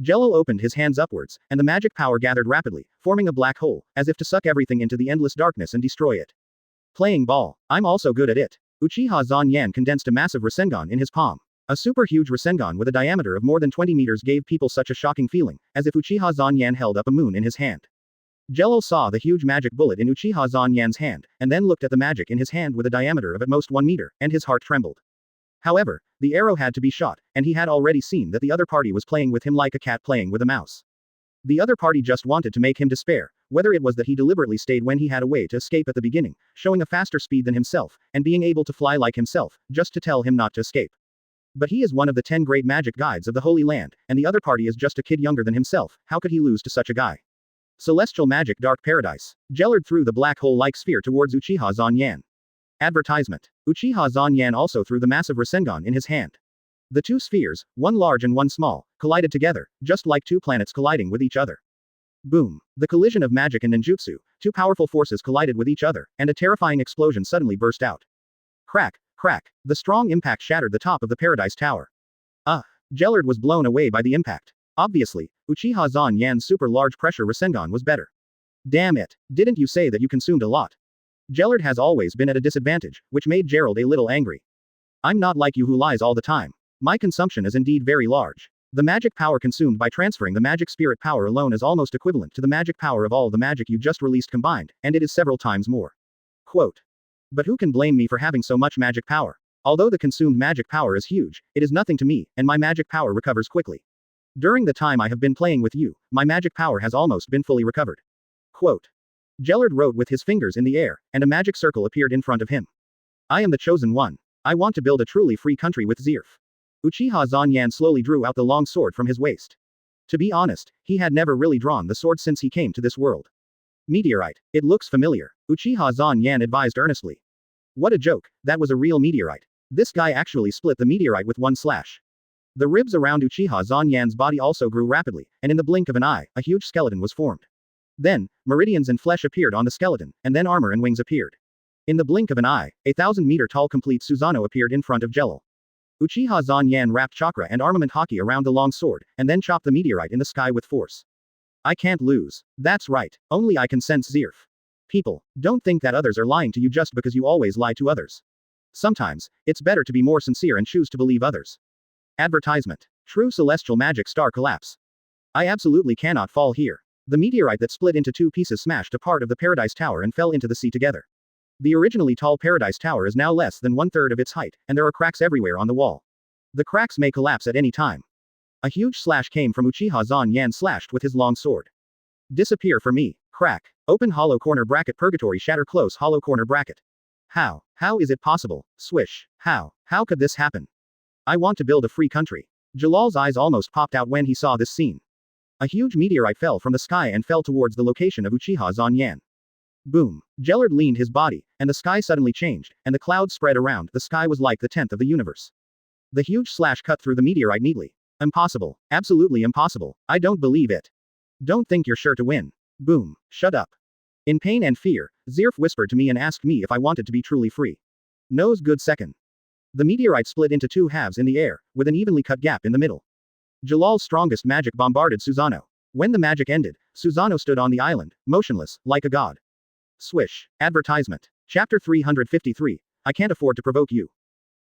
Jello opened his hands upwards, and the magic power gathered rapidly, forming a black hole, as if to suck everything into the endless darkness and destroy it. Playing ball. I'm also good at it. Uchiha Zanyan condensed a massive Rasengan in his palm. A super huge Rasengan with a diameter of more than 20 meters gave people such a shocking feeling, as if Uchiha Zanyan held up a moon in his hand. Jello saw the huge magic bullet in Uchiha Zanyan's hand, and then looked at the magic in his hand with a diameter of at most 1 meter, and his heart trembled. However, the arrow had to be shot, and he had already seen that the other party was playing with him like a cat playing with a mouse. The other party just wanted to make him despair, whether it was that he deliberately stayed when he had a way to escape at the beginning, showing a faster speed than himself, and being able to fly like himself, just to tell him not to escape. But he is one of the 10 great magic guides of the Holy Land, and the other party is just a kid younger than himself. How could he lose to such a guy? Celestial Magic Dark Paradise. Jellard threw the black hole-like sphere towards Uchiha Zanyan. Advertisement. Uchiha Zanyan also threw the massive Rasengan in his hand. The two spheres, one large and one small, collided together, just like two planets colliding with each other. Boom. The collision of magic and ninjutsu, two powerful forces collided with each other, and a terrifying explosion suddenly burst out. Crack, crack. The strong impact shattered the top of the Paradise Tower. Jellard was blown away by the impact. Obviously, Uchiha Zanyan's super large pressure Rasengan was better. Damn it. Didn't you say that you consumed a lot? Jellard has always been at a disadvantage, which made Gerald a little angry. I'm not like you who lies all the time. My consumption is indeed very large. The magic power consumed by transferring the magic spirit power alone is almost equivalent to the magic power of all the magic you just released combined, and it is several times more. Quote. But who can blame me for having so much magic power? Although the consumed magic power is huge, it is nothing to me, and my magic power recovers quickly. During the time I have been playing with you, my magic power has almost been fully recovered. Quote. Jellard wrote with his fingers in the air, and a magic circle appeared in front of him. I am the chosen one. I want to build a truly free country with Zirf. Uchiha Zanyan slowly drew out the long sword from his waist. To be honest, he had never really drawn the sword since he came to this world. Meteorite. It looks familiar. Uchiha Zanyan advised earnestly. What a joke, that was a real meteorite. This guy actually split the meteorite with one slash. The ribs around Uchiha Zanyan's body also grew rapidly, and in the blink of an eye, a huge skeleton was formed. Then, meridians and flesh appeared on the skeleton, and then armor and wings appeared. In the blink of an eye, a 1,000-meter-tall complete Susanoo appeared in front of Jello. Uchiha Zanyan wrapped chakra and armament haki around the long sword, and then chopped the meteorite in the sky with force. I can't lose. That's right, only I can sense Zirf. People, don't think that others are lying to you just because you always lie to others. Sometimes, it's better to be more sincere and choose to believe others. Advertisement. True celestial magic star collapse. I absolutely cannot fall here. The meteorite that split into two pieces smashed a part of the Paradise Tower and fell into the sea together. The originally tall Paradise Tower is now less than 1/3 of its height, and there are cracks everywhere on the wall. The cracks may collapse at any time. A huge slash came from Uchiha Zanyan slashed with his long sword. Disappear for me. Crack. Open hollow corner bracket purgatory shatter close hollow corner bracket. How is it possible? Swish. How could this happen? I want to build a free country. Jalal's eyes almost popped out when he saw this scene. A huge meteorite fell from the sky and fell towards the location of Uchiha Zanyan. Boom. Jellard leaned his body, and the sky suddenly changed, and the clouds spread around. The sky was like the 10th of the universe. The huge slash cut through the meteorite neatly. Impossible. Absolutely impossible. I don't believe it. Don't think you're sure to win. Boom. Shut up. In pain and fear, Zirf whispered to me and asked me if I wanted to be truly free. Nose good second. The meteorite split into two halves in the air, with an evenly cut gap in the middle. Jalal's strongest magic bombarded Susanoo. When the magic ended, Susanoo stood on the island, motionless, like a god. Swish. Advertisement. Chapter 353. I can't afford to provoke you.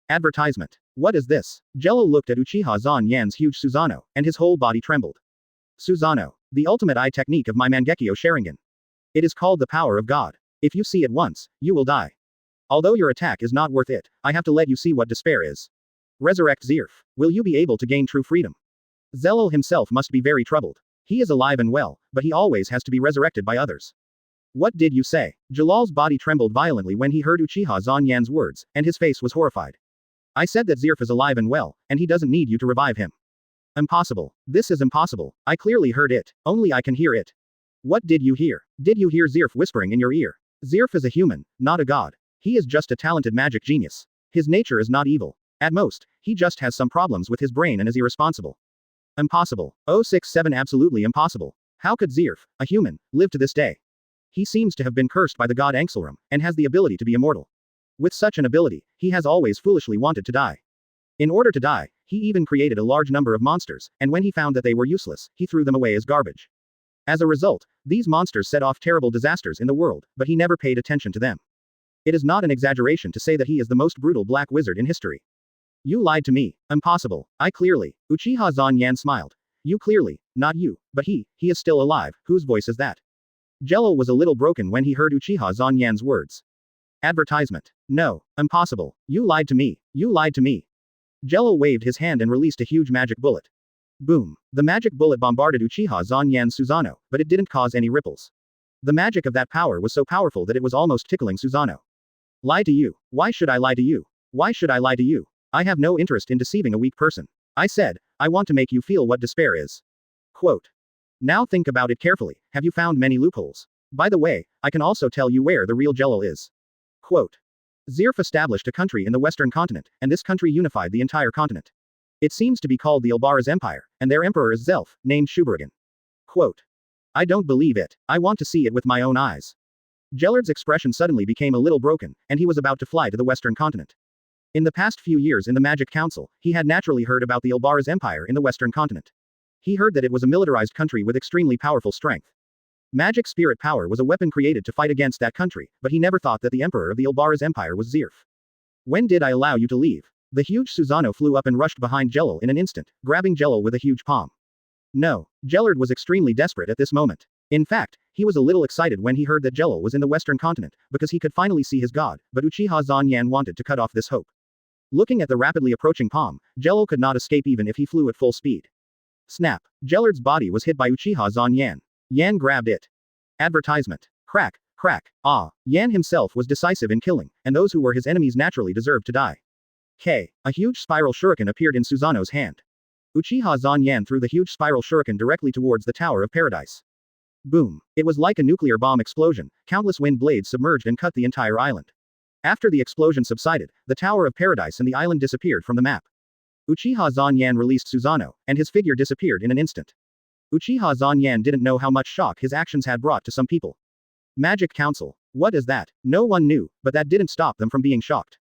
Advertisement. What is this? Jello looked at Uchiha Zanyan's huge Susanoo, and his whole body trembled. Susanoo. The ultimate eye technique of my Mangekyo Sharingan. It is called the power of God. If you see it once, you will die. Although your attack is not worth it, I have to let you see what despair is. Resurrect Zirf. Will you be able to gain true freedom? Zelil himself must be very troubled. He is alive and well, but he always has to be resurrected by others. What did you say? Jalal's body trembled violently when he heard Uchiha Zanyan's words, and his face was horrified. I said that Zirf is alive and well, and he doesn't need you to revive him. Impossible. This is impossible. I clearly heard it. Only I can hear it. What did you hear? Did you hear Zirf whispering in your ear? Zirf is a human, not a god. He is just a talented magic genius. His nature is not evil. At most, he just has some problems with his brain and is irresponsible. Impossible. 067 Absolutely impossible. How could Zirf, a human, live to this day? He seems to have been cursed by the god Angselram, and has the ability to be immortal. With such an ability, he has always foolishly wanted to die. In order to die, He even created a large number of monsters, and when he found that they were useless, he threw them away as garbage. As a result, these monsters set off terrible disasters in the world, but he never paid attention to them. It is not an exaggeration to say that he is the most brutal black wizard in history. You lied to me. Impossible. I clearly. Uchiha Zanyan smiled. You clearly. Not you, but he is still alive. Whose voice is that? Jello was a little broken when he heard Uchiha Zanyan's words. Advertisement. No. Impossible. You lied to me. You lied to me. Jello waved his hand and released a huge magic bullet. Boom. The magic bullet bombarded Uchiha Zanyan's Susanoo, but it didn't cause any ripples. The magic of that power was so powerful that it was almost tickling Susanoo. Lie to you. Why should I lie to you? Why should I lie to you? I have no interest in deceiving a weak person. I said, I want to make you feel what despair is. Quote. Now think about it carefully. Have you found many loopholes? By the way, I can also tell you where the real Jello is. Quote. Zirf established a country in the Western continent, and this country unified the entire continent. It seems to be called the Ilbara's Empire, and their emperor is Zelf, named Shubaragan. Quote. I don't believe it. I want to see it with my own eyes. Jellard's expression suddenly became a little broken, and he was about to fly to the Western continent. In the past few years in the Magic Council, he had naturally heard about the Ilbara's Empire in the Western continent. He heard that it was a militarized country with extremely powerful strength. Magic spirit power was a weapon created to fight against that country, but he never thought that the emperor of the Ilbara's Empire was Zirf. When did I allow you to leave? The huge Susanoo flew up and rushed behind Jello in an instant, grabbing Jello with a huge palm. No, Jellard was extremely desperate at this moment. In fact, he was a little excited when he heard that Jello was in the Western continent, because he could finally see his god, but Uchiha Zanyan wanted to cut off this hope. Looking at the rapidly approaching palm, Jello could not escape even if he flew at full speed. Snap. Jellard's body was hit by Uchiha Zanyan. Yan grabbed it. Advertisement. Crack, crack. Ah, Yan himself was decisive in killing, and those who were his enemies naturally deserved to die. A huge spiral shuriken appeared in Susanoo's hand. Uchiha Zanyan threw the huge spiral shuriken directly towards the Tower of Paradise. Boom. It was like a nuclear bomb explosion, countless wind blades submerged and cut the entire island. After the explosion subsided, the Tower of Paradise and the island disappeared from the map. Uchiha Zanyan released Susanoo, and his figure disappeared in an instant. Uchiha Zanyan didn't know how much shock his actions had brought to some people. Magic Council. What is that? No one knew, but that didn't stop them from being shocked.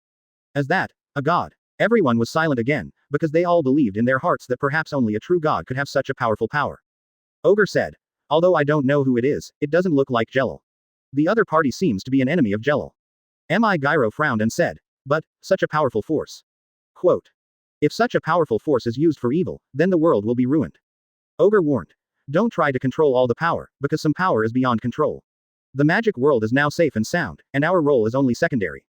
As that, a god. Everyone was silent again, because they all believed in their hearts that perhaps only a true god could have such a powerful power. Ogre said. Although I don't know who it is, it doesn't look like Jello. The other party seems to be an enemy of Jello. Mi Gyro frowned and said. But, such a powerful force. Quote. If such a powerful force is used for evil, then the world will be ruined. Ogre warned. Don't try to control all the power, because some power is beyond control. The magic world is now safe and sound, and our role is only secondary.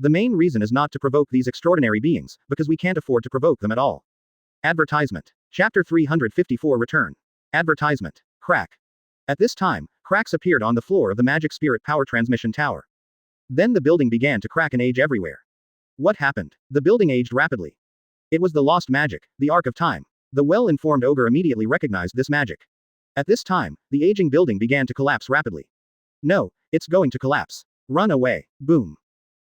The main reason is not to provoke these extraordinary beings, because we can't afford to provoke them at all. Advertisement. Chapter 354 Return. Advertisement. Crack. At this time, cracks appeared on the floor of the Magic Spirit Power Transmission Tower. Then the building began to crack and age everywhere. What happened? The building aged rapidly. It was the lost magic, the Arc of Time. The well-informed ogre immediately recognized this magic. At this time, the aging building began to collapse rapidly. No, it's going to collapse. Run away. Boom.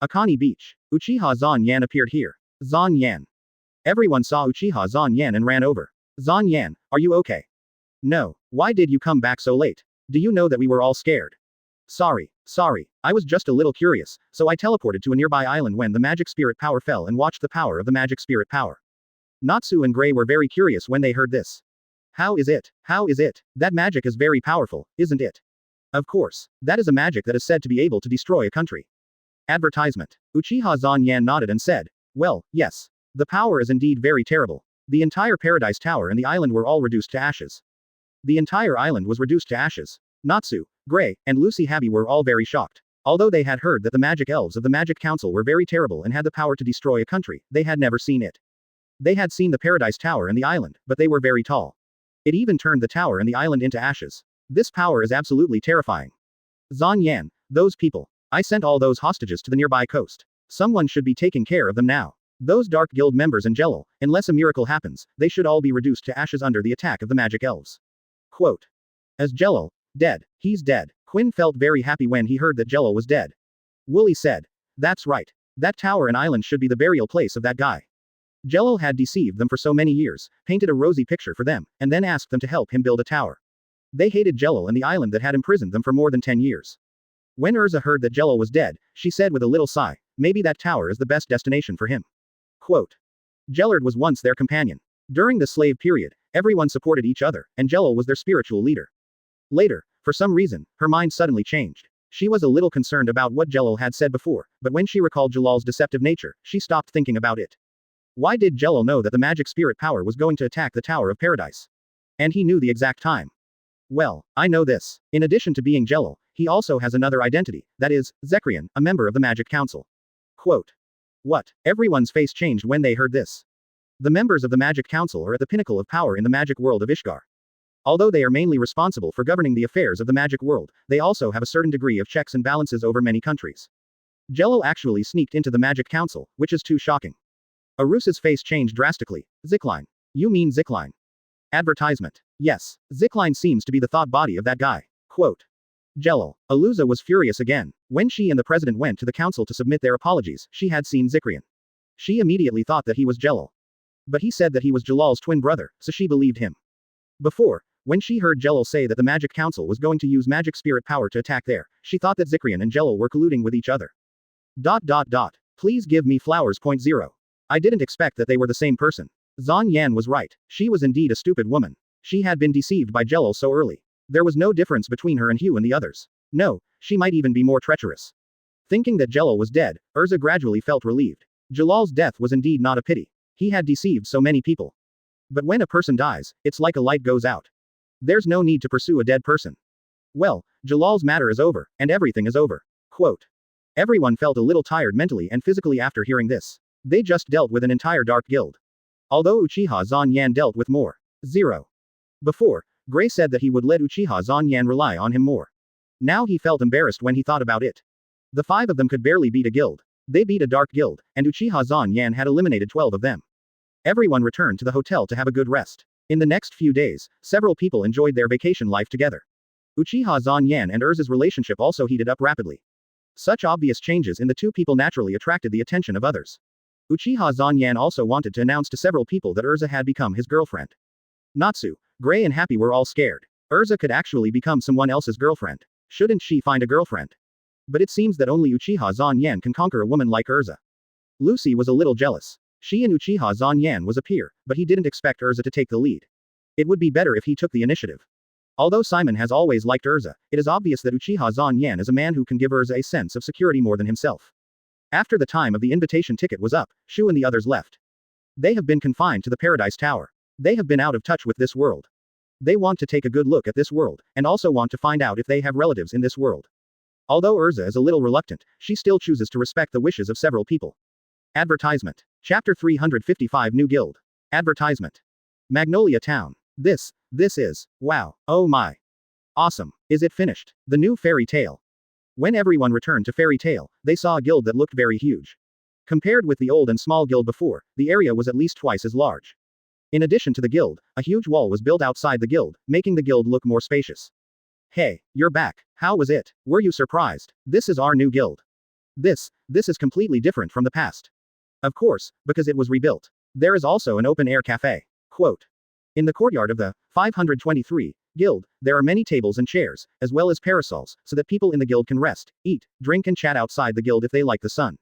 Akane Beach. Uchiha Zanyan appeared here. Zanyan. Everyone saw Uchiha Zanyan and ran over. Zanyan, are you okay? No. Why did you come back so late? Do you know that we were all scared? Sorry. I was just a little curious, so I teleported to a nearby island when the magic spirit power fell and watched the power of the magic spirit power. Natsu and Gray were very curious when they heard this. How is it? That magic is very powerful, isn't it? Of course. That is a magic that is said to be able to destroy a country. Advertisement. Uchiha Zanyan nodded and said, well, yes. The power is indeed very terrible. The entire Paradise Tower and the island were all reduced to ashes. The entire island was reduced to ashes. Natsu, Gray, and Lucy Habi were all very shocked. Although they had heard that the magic elves of the Magic Council were very terrible and had the power to destroy a country, they had never seen it. They had seen the Paradise Tower and the island, but they were very tall. It even turned the tower and the island into ashes. This power is absolutely terrifying. Zanyan, those people. I sent all those hostages to the nearby coast. Someone should be taking care of them now. Those Dark Guild members and Jello, unless a miracle happens, they should all be reduced to ashes under the attack of the magic elves. Quote. As Jello, dead. He's dead. Quinn felt very happy when he heard that Jello was dead. Wooly said. That's right. That tower and island should be the burial place of that guy. Jello had deceived them for so many years, painted a rosy picture for them, and then asked them to help him build a tower. They hated Jello and the island that had imprisoned them for more than 10 years. When Urza heard that Jello was dead, she said with a little sigh, maybe that tower is the best destination for him. Quote. Gellard was once their companion. During the slave period, everyone supported each other, and Gellard was their spiritual leader. Later, for some reason, her mind suddenly changed. She was a little concerned about what Jelal had said before, but when she recalled Jalal's deceptive nature, she stopped thinking about it. Why did Jelal know that the magic spirit power was going to attack the Tower of Paradise? And he knew the exact time. Well, I know this. In addition to being Jelal, he also has another identity, that is, Zekrian, a member of the Magic Council. Quote. What? Everyone's face changed when they heard this. The members of the Magic Council are at the pinnacle of power in the magic world of Ishgar. Although they are mainly responsible for governing the affairs of the magic world, they also have a certain degree of checks and balances over many countries. Jelal actually sneaked into the Magic Council, which is too shocking. Arusa's face changed drastically. Zickline. You mean Zickline? Advertisement. Yes, Zickline seems to be the thought body of that guy. Quote. Jelal. Alusa was furious again. When she and the president went to the council to submit their apologies, she had seen Zikrian. She immediately thought that he was Jelal. But he said that he was Jalal's twin brother, so she believed him. Before, when she heard Jelal say that the Magic Council was going to use magic spirit power to attack there, she thought that Zikrian and Jelal were colluding with each other. ... Please give me flowers. 0. I didn't expect that they were the same person. Zan Yan was right. She was indeed a stupid woman. She had been deceived by Jelal so early. There was no difference between her and Hugh and the others. No, she might even be more treacherous. Thinking that Jelal was dead, Urza gradually felt relieved. Jalal's death was indeed not a pity. He had deceived so many people. But when a person dies, it's like a light goes out. There's no need to pursue a dead person. Well, Jalal's matter is over, and everything is over. Quote. Everyone felt a little tired mentally and physically after hearing this. They just dealt with an entire dark guild. Although Uchiha Zan Yan dealt with more. 0. Before, Gray said that he would let Uchiha Zan Yan rely on him more. Now he felt embarrassed when he thought about it. The 5 of them could barely beat a guild. They beat a dark guild, and Uchiha Zan Yan had eliminated 12 of them. Everyone returned to the hotel to have a good rest. In the next few days, several people enjoyed their vacation life together. Uchiha Zan Yan and Urza's relationship also heated up rapidly. Such obvious changes in the two people naturally attracted the attention of others. Uchiha Zan Yan also wanted to announce to several people that Urza had become his girlfriend. Natsu, Gray and Happy were all scared. Urza could actually become someone else's girlfriend. Shouldn't she find a girlfriend? But it seems that only Uchiha Zan Yan can conquer a woman like Urza. Lucy was a little jealous. She and Uchiha Zan Yan was a peer, but he didn't expect Urza to take the lead. It would be better if he took the initiative. Although Simon has always liked Urza, it is obvious that Uchiha Zan Yan is a man who can give Urza a sense of security more than himself. After the time of the invitation ticket was up, Shu and the others left. They have been confined to the Paradise Tower. They have been out of touch with this world. They want to take a good look at this world, and also want to find out if they have relatives in this world. Although Urza is a little reluctant, she still chooses to respect the wishes of several people. Advertisement. Chapter 355 New Guild. Advertisement. Magnolia Town. This is, wow, oh my. Awesome. Is it finished? The new fairy tale. When everyone returned to Fairy Tale, they saw a guild that looked very huge. Compared with the old and small guild before, the area was at least twice as large. In addition to the guild, a huge wall was built outside the guild, making the guild look more spacious. Hey, you're back. How was it? Were you surprised? This is our new guild. This is completely different from the past. Of course, because it was rebuilt. There is also an open-air cafe. Quote. In the courtyard of the 523 guild, there are many tables and chairs, as well as parasols, so that people in the guild can rest, eat, drink and chat outside the guild if they like the sun.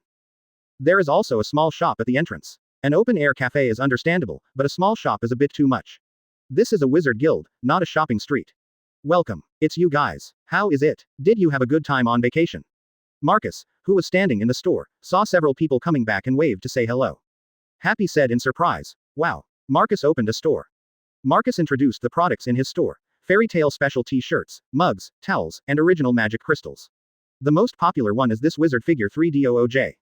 There is also a small shop at the entrance. An open-air cafe is understandable, but a small shop is a bit too much. This is a wizard guild, not a shopping street. Welcome. It's you guys. How is it? Did you have a good time on vacation? Marcus, who was standing in the store, saw several people coming back and waved to say hello. Happy said in surprise, wow. Marcus opened a store. Marcus introduced the products in his store. Fairy Tale special t-shirts, mugs, towels, and original magic crystals. The most popular one is this wizard figure 3DOOJ.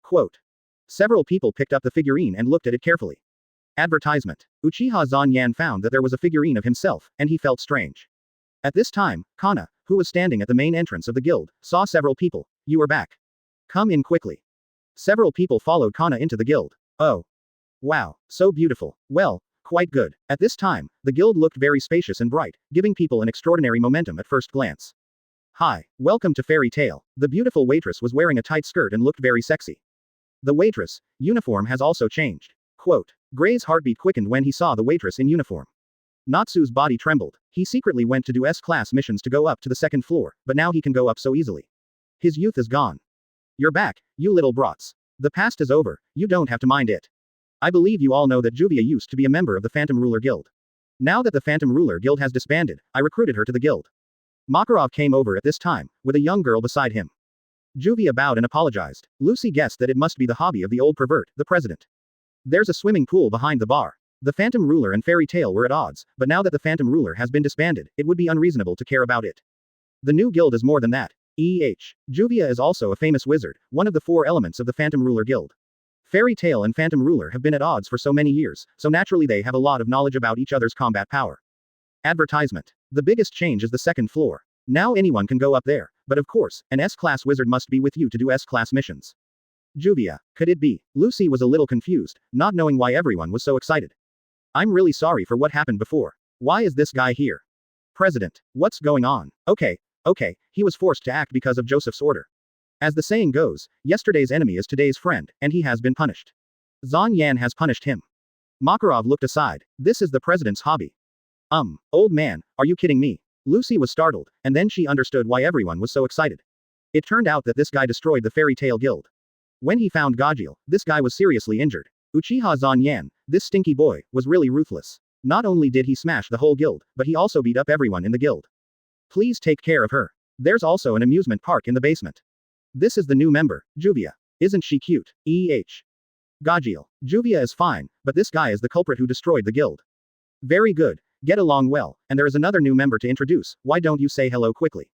Quote. Several people picked up the figurine and looked at it carefully. Advertisement. Uchiha Zan Yan found that there was a figurine of himself, and he felt strange. At this time, Kana, who was standing at the main entrance of the guild, saw several people. You are back. Come in quickly. Several people followed Kana into the guild. Oh. Wow, so beautiful. Well, quite good. At this time, the guild looked very spacious and bright, giving people an extraordinary momentum at first glance. Hi, welcome to Fairy Tale. The beautiful waitress was wearing a tight skirt and looked very sexy. The waitress uniform has also changed. Quote. Gray's heartbeat quickened when he saw the waitress in uniform. Natsu's body trembled. He secretly went to do S-class missions to go up to the second floor, but now he can go up so easily. His youth is gone. You're back, you little brats. The past is over, you don't have to mind it. I believe you all know that Juvia used to be a member of the Phantom Ruler Guild. Now that the Phantom Ruler Guild has disbanded, I recruited her to the guild. Makarov came over at this time, with a young girl beside him. Juvia bowed and apologized. Lucy guessed that it must be the hobby of the old pervert, the president. There's a swimming pool behind the bar. The Phantom Ruler and Fairy Tail were at odds, but now that the Phantom Ruler has been disbanded, it would be unreasonable to care about it. The new guild is more than that. Juvia is also a famous wizard, one of the 4 elements of the Phantom Ruler Guild. Fairy Tail and Phantom Ruler have been at odds for so many years, so naturally they have a lot of knowledge about each other's combat power. Advertisement. The biggest change is the second floor. Now anyone can go up there, but of course, an S-class wizard must be with you to do S-class missions. Juvia. Could it be? Lucy was a little confused, not knowing why everyone was so excited. I'm really sorry for what happened before. Why is this guy here? President. What's going on? Okay, he was forced to act because of Joseph's order. As the saying goes, yesterday's enemy is today's friend, and he has been punished. Zan Yan has punished him. Makarov looked aside. This is the president's hobby. Old man, are you kidding me? Lucy was startled, and then she understood why everyone was so excited. It turned out that this guy destroyed the Fairy Tail Guild. When he found Gajil, this guy was seriously injured. Uchiha Zan Yan, this stinky boy, was really ruthless. Not only did he smash the whole guild, but he also beat up everyone in the guild. Please take care of her. There's also an amusement park in the basement. This is the new member, Juvia. Isn't she cute? Gajil. Juvia is fine, but this guy is the culprit who destroyed the guild. Very good. Get along well, and there is another new member to introduce, why don't you say hello quickly?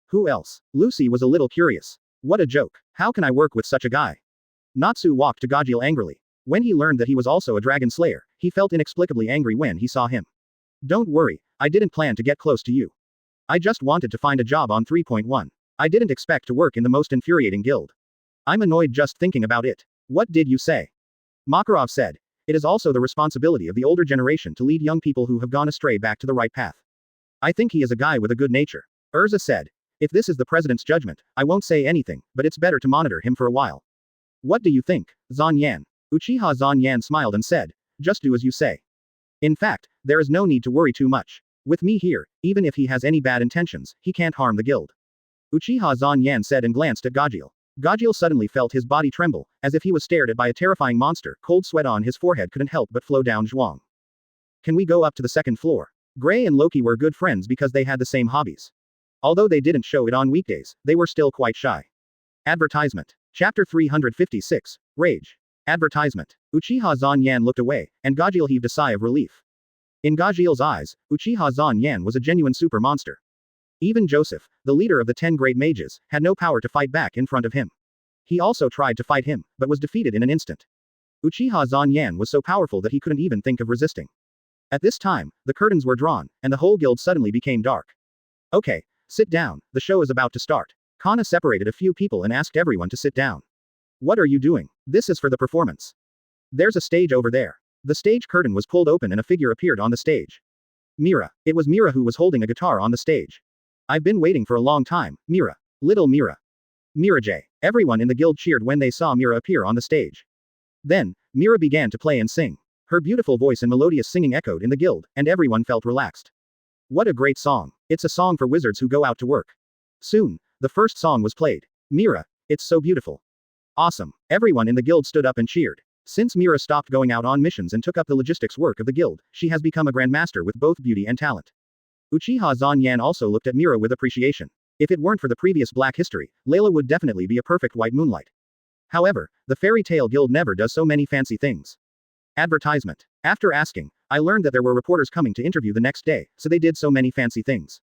Who else? Lucy was a little curious. What a joke. How can I work with such a guy? Natsu walked to Gajil angrily. When he learned that he was also a dragon slayer, he felt inexplicably angry when he saw him. Don't worry, I didn't plan to get close to you. I just wanted to find a job on 3.1. I didn't expect to work in the most infuriating guild. I'm annoyed just thinking about it. What did you say? Makarov said. It is also the responsibility of the older generation to lead young people who have gone astray back to the right path. I think he is a guy with a good nature. Urza said. If this is the president's judgment, I won't say anything, but it's better to monitor him for a while. What do you think, Zan Yan? Uchiha Zan Yan smiled and said, just do as you say. In fact, there is no need to worry too much. With me here, even if he has any bad intentions, he can't harm the guild. Uchiha Zan Yan said and glanced at Gajil. Gajil suddenly felt his body tremble, as if he was stared at by a terrifying monster. Cold sweat on his forehead couldn't help but flow down Zhuang. Can we go up to the second floor? Gray and Loki were good friends because they had the same hobbies. Although they didn't show it on weekdays, they were still quite shy. Advertisement. Chapter 356. Rage. Advertisement. Uchiha Zan Yan looked away, and Gajil heaved a sigh of relief. In Gajil's eyes, Uchiha Zan Yan was a genuine super monster. Even Joseph, the leader of the 10 great mages, had no power to fight back in front of him. He also tried to fight him, but was defeated in an instant. Uchiha Zan Yan was so powerful that he couldn't even think of resisting. At this time, the curtains were drawn, and the whole guild suddenly became dark. Okay, sit down, the show is about to start. Kana separated a few people and asked everyone to sit down. What are you doing? This is for the performance. There's a stage over there. The stage curtain was pulled open and a figure appeared on the stage. Mira. It was Mira who was holding a guitar on the stage. I've been waiting for a long time, Mira. Little Mira. Mira J. Everyone in the guild cheered when they saw Mira appear on the stage. Then, Mira began to play and sing. Her beautiful voice and melodious singing echoed in the guild, and everyone felt relaxed. What a great song. It's a song for wizards who go out to work. Soon, the first song was played. Mira, it's so beautiful. Awesome. Everyone in the guild stood up and cheered. Since Mira stopped going out on missions and took up the logistics work of the guild, she has become a grandmaster with both beauty and talent. Uchiha Zan Yan also looked at Mira with appreciation. If it weren't for the previous black history, Layla would definitely be a perfect white moonlight. However, the Fairy Tail Guild never does so many fancy things. Advertisement. After asking, I learned that there were reporters coming to interview the next day, so they did so many fancy things.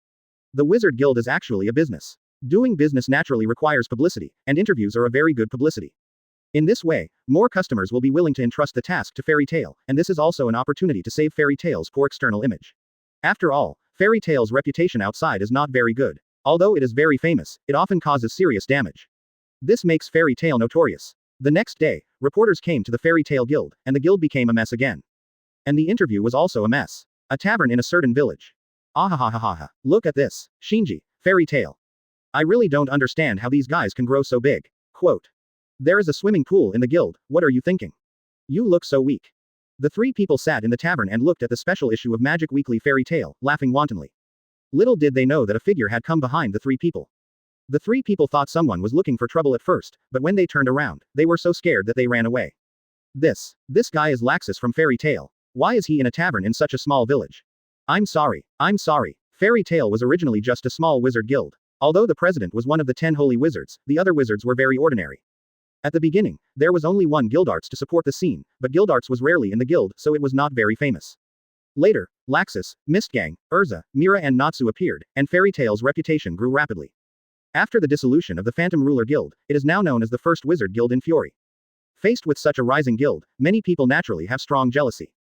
The Wizard Guild is actually a business. Doing business naturally requires publicity, and interviews are a very good publicity. In this way, more customers will be willing to entrust the task to Fairy Tail, and this is also an opportunity to save Fairy Tail's poor external image. After all, Fairy Tail's reputation outside is not very good. Although it is very famous, it often causes serious damage. This makes Fairy Tail notorious. The next day, reporters came to the Fairy Tail Guild, and the guild became a mess again. And the interview was also a mess. A tavern in a certain village. Ahahahaha. Look at this. Shinji, Fairy Tail. I really don't understand how these guys can grow so big. Quote. There is a swimming pool in the guild, what are you thinking? You look so weak. The three people sat in the tavern and looked at the special issue of Magic Weekly Fairy Tail, laughing wantonly. Little did they know that a figure had come behind the three people. The three people thought someone was looking for trouble at first, but when they turned around, they were so scared that they ran away. This guy is Laxus from Fairy Tail. Why is he in a tavern in such a small village? I'm sorry. Fairy Tail was originally just a small wizard guild. Although the president was one of the 10 holy wizards, the other wizards were very ordinary. At the beginning, there was only one Guildarts to support the scene, but Guildarts was rarely in the guild, so it was not very famous. Later, Laxus, Mistgang, Urza, Mira and Natsu appeared, and Fairy Tail's reputation grew rapidly. After the dissolution of the Phantom Ruler Guild, it is now known as the First Wizard Guild in Fury. Faced with such a rising guild, many people naturally have strong jealousy.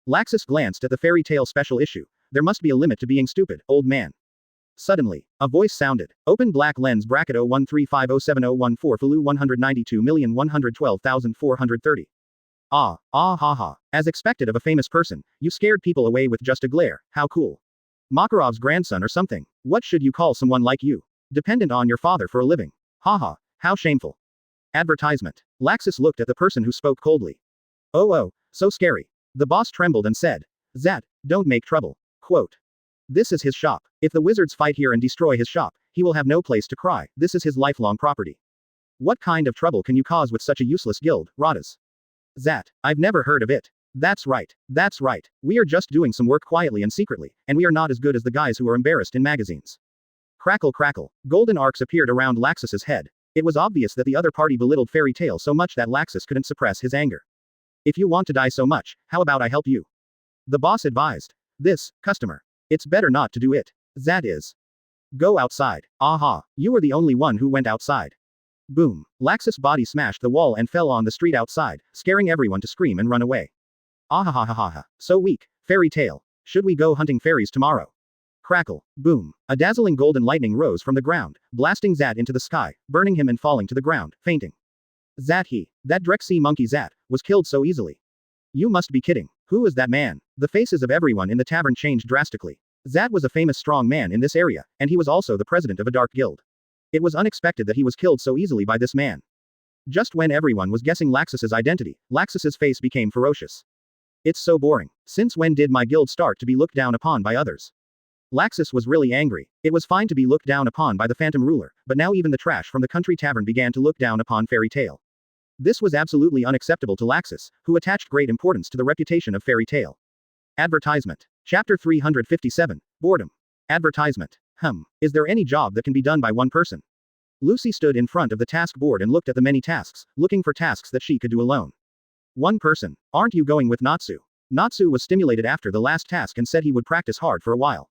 Laxus glanced at the Fairy Tail special issue. There must be a limit to being stupid, old man. Suddenly, a voice sounded. Open black lens bracket 0135070114 Fulu 192,112,430. Ah ha ha. As expected of a famous person, you scared people away with just a glare. How cool. Makarov's grandson or something. What should you call someone like you? Dependent on your father for a living. Haha, how shameful. Advertisement. Laxus looked at the person who spoke coldly. Oh, so scary. The boss trembled and said. Zat, don't make trouble. Quote. This is his shop. If the wizards fight here and destroy his shop, he will have no place to cry. This is his lifelong property. What kind of trouble can you cause with such a useless guild, Radas? Zat, I've never heard of it. That's right. We are just doing some work quietly and secretly, and we are not as good as the guys who are embarrassed in magazines. Crackle crackle. Golden arcs appeared around Laxus's head. It was obvious that the other party belittled Fairy Tail so much that Laxus couldn't suppress his anger. If you want to die so much, how about I help you? The boss advised. This, customer. It's better not to do it. Zat is. Go outside. Aha, you were the only one who went outside. Boom. Laxus' body smashed the wall and fell on the street outside, scaring everyone to scream and run away. Ahahahaha. So weak. Fairy Tail. Should we go hunting fairies tomorrow? Crackle. Boom. A dazzling golden lightning rose from the ground, blasting Zat into the sky, burning him and falling to the ground, fainting. That Drexy monkey Zat, was killed so easily. You must be kidding. Who is that man? The faces of everyone in the tavern changed drastically. Zat was a famous strong man in this area, and he was also the president of a dark guild. It was unexpected that he was killed so easily by this man. Just when everyone was guessing Laxus's identity, Laxus's face became ferocious. It's so boring. Since when did my guild start to be looked down upon by others? Laxus was really angry. It was fine to be looked down upon by the Phantom Ruler, but now even the trash from the country tavern began to look down upon Fairy Tail. This was absolutely unacceptable to Laxus, who attached great importance to the reputation of Fairy Tail. Advertisement. Chapter 357. Boredom. Advertisement. Is there any job that can be done by one person? Lucy stood in front of the task board and looked at the many tasks, looking for tasks that she could do alone. One person. Aren't you going with Natsu? Natsu was stimulated after the last task and said he would practice hard for a while.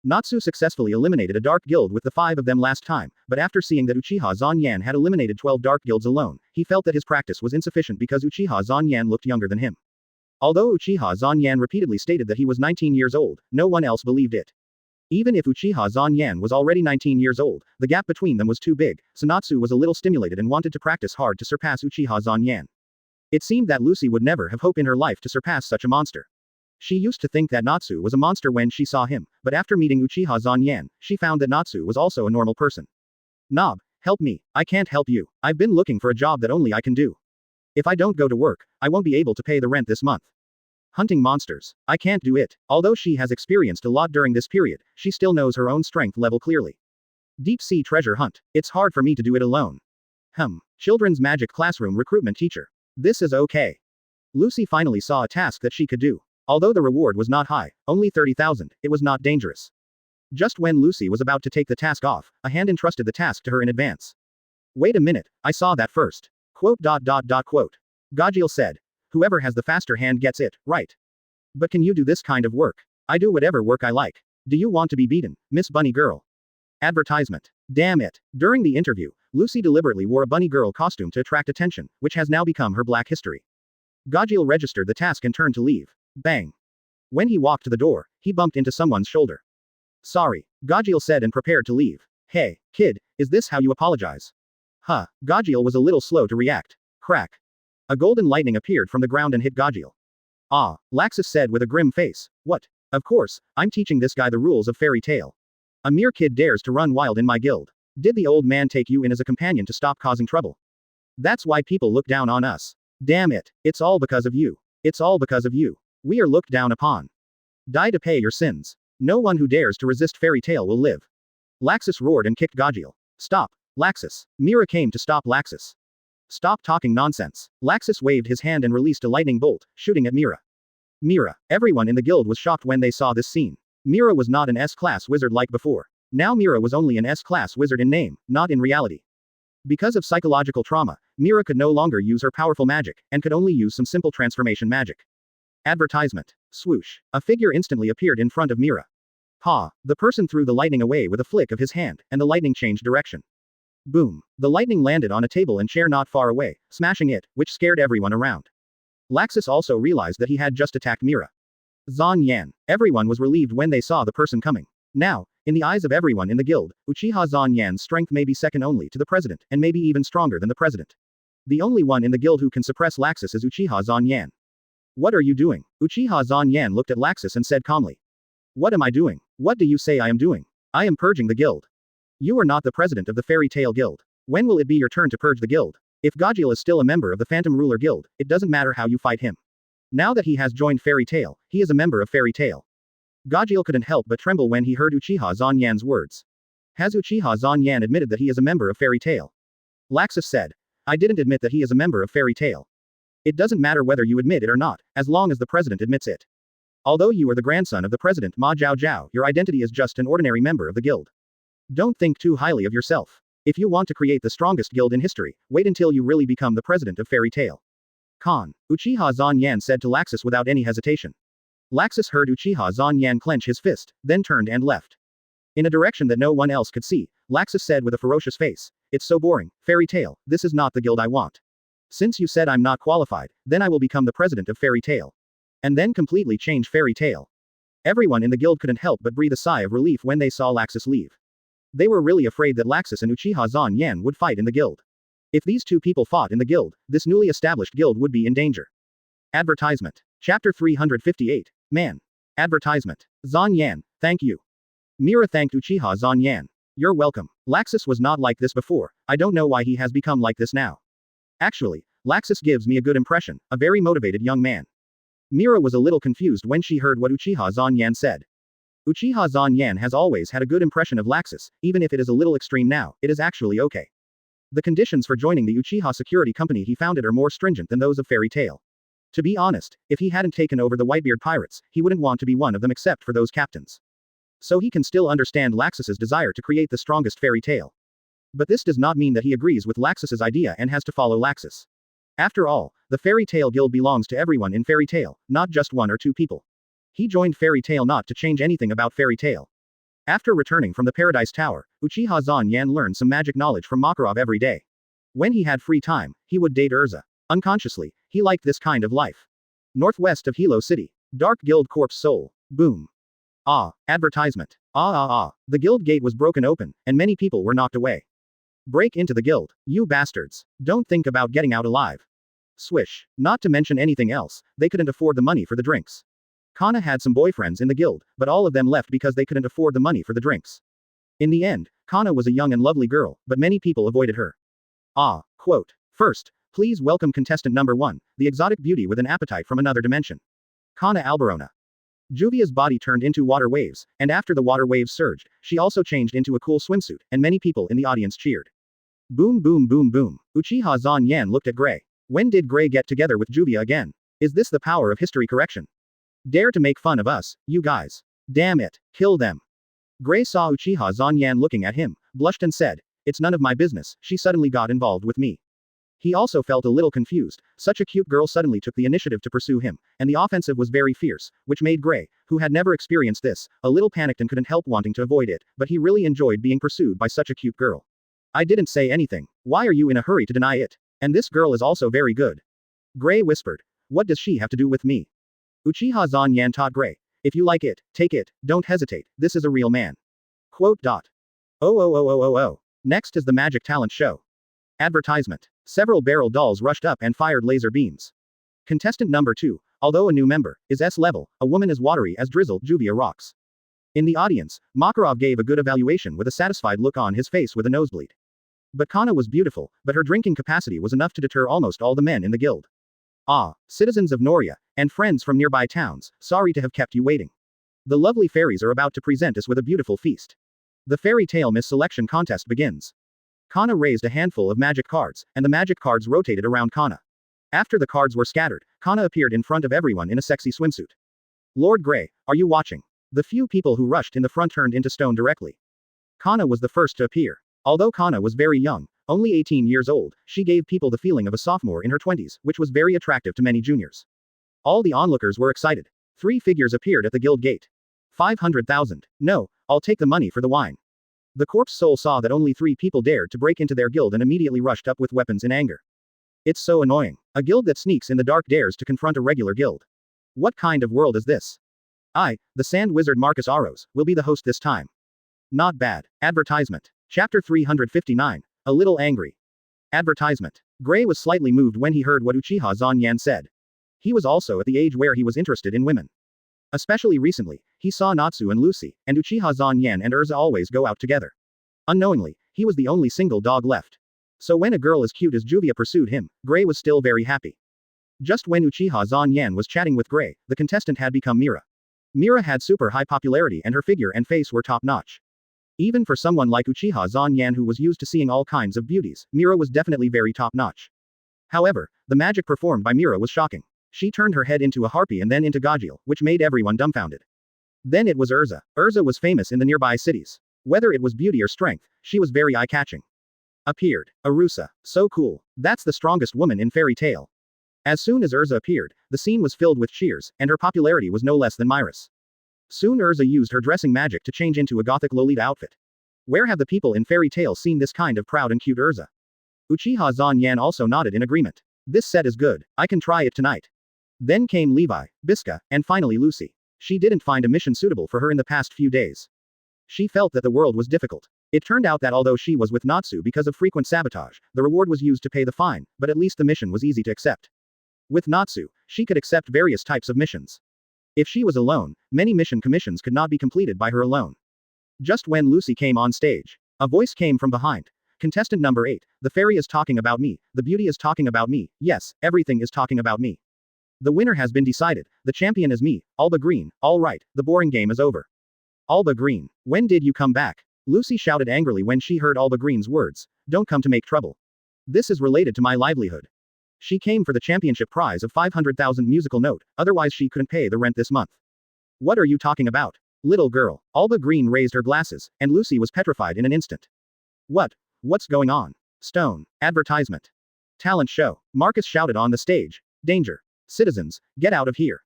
Natsu successfully eliminated a dark guild with the 5 of them last time, but after seeing that Uchiha Zanyan had eliminated 12 dark guilds alone, he felt that his practice was insufficient because Uchiha Zanyan looked younger than him. Although Uchiha Zanyan repeatedly stated that he was 19 years old, no one else believed it. Even if Uchiha Zanyan was already 19 years old, the gap between them was too big, so Natsu was a little stimulated and wanted to practice hard to surpass Uchiha Zanyan. It seemed that Lucy would never have hope in her life to surpass such a monster. She used to think that Natsu was a monster when she saw him, but after meeting Uchiha Zanyan, she found that Natsu was also a normal person. Nob, help me, I can't help you. I've been looking for a job that only I can do. If I don't go to work, I won't be able to pay the rent this month. Hunting monsters. I can't do it. Although she has experienced a lot during this period, she still knows her own strength level clearly. Deep sea treasure hunt. It's hard for me to do it alone. Children's magic classroom recruitment teacher. This is okay. Lucy finally saw a task that she could do. Although the reward was not high, only 30,000, it was not dangerous. Just when Lucy was about to take the task off, a hand entrusted the task to her in advance. Wait a minute, I saw that first. Quote. Gajiel said. Whoever has the faster hand gets it, right? But can you do this kind of work? I do whatever work I like. Do you want to be beaten, Miss Bunny Girl? Advertisement. Damn it. During the interview, Lucy deliberately wore a bunny girl costume to attract attention, which has now become her black history. Gajiel registered the task and turned to leave. Bang. When he walked to the door, he bumped into someone's shoulder. Sorry, Gajiel said and prepared to leave. Hey, kid, is this how you apologize? Gajiel was a little slow to react. Crack. A golden lightning appeared from the ground and hit Gajiel. Laxus said with a grim face. What? Of course, I'm teaching this guy the rules of Fairy Tail. A mere kid dares to run wild in my guild. Did the old man take you in as a companion to stop causing trouble? That's why people look down on us. Damn it, it's all because of you. It's all because of you. We are looked down upon. Die to pay your sins. No one who dares to resist Fairy Tail will live. Laxus roared and kicked Gajiel. Stop, Laxus. Mira came to stop Laxus. Stop talking nonsense. Laxus waved his hand and released a lightning bolt, shooting at Mira. Mira. Everyone in the guild was shocked when they saw this scene. Mira was not an S-class wizard like before. Now Mira was only an S-class wizard in name, not in reality. Because of psychological trauma, Mira could no longer use her powerful magic, and could only use some simple transformation magic. Advertisement. Swoosh. A figure instantly appeared in front of Mira. Ha! The person threw the lightning away with a flick of his hand, and the lightning changed direction. Boom. The lightning landed on a table and chair not far away, smashing it, which scared everyone around. Laxus also realized that he had just attacked Mira. Zan Yan. Everyone was relieved when they saw the person coming. Now, in the eyes of everyone in the guild, Uchiha Zan Yan's strength may be second only to the president, and maybe even stronger than the president. The only one in the guild who can suppress Laxus is Uchiha Zan Yan. What are you doing? Uchiha Zan Yan looked at Laxus and said calmly. What am I doing? What do you say I am doing? I am purging the guild. You are not the president of the Fairy Tail Guild. When will it be your turn to purge the guild? If Gajil is still a member of the Phantom Ruler Guild, it doesn't matter how you fight him. Now that he has joined Fairy Tail, he is a member of Fairy Tail. Gajil couldn't help but tremble when he heard Uchiha Zan Yan's words. Has Uchiha Zan Yan admitted that he is a member of Fairy Tail? Laxus said. I didn't admit that he is a member of Fairy Tail. It doesn't matter whether you admit it or not, as long as the president admits it. Although you are the grandson of the president Ma Zhao Zhao, your identity is just an ordinary member of the guild. Don't think too highly of yourself. If you want to create the strongest guild in history, wait until you really become the president of Fairy Tail. Khan. Uchiha Zan Yan said to Laxus without any hesitation. Laxus heard Uchiha Zan Yan clench his fist, then turned and left. In a direction that no one else could see, Laxus said with a ferocious face, It's so boring, Fairy Tail, this is not the guild I want. Since you said I'm not qualified, then I will become the president of Fairy Tail. And then completely change Fairy Tail. Everyone in the guild couldn't help but breathe a sigh of relief when they saw Laxus leave. They were really afraid that Laxus and Uchiha Zan Yan would fight in the guild. If these two people fought in the guild, this newly established guild would be in danger. Advertisement. Chapter 358. Man. Advertisement. Zan Yan, thank you. Mira thanked Uchiha Zan Yan. You're welcome. Laxus was not like this before, I don't know why he has become like this now. Actually, Laxus gives me a good impression, a very motivated young man. Mira was a little confused when she heard what Uchiha Zan Yan said. Uchiha Zan Yan has always had a good impression of Laxus, even if it is a little extreme now, it is actually okay. The conditions for joining the Uchiha security company he founded are more stringent than those of Fairy Tail. To be honest, if he hadn't taken over the Whitebeard pirates, he wouldn't want to be one of them except for those captains. So he can still understand Laxus's desire to create the strongest Fairy Tail. But this does not mean that he agrees with Laxus's idea and has to follow Laxus. After all, the Fairy Tail Guild belongs to everyone in Fairy Tail, not just one or two people. He joined Fairy Tail not to change anything about Fairy Tail. After returning from the Paradise Tower, Uchiha Zan Yan learned some magic knowledge from Makarov every day. When he had free time, he would date Urza. Unconsciously, he liked this kind of life. Northwest of Hilo City. Dark Guild Corpse Soul. Boom. Ah. Advertisement. Ah. The guild gate was broken open, and many people were knocked away. Break into the guild, you bastards. Don't think about getting out alive. Swish. Not to mention anything else, they couldn't afford the money for the drinks. Kana had some boyfriends in the guild, but all of them left because they couldn't afford the money for the drinks. In the end, Kana was a young and lovely girl, but many people avoided her. Ah. Quote. First, please welcome contestant number 1, the exotic beauty with an appetite from another dimension. Kana Alberona. Juvia's body turned into water waves, and after the water waves surged, she also changed into a cool swimsuit, and many people in the audience cheered. Boom boom boom boom. Uchiha Zan Yan looked at Gray. When did Gray get together with Juvia again? Is this the power of history correction? Dare to make fun of us, you guys. Damn it, kill them. Gray saw Uchiha Zan Yan looking at him, blushed and said, It's none of my business, she suddenly got involved with me. He also felt a little confused, such a cute girl suddenly took the initiative to pursue him, and the offensive was very fierce, which made Gray, who had never experienced this, a little panicked and couldn't help wanting to avoid it, but he really enjoyed being pursued by such a cute girl. I didn't say anything. Why are you in a hurry to deny it? And this girl is also very good. Gray whispered. What does she have to do with me? Uchiha Zan Yan taught Gray. If you like it, take it, don't hesitate, this is a real man. Quote. Oh. Next is the Magic Talent Show. Advertisement. Several barrel dolls rushed up and fired laser beams. Contestant number 2, although a new member, is S level, a woman as watery as drizzled Juvia rocks. In the audience, Makarov gave a good evaluation with a satisfied look on his face with a nosebleed. But Kana was beautiful, but her drinking capacity was enough to deter almost all the men in the guild. Ah, citizens of Noria, and friends from nearby towns, sorry to have kept you waiting. The lovely fairies are about to present us with a beautiful feast. The Fairy Tale Miss Selection Contest begins. Kana raised a handful of magic cards, and the magic cards rotated around Kana. After the cards were scattered, Kana appeared in front of everyone in a sexy swimsuit. Lord Grey, are you watching? The few people who rushed in the front turned into stone directly. Kana was the first to appear. Although Kana was very young, only 18 years old, she gave people the feeling of a sophomore in her 20s, which was very attractive to many juniors. All the onlookers were excited. 3 figures appeared at the guild gate. 500,000. No, I'll take the money for the wine. The corpse soul saw that only 3 people dared to break into their guild and immediately rushed up with weapons in anger. It's so annoying. A guild that sneaks in the dark dares to confront a regular guild. What kind of world is this? I, the sand wizard Marcus Aros, will be the host this time. Not bad. Advertisement. Chapter 359. A little angry. Advertisement. Gray was slightly moved when he heard what Uchiha Zanyan said. He was also at the age where he was interested in women. Especially recently, he saw Natsu and Lucy, and Uchiha Zanyan and Urza always go out together. Unknowingly, he was the only single dog left. So when a girl as cute as Juvia pursued him, Gray was still very happy. Just when Uchiha Zanyan was chatting with Gray, the contestant had become Mira. Mira had super high popularity and her figure and face were top-notch. Even for someone like Uchiha Zanyan who was used to seeing all kinds of beauties, Mira was definitely very top-notch. However, the magic performed by Mira was shocking. She turned her head into a harpy and then into Gajiel, which made everyone dumbfounded. Then it was Urza. Urza was famous in the nearby cities. Whether it was beauty or strength, she was very eye-catching. Appeared. Arusa. So cool. That's the strongest woman in fairy tale. As soon as Urza appeared, the scene was filled with cheers, and her popularity was no less than Myra's. Soon Urza used her dressing magic to change into a gothic Lolita outfit. Where have the people in fairy tale seen this kind of proud and cute Urza? Uchiha Zanyan also nodded in agreement. This set is good. I can try it tonight. Then came Levi, Biska, and finally Lucy. She didn't find a mission suitable for her in the past few days. She felt that the world was difficult. It turned out that although she was with Natsu because of frequent sabotage, the reward was used to pay the fine, but at least the mission was easy to accept. With Natsu, she could accept various types of missions. If she was alone, many mission commissions could not be completed by her alone. Just when Lucy came on stage, a voice came from behind. Contestant number 8, the fairy is talking about me, the beauty is talking about me, yes, everything is talking about me. The winner has been decided, the champion is me, Alba Green, all right, the boring game is over. Alba Green, when did you come back? Lucy shouted angrily when she heard Alba Green's words, don't come to make trouble. This is related to my livelihood. She came for the championship prize of 500,000 musical note, otherwise she couldn't pay the rent this month. What are you talking about? Little girl. Alba Green raised her glasses, and Lucy was petrified in an instant. What's going on? Stone. Advertisement. Talent show. Marcus shouted on the stage. Danger. Citizens, get out of here.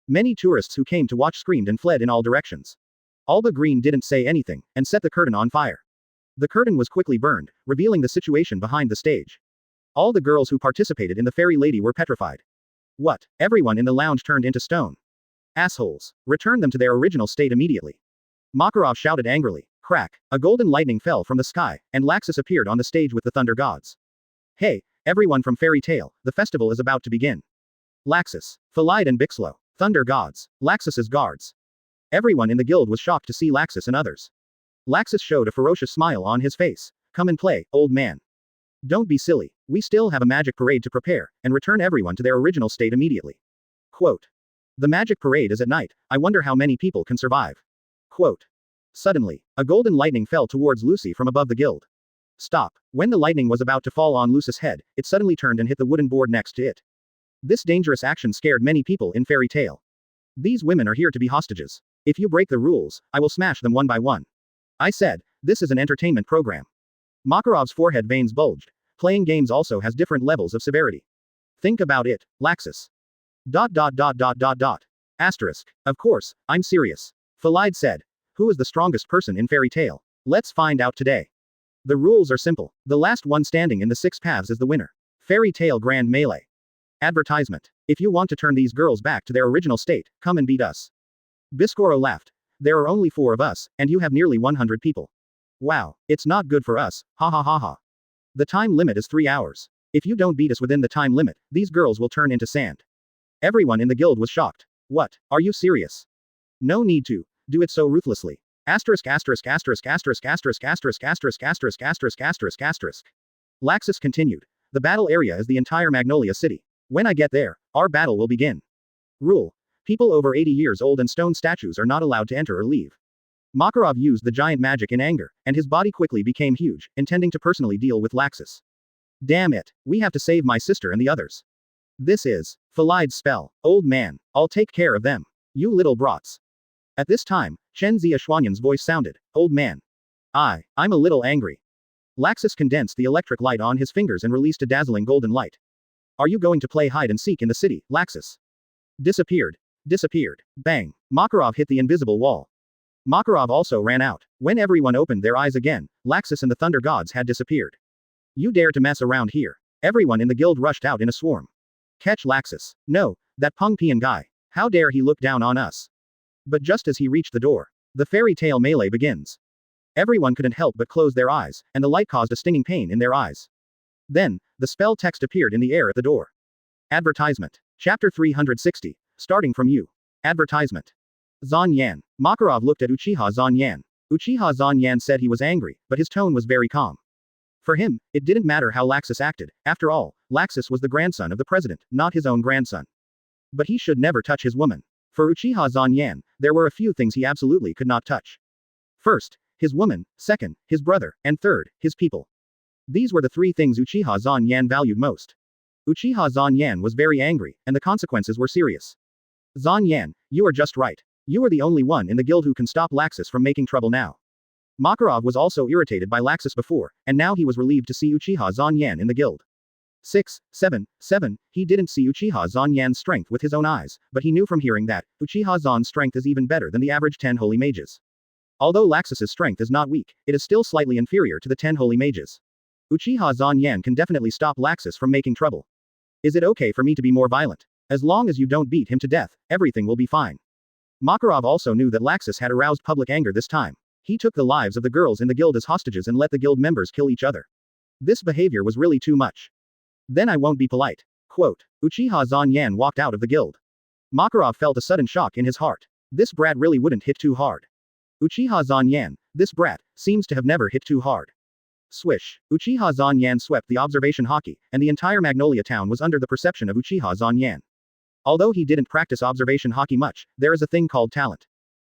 Many tourists who came to watch screamed and fled in all directions. Alba Green didn't say anything, and set the curtain on fire. The curtain was quickly burned, revealing the situation behind the stage. All the girls who participated in the fairy lady were petrified. What? Everyone in the lounge turned into stone. Assholes. Return them to their original state immediately. Makarov shouted angrily. Crack. A golden lightning fell from the sky, and Laxus appeared on the stage with the thunder gods. Hey, everyone from Fairy Tale, the festival is about to begin. Laxus, Phalide and Bixlo, thunder gods, Laxus's guards. Everyone in the guild was shocked to see Laxus and others. Laxus showed a ferocious smile on his face. Come and play, old man. Don't be silly, we still have a magic parade to prepare, and return everyone to their original state immediately. Quote. The magic parade is at night, I wonder how many people can survive. Quote. Suddenly, a golden lightning fell towards Lucy from above the guild. Stop. When the lightning was about to fall on Lucy's head, it suddenly turned and hit the wooden board next to it. This dangerous action scared many people in Fairy Tale. These women are here to be hostages. If you break the rules, I will smash them one by one. I said, this is an entertainment program. Makarov's forehead veins bulged. Playing games also has different levels of severity. Think about it, Laxus. ... Asterisk. Of course, I'm serious. Phalide said. Who is the strongest person in Fairy Tale? Let's find out today. The rules are simple. The last one standing in the 6 paths is the winner. Fairy Tale Grand Melee. Advertisement. If you want to turn these girls back to their original state, come and beat us. Biscoro laughed. There are only 4 of us, and you have nearly 100 people. Wow, it's not good for us, ha ha ha ha. The time limit is 3 hours. If you don't beat us within the time limit, these girls will turn into sand. Everyone in the guild was shocked. What, are you serious? No need to do it so ruthlessly. Asterisk asterisk asterisk asterisk asterisk asterisk asterisk asterisk asterisk asterisk asterisk. Laxus continued. The battle area is the entire Magnolia City. When I get there, our battle will begin. Rule. People over 80 years old and stone statues are not allowed to enter or leave. Makarov used the giant magic in anger, and his body quickly became huge, intending to personally deal with Laxus. Damn it, we have to save my sister and the others. This is Phalide's spell. Old man, I'll take care of them. You little brats. At this time, Chen Ziaxuanyan's voice sounded, Old man. I'm a little angry. Laxus condensed the electric light on his fingers and released a dazzling golden light. Are you going to play hide and seek in the city, Laxus? Disappeared. Bang. Makarov hit the invisible wall. Makarov also ran out. When everyone opened their eyes again, Laxus and the Thunder Gods had disappeared. You dare to mess around here. Everyone in the guild rushed out in a swarm. Catch Laxus. No, that Peng Pian guy. How dare he look down on us? But just as he reached the door, the fairy tale melee begins. Everyone couldn't help but close their eyes, and the light caused a stinging pain in their eyes. Then, the spell text appeared in the air at the door. Advertisement. Chapter 360. Starting from you. Advertisement. Zan Yan. Makarov looked at Uchiha Zan Yan. Uchiha Zan Yan said he was angry, but his tone was very calm. For him, it didn't matter how Laxus acted. After all, Laxus was the grandson of the president, not his own grandson. But he should never touch his woman. For Uchiha Zan Yan, there were a few things he absolutely could not touch. First, his woman, second, his brother, and third, his people. These were the three things Uchiha Zan Yan valued most. Uchiha Zan Yan was very angry, and the consequences were serious. Zan Yan, you are just right. You are the only one in the guild who can stop Laxus from making trouble now. Makarov was also irritated by Laxus before, and now he was relieved to see Uchiha Zan Yan in the guild. 6, 7, 7, he didn't see Uchiha Zan Yan's strength with his own eyes, but he knew from hearing that, Uchiha Zan's strength is even better than the average 10 holy mages. Although Laxus's strength is not weak, it is still slightly inferior to the 10 holy mages. Uchiha Zan Yan can definitely stop Laxus from making trouble. Is it okay for me to be more violent? As long as you don't beat him to death, everything will be fine. Makarov also knew that Laxus had aroused public anger this time. He took the lives of the girls in the guild as hostages and let the guild members kill each other. This behavior was really too much. Then I won't be polite. Quote. Uchiha Zan Yan walked out of the guild. Makarov felt a sudden shock in his heart. This brat really wouldn't hit too hard. Uchiha Zan Yan, this brat, seems to have never hit too hard. Swish. Uchiha Zan Yan swept the observation hockey, and the entire Magnolia town was under the perception of Uchiha Zan Yan. Although he didn't practice observation hockey much, there is a thing called talent.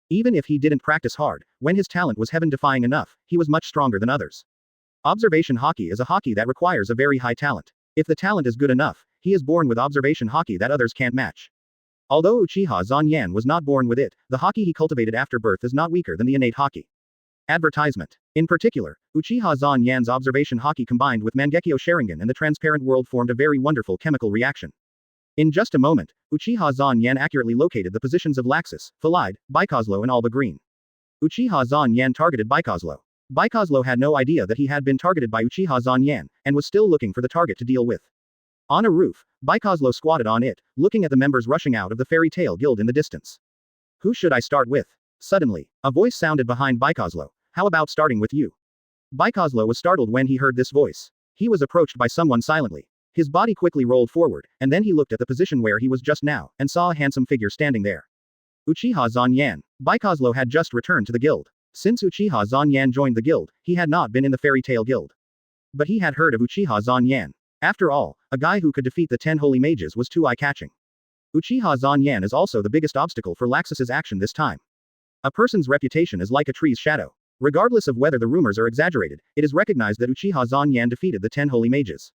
Even if he didn't practice hard, when his talent was heaven-defying enough, he was much stronger than others. Observation hockey is a hockey that requires a very high talent. If the talent is good enough, he is born with observation hockey that others can't match. Although Uchiha Zan Yan was not born with it, the hockey he cultivated after birth is not weaker than the innate hockey. Advertisement. In particular, Uchiha Zan Yan's observation hockey combined with Mangekyo Sharingan and the transparent world formed a very wonderful chemical reaction. In just a moment, Uchiha Zan Yan accurately located the positions of Laxus, Phalide, Baikozlo and Alba Green. Uchiha Zan Yan targeted Baikozlo. Baikozlo had no idea that he had been targeted by Uchiha Zan Yan, and was still looking for the target to deal with. On a roof, Baikozlo squatted on it, looking at the members rushing out of the Fairy Tale Guild in the distance. Who should I start with? Suddenly, a voice sounded behind Baikozlo. How about starting with you? Baikozlo was startled when he heard this voice. He was approached by someone silently. His body quickly rolled forward, and then he looked at the position where he was just now, and saw a handsome figure standing there. Uchiha Zan Yan. Baikozlo had just returned to the guild. Since Uchiha Zan Yan joined the guild, he had not been in the Fairy Tale Guild. But he had heard of Uchiha Zan Yan. After all, a guy who could defeat the 10 holy mages was too eye-catching. Uchiha Zan Yan is also the biggest obstacle for Laxus's action this time. A person's reputation is like a tree's shadow. Regardless of whether the rumors are exaggerated, it is recognized that Uchiha Zan Yan defeated the 10 holy mages.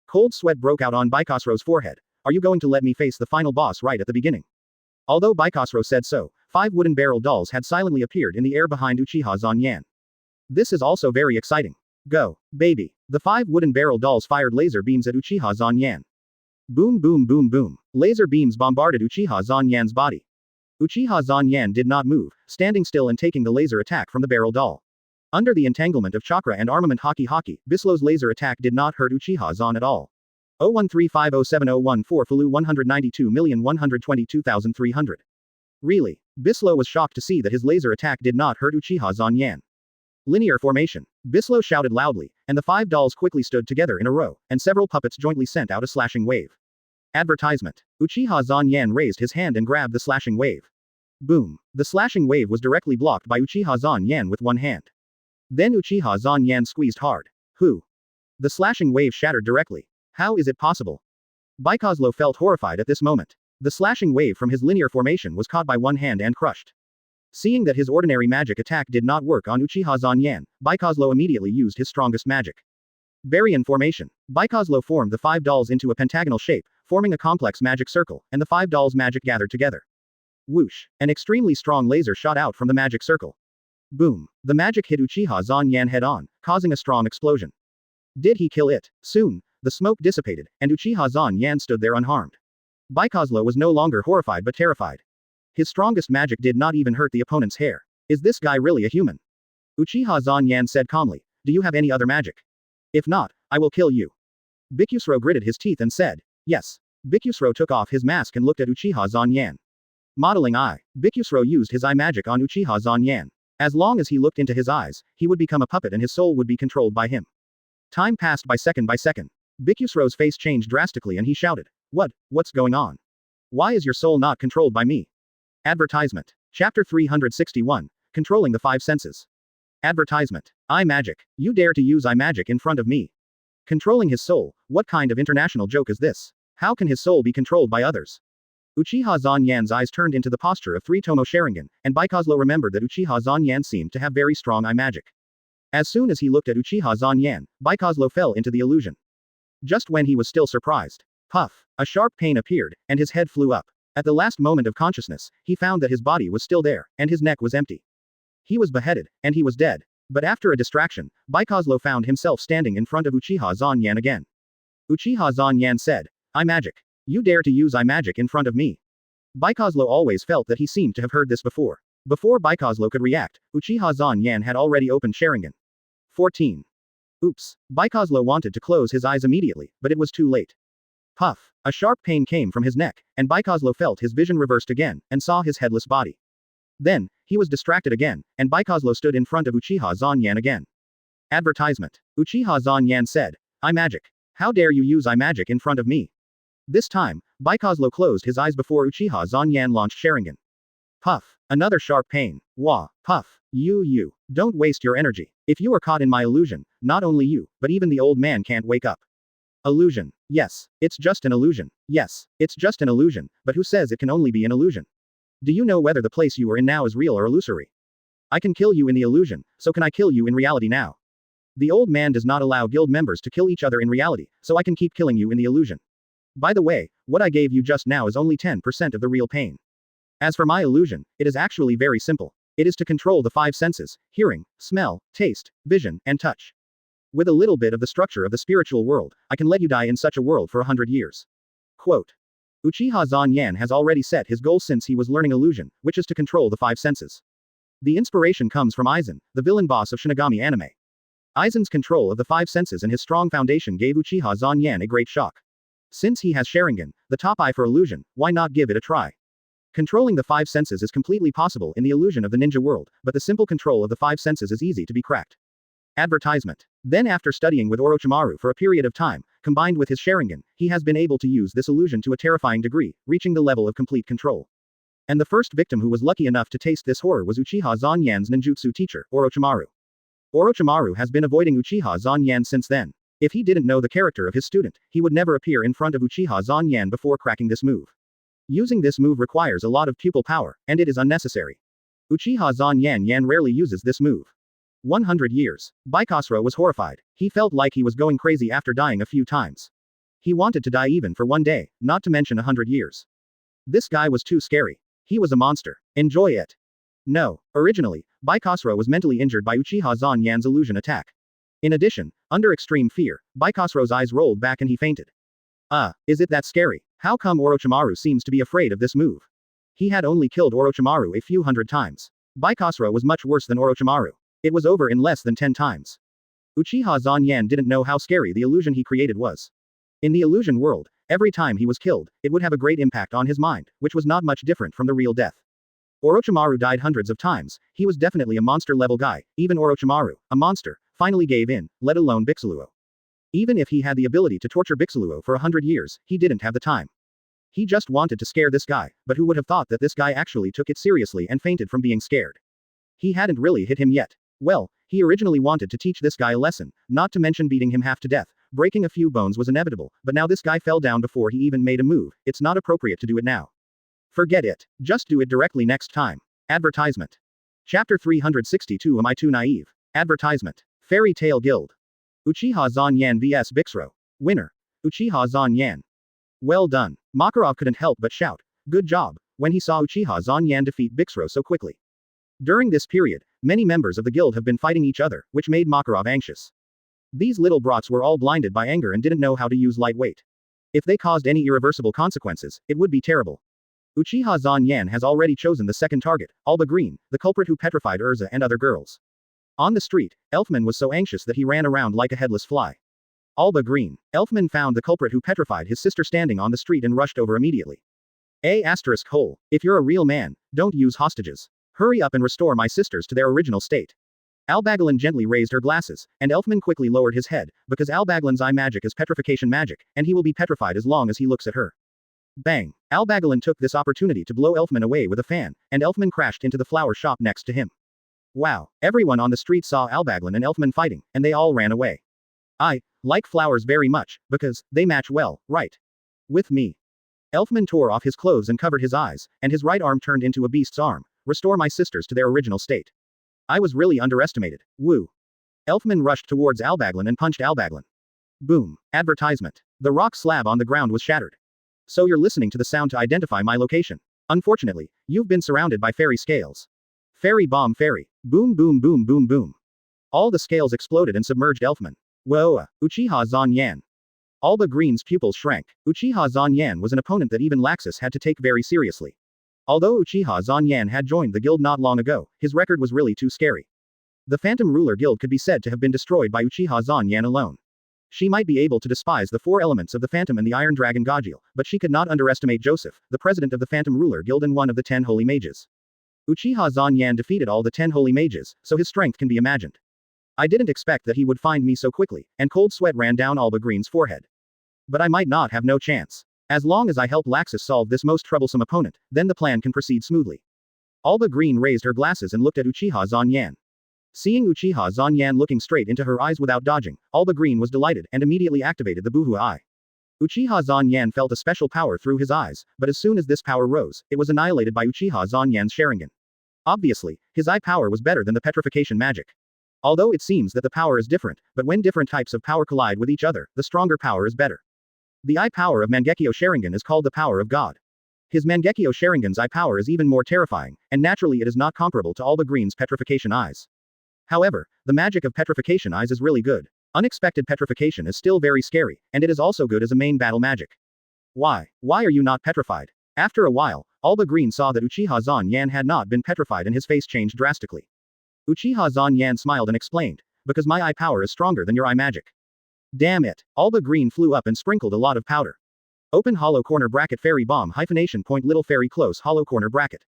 Cold sweat broke out on Baikosro's forehead. Are you going to let me face the final boss right at the beginning? Although Baikosro said so, 5 wooden barrel dolls had silently appeared in the air behind Uchiha Zan Yan. This is also very exciting. Go, baby. The 5 wooden barrel dolls fired laser beams at Uchiha Zan Yan. Boom boom boom boom. Laser beams bombarded Uchiha Zan Yan's body. Uchiha Zan Yan did not move, standing still and taking the laser attack from the barrel doll. Under the entanglement of chakra and armament Haki Bislow's laser attack did not hurt Uchiha Zan at all. 013507014 Falu 192,122,300. Really? Bislow was shocked to see that his laser attack did not hurt Uchiha Zan Yan. Linear formation. Bislow shouted loudly, and the 5 dolls quickly stood together in a row, and several puppets jointly sent out a slashing wave. Advertisement. Uchiha Zan Yan raised his hand and grabbed the slashing wave. Boom. The slashing wave was directly blocked by Uchiha Zan Yan with one hand. Then Uchiha Zan Yan squeezed hard. Who? The slashing wave shattered directly. How is it possible? Baikoslo felt horrified at this moment. The slashing wave from his linear formation was caught by one hand and crushed. Seeing that his ordinary magic attack did not work on Uchiha Zanyan, Baikazlo immediately used his strongest magic. Baryon formation. Baikazlo formed the 5 dolls into a pentagonal shape, forming a complex magic circle, and the 5 dolls' magic gathered together. Whoosh! An extremely strong laser shot out from the magic circle. Boom! The magic hit Uchiha Zanyan head-on, causing a strong explosion. Did he kill it? Soon, the smoke dissipated, and Uchiha Zanyan stood there unharmed. Baikazlo was no longer horrified but terrified. His strongest magic did not even hurt the opponent's hair. Is this guy really a human? Uchiha Zanyan said calmly, do you have any other magic? If not, I will kill you. Bikusro gritted his teeth and said, yes. Bikusro took off his mask and looked at Uchiha Zanyan. Modeling eye. Bikusro used his eye magic on Uchiha Zanyan. As long as he looked into his eyes, he would become a puppet and his soul would be controlled by him. Time passed by second by second. Bikusro's face changed drastically and he shouted, what's going on? Why is your soul not controlled by me? Advertisement. Chapter 361. Controlling the 5 senses. Advertisement. Eye magic. You dare to use eye magic in front of me. Controlling his soul, what kind of international joke is this? How can his soul be controlled by others? Uchiha Zanyan's eyes turned into the posture of 3 Tomo Sharingan, and Baikazlo remembered that Uchiha Zanyan seemed to have very strong eye magic. As soon as he looked at Uchiha Zanyan, Baikazlo fell into the illusion. Just when he was still surprised. Puff! A sharp pain appeared, and his head flew up. At the last moment of consciousness, he found that his body was still there, and his neck was empty. He was beheaded, and he was dead. But after a distraction, Baikazlo found himself standing in front of Uchiha Zanyan again. Uchiha Zanyan said, eye magic. You dare to use eye magic in front of me. Baikazlo always felt that he seemed to have heard this before. Before Baikazlo could react, Uchiha Zanyan had already opened Sharingan. 14. Oops. Baikazlo wanted to close his eyes immediately, but it was too late. Puff! A sharp pain came from his neck, and Baikazlo felt his vision reversed again, and saw his headless body. Then, he was distracted again, and Baikazlo stood in front of Uchiha Zanyan again. Advertisement. Uchiha Zanyan said, eye magic. How dare you use eye magic in front of me? This time, Baikazlo closed his eyes before Uchiha Zanyan launched Sharingan. Puff! Another sharp pain. Wah! Puff! You. Don't waste your energy. If you are caught in my illusion, not only you, but even the old man can't wake up. Illusion. Yes. It's just an illusion. Yes. It's just an illusion, but who says it can only be an illusion? Do you know whether the place you are in now is real or illusory? I can kill you in the illusion, so can I kill you in reality now? The old man does not allow guild members to kill each other in reality, so I can keep killing you in the illusion. By the way, what I gave you just now is only 10% of the real pain. As for my illusion, it is actually very simple. It is to control the 5 senses: hearing, smell, taste, vision, and touch. With a little bit of the structure of the spiritual world, I can let you die in such a world for 100 years. Quote. Uchiha Zanyan has already set his goal since he was learning illusion, which is to control the 5 senses. The inspiration comes from Aizen, the villain boss of Shinigami anime. Aizen's control of the 5 senses and his strong foundation gave Uchiha Zanyan a great shock. Since he has Sharingan, the top eye for illusion, why not give it a try? Controlling the 5 senses is completely possible in the illusion of the ninja world, but the simple control of the 5 senses is easy to be cracked. Advertisement. Then after studying with Orochimaru for a period of time, combined with his Sharingan, he has been able to use this illusion to a terrifying degree, reaching the level of complete control. And the first victim who was lucky enough to taste this horror was Uchiha Zanyan's ninjutsu teacher, Orochimaru. Orochimaru has been avoiding Uchiha Zanyan since then. If he didn't know the character of his student, he would never appear in front of Uchiha Zanyan before cracking this move. Using this move requires a lot of pupil power, and it is unnecessary. Uchiha Zanyan rarely uses this move. 100 years. Baikazlo was horrified. He felt like he was going crazy after dying a few times. He wanted to die even for one day, not to mention 100 years. This guy was too scary. He was a monster. Enjoy it. No. Originally, Baikazlo was mentally injured by Uchiha Zanyan's illusion attack. In addition, under extreme fear, Baikazlo's eyes rolled back and he fainted. Is it that scary? How come Orochimaru seems to be afraid of this move? He had only killed Orochimaru a few hundred times. Baikazlo was much worse than Orochimaru. It was over in less than 10 times. Uchiha Zanyan didn't know how scary the illusion he created was. In the illusion world, every time he was killed, it would have a great impact on his mind, which was not much different from the real death. Orochimaru died hundreds of times. He was definitely a monster-level guy. Even Orochimaru, a monster, finally gave in, let alone Bixaluo. Even if he had the ability to torture Bixaluo for 100 years, he didn't have the time. He just wanted to scare this guy, but who would have thought that this guy actually took it seriously and fainted from being scared? He hadn't really hit him yet. Well, he originally wanted to teach this guy a lesson, not to mention beating him half to death. Breaking a few bones was inevitable, but now this guy fell down before he even made a move. It's not appropriate to do it now. Forget it. Just do it directly next time. Advertisement. Chapter 362 Am I Too Naive? Advertisement. Fairy Tale Guild. Uchiha Zanyan vs Bixro. Winner. Uchiha Zanyan. Well done. Makarov couldn't help but shout, "Good job," when he saw Uchiha Zanyan defeat Bixro so quickly. During this period, many members of the guild have been fighting each other, which made Makarov anxious. These little brats were all blinded by anger and didn't know how to use lightweight. If they caused any irreversible consequences, it would be terrible. Uchiha Zanyan has already chosen the second target, Alba Green, the culprit who petrified Urza and other girls. On the street, Elfman was so anxious that he ran around like a headless fly. Alba Green. Elfman found the culprit who petrified his sister standing on the street and rushed over immediately. If you're a real man, don't use hostages. Hurry up and restore my sisters to their original state. Albaglin gently raised her glasses, and Elfman quickly lowered his head, because Albaglin's eye magic is petrification magic, and he will be petrified as long as he looks at her. Bang! Albaglin took this opportunity to blow Elfman away with a fan, and Elfman crashed into the flower shop next to him. Wow! Everyone on the street saw Albaglin and Elfman fighting, and they all ran away. I like flowers very much, because they match well, right? With me. Elfman tore off his clothes and covered his eyes, and his right arm turned into a beast's arm. Restore my sisters to their original state. I was really underestimated. Woo! Elfman rushed towards Albaglin and punched Albaglin. Boom! Advertisement. The rock slab on the ground was shattered. So you're listening to the sound to identify my location. Unfortunately, you've been surrounded by fairy scales. Fairy bomb fairy. Boom boom boom boom boom. All the scales exploded and submerged Elfman. Whoa! Uchiha Zanyan. Alba Green's pupils shrank. Uchiha Zanyan was an opponent that even Laxus had to take very seriously. Although Uchiha Zanyan had joined the guild not long ago, his record was really too scary. The Phantom Ruler Guild could be said to have been destroyed by Uchiha Zanyan alone. She might be able to despise the four elements of the Phantom and the Iron Dragon Gajil, but she could not underestimate Joseph, the president of the Phantom Ruler Guild and one of the 10 Holy Mages. Uchiha Zanyan defeated all the 10 Holy Mages, so his strength can be imagined. I didn't expect that he would find me so quickly, and cold sweat ran down Alba Green's forehead. But I might not have no chance. As long as I help Laxus solve this most troublesome opponent, then the plan can proceed smoothly. Alba Green raised her glasses and looked at Uchiha Zanyan. Seeing Uchiha Zanyan looking straight into her eyes without dodging, Alba Green was delighted and immediately activated the Buhua Eye. Uchiha Zanyan felt a special power through his eyes, but as soon as this power rose, it was annihilated by Uchiha Zanyan's Sharingan. Obviously, his eye power was better than the petrification magic. Although it seems that the power is different, but when different types of power collide with each other, the stronger power is better. The eye power of Mangekyo Sharingan is called the power of God. His Mangekyo Sharingan's eye power is even more terrifying, and naturally it is not comparable to Alba Green's petrification eyes. However, the magic of petrification eyes is really good. Unexpected petrification is still very scary, and it is also good as a main battle magic. Why are you not petrified? After a while, Alba Green saw that Uchiha Zanyan had not been petrified and his face changed drastically. Uchiha Zanyan smiled and explained, because my eye power is stronger than your eye magic. Damn it. Alba Green flew up and sprinkled a lot of powder. Open hollow corner bracket fairy bomb hyphenation point little fairy close hollow corner bracket.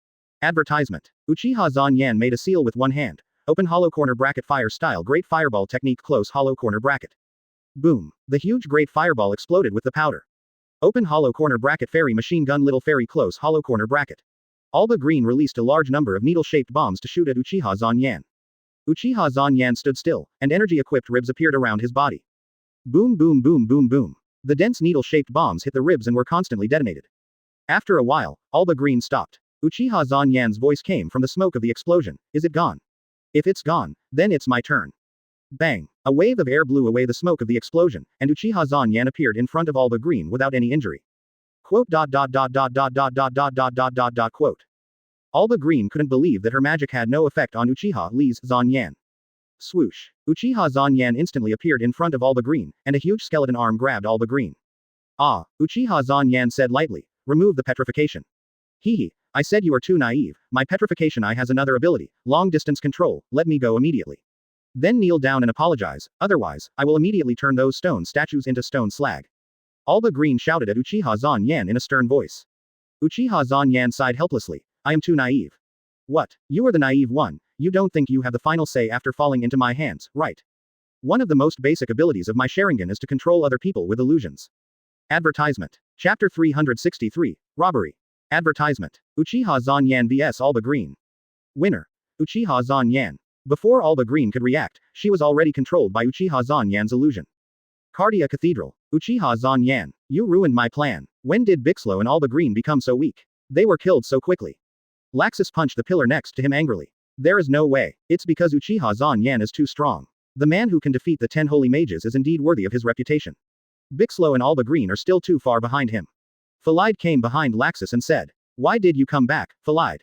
Advertisement. Uchiha Zanyan made a seal with one hand. Open hollow corner bracket fire style great fireball technique close hollow corner bracket. Boom. The huge great fireball exploded with the powder. Open hollow corner bracket fairy machine gun little fairy close hollow corner bracket. Alba Green released a large number of needle-shaped bombs to shoot at Uchiha Zanyan. Uchiha Zanyan stood still, and energy-equipped ribs appeared around his body. Boom boom boom boom boom. The dense needle-shaped bombs hit the ribs and were constantly detonated. After a while, Alba Green stopped. Uchiha Zanyan's voice came from the smoke of the explosion. Is it gone? If it's gone, then it's my turn. Bang! A wave of air blew away the smoke of the explosion, and Uchiha Zanyan appeared in front of Alba Green without any injury. Quote. Alba Green couldn't believe that her magic had no effect on Uchiha Lee's Zanyan. Swoosh. Uchiha Zanyan instantly appeared in front of Alba Green, and a huge skeleton arm grabbed Alba Green. Ah, Uchiha Zanyan said lightly, remove the petrification. Hehe. I said you are too naive, my petrification eye has another ability, long distance control, let me go immediately. Then kneel down and apologize, otherwise, I will immediately turn those stone statues into stone slag. Alba Green shouted at Uchiha Zanyan in a stern voice. Uchiha Zanyan sighed helplessly, I am too naive. What? You are the naive one, you don't think you have the final say after falling into my hands, right? One of the most basic abilities of my Sharingan is to control other people with illusions. Advertisement. Chapter 363, Robbery. Advertisement. Uchiha Zanyan vs Alba Green. Winner. Uchiha Zanyan. Before Alba Green could react, she was already controlled by Uchiha Zanyan's illusion. Cardia Cathedral. Uchiha Zanyan. You ruined my plan. When did Bixlo and Alba Green become so weak? They were killed so quickly. Laxus punched the pillar next to him angrily. There is no way. It's because Uchiha Zan Yan is too strong. The man who can defeat the 10 holy mages is indeed worthy of his reputation. Bixlo and Alba Green are still too far behind him. Phalide came behind Laxus and said, "Why did you come back, Phalide?"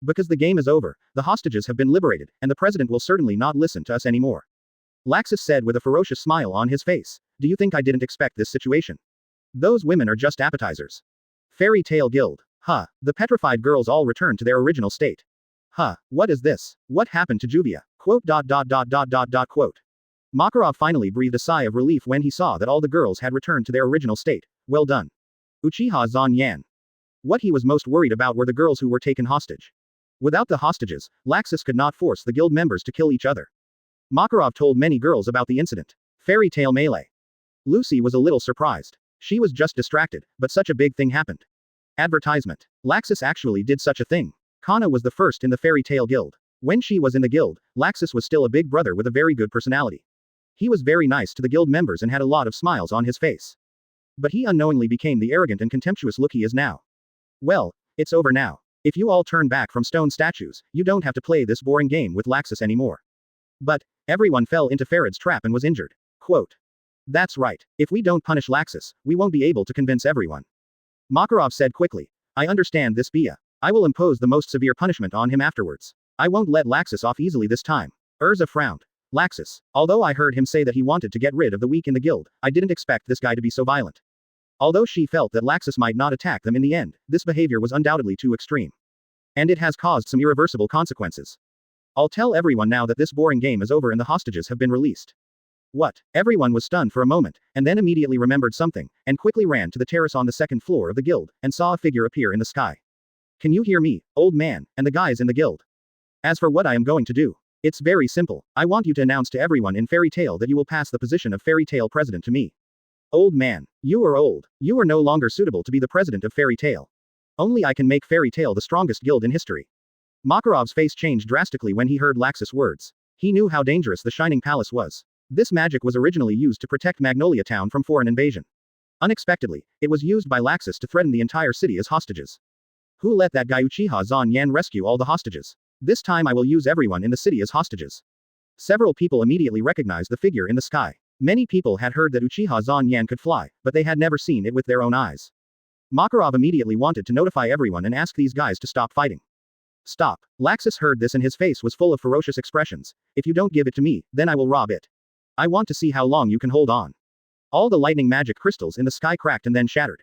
"Because the game is over, the hostages have been liberated, and the president will certainly not listen to us anymore." Laxus said with a ferocious smile on his face, "Do you think I didn't expect this situation? Those women are just appetizers." Fairy Tale Guild. Huh. The petrified girls all returned to their original state. Huh. What is this? What happened to Juvia? Quote. Makarov finally breathed a sigh of relief when he saw that all the girls had returned to their original state. Well done. Uchiha Zan Yan. What he was most worried about were the girls who were taken hostage. Without the hostages, Laxus could not force the guild members to kill each other. Makarov told many girls about the incident. Fairy Tale Melee. Lucy was a little surprised. She was just distracted, but such a big thing happened. Advertisement. Laxus actually did such a thing. Kana was the first in the Fairy Tale Guild. When she was in the guild, Laxus was still a big brother with a very good personality. He was very nice to the guild members and had a lot of smiles on his face. But he unknowingly became the arrogant and contemptuous look he is now. Well, it's over now. If you all turn back from stone statues, you don't have to play this boring game with Laxus anymore. But, everyone fell into Farad's trap and was injured. Quote. That's right. If we don't punish Laxus, we won't be able to convince everyone. Makarov said quickly. I understand this, Bia. I will impose the most severe punishment on him afterwards. I won't let Laxus off easily this time. Urza frowned. Laxus. Although I heard him say that he wanted to get rid of the weak in the guild, I didn't expect this guy to be so violent. Although she felt that Laxus might not attack them in the end, this behavior was undoubtedly too extreme. And it has caused some irreversible consequences. I'll tell everyone now that this boring game is over and the hostages have been released. What? Everyone was stunned for a moment, and then immediately remembered something, and quickly ran to the terrace on the second floor of the guild, and saw a figure appear in the sky. Can you hear me, old man, and the guys in the guild? As for what I am going to do, it's very simple. I want you to announce to everyone in Fairy Tale that you will pass the position of Fairy Tale president to me. Old man, you are old. You are no longer suitable to be the president of Fairy Tale. Only I can make Fairy Tale the strongest guild in history. Makarov's face changed drastically when he heard Laxus' words. He knew how dangerous the Shining Palace was. This magic was originally used to protect Magnolia Town from foreign invasion. Unexpectedly, it was used by Laxus to threaten the entire city as hostages. Who let that guy Uchiha Zan Yan rescue all the hostages? This time I will use everyone in the city as hostages. Several people immediately recognized the figure in the sky. Many people had heard that Uchiha Zan Yan could fly, but they had never seen it with their own eyes. Makarov immediately wanted to notify everyone and ask these guys to stop fighting. Stop. Laxus heard this and his face was full of ferocious expressions. If you don't give it to me, then I will rob it. I want to see how long you can hold on. All the lightning magic crystals in the sky cracked and then shattered.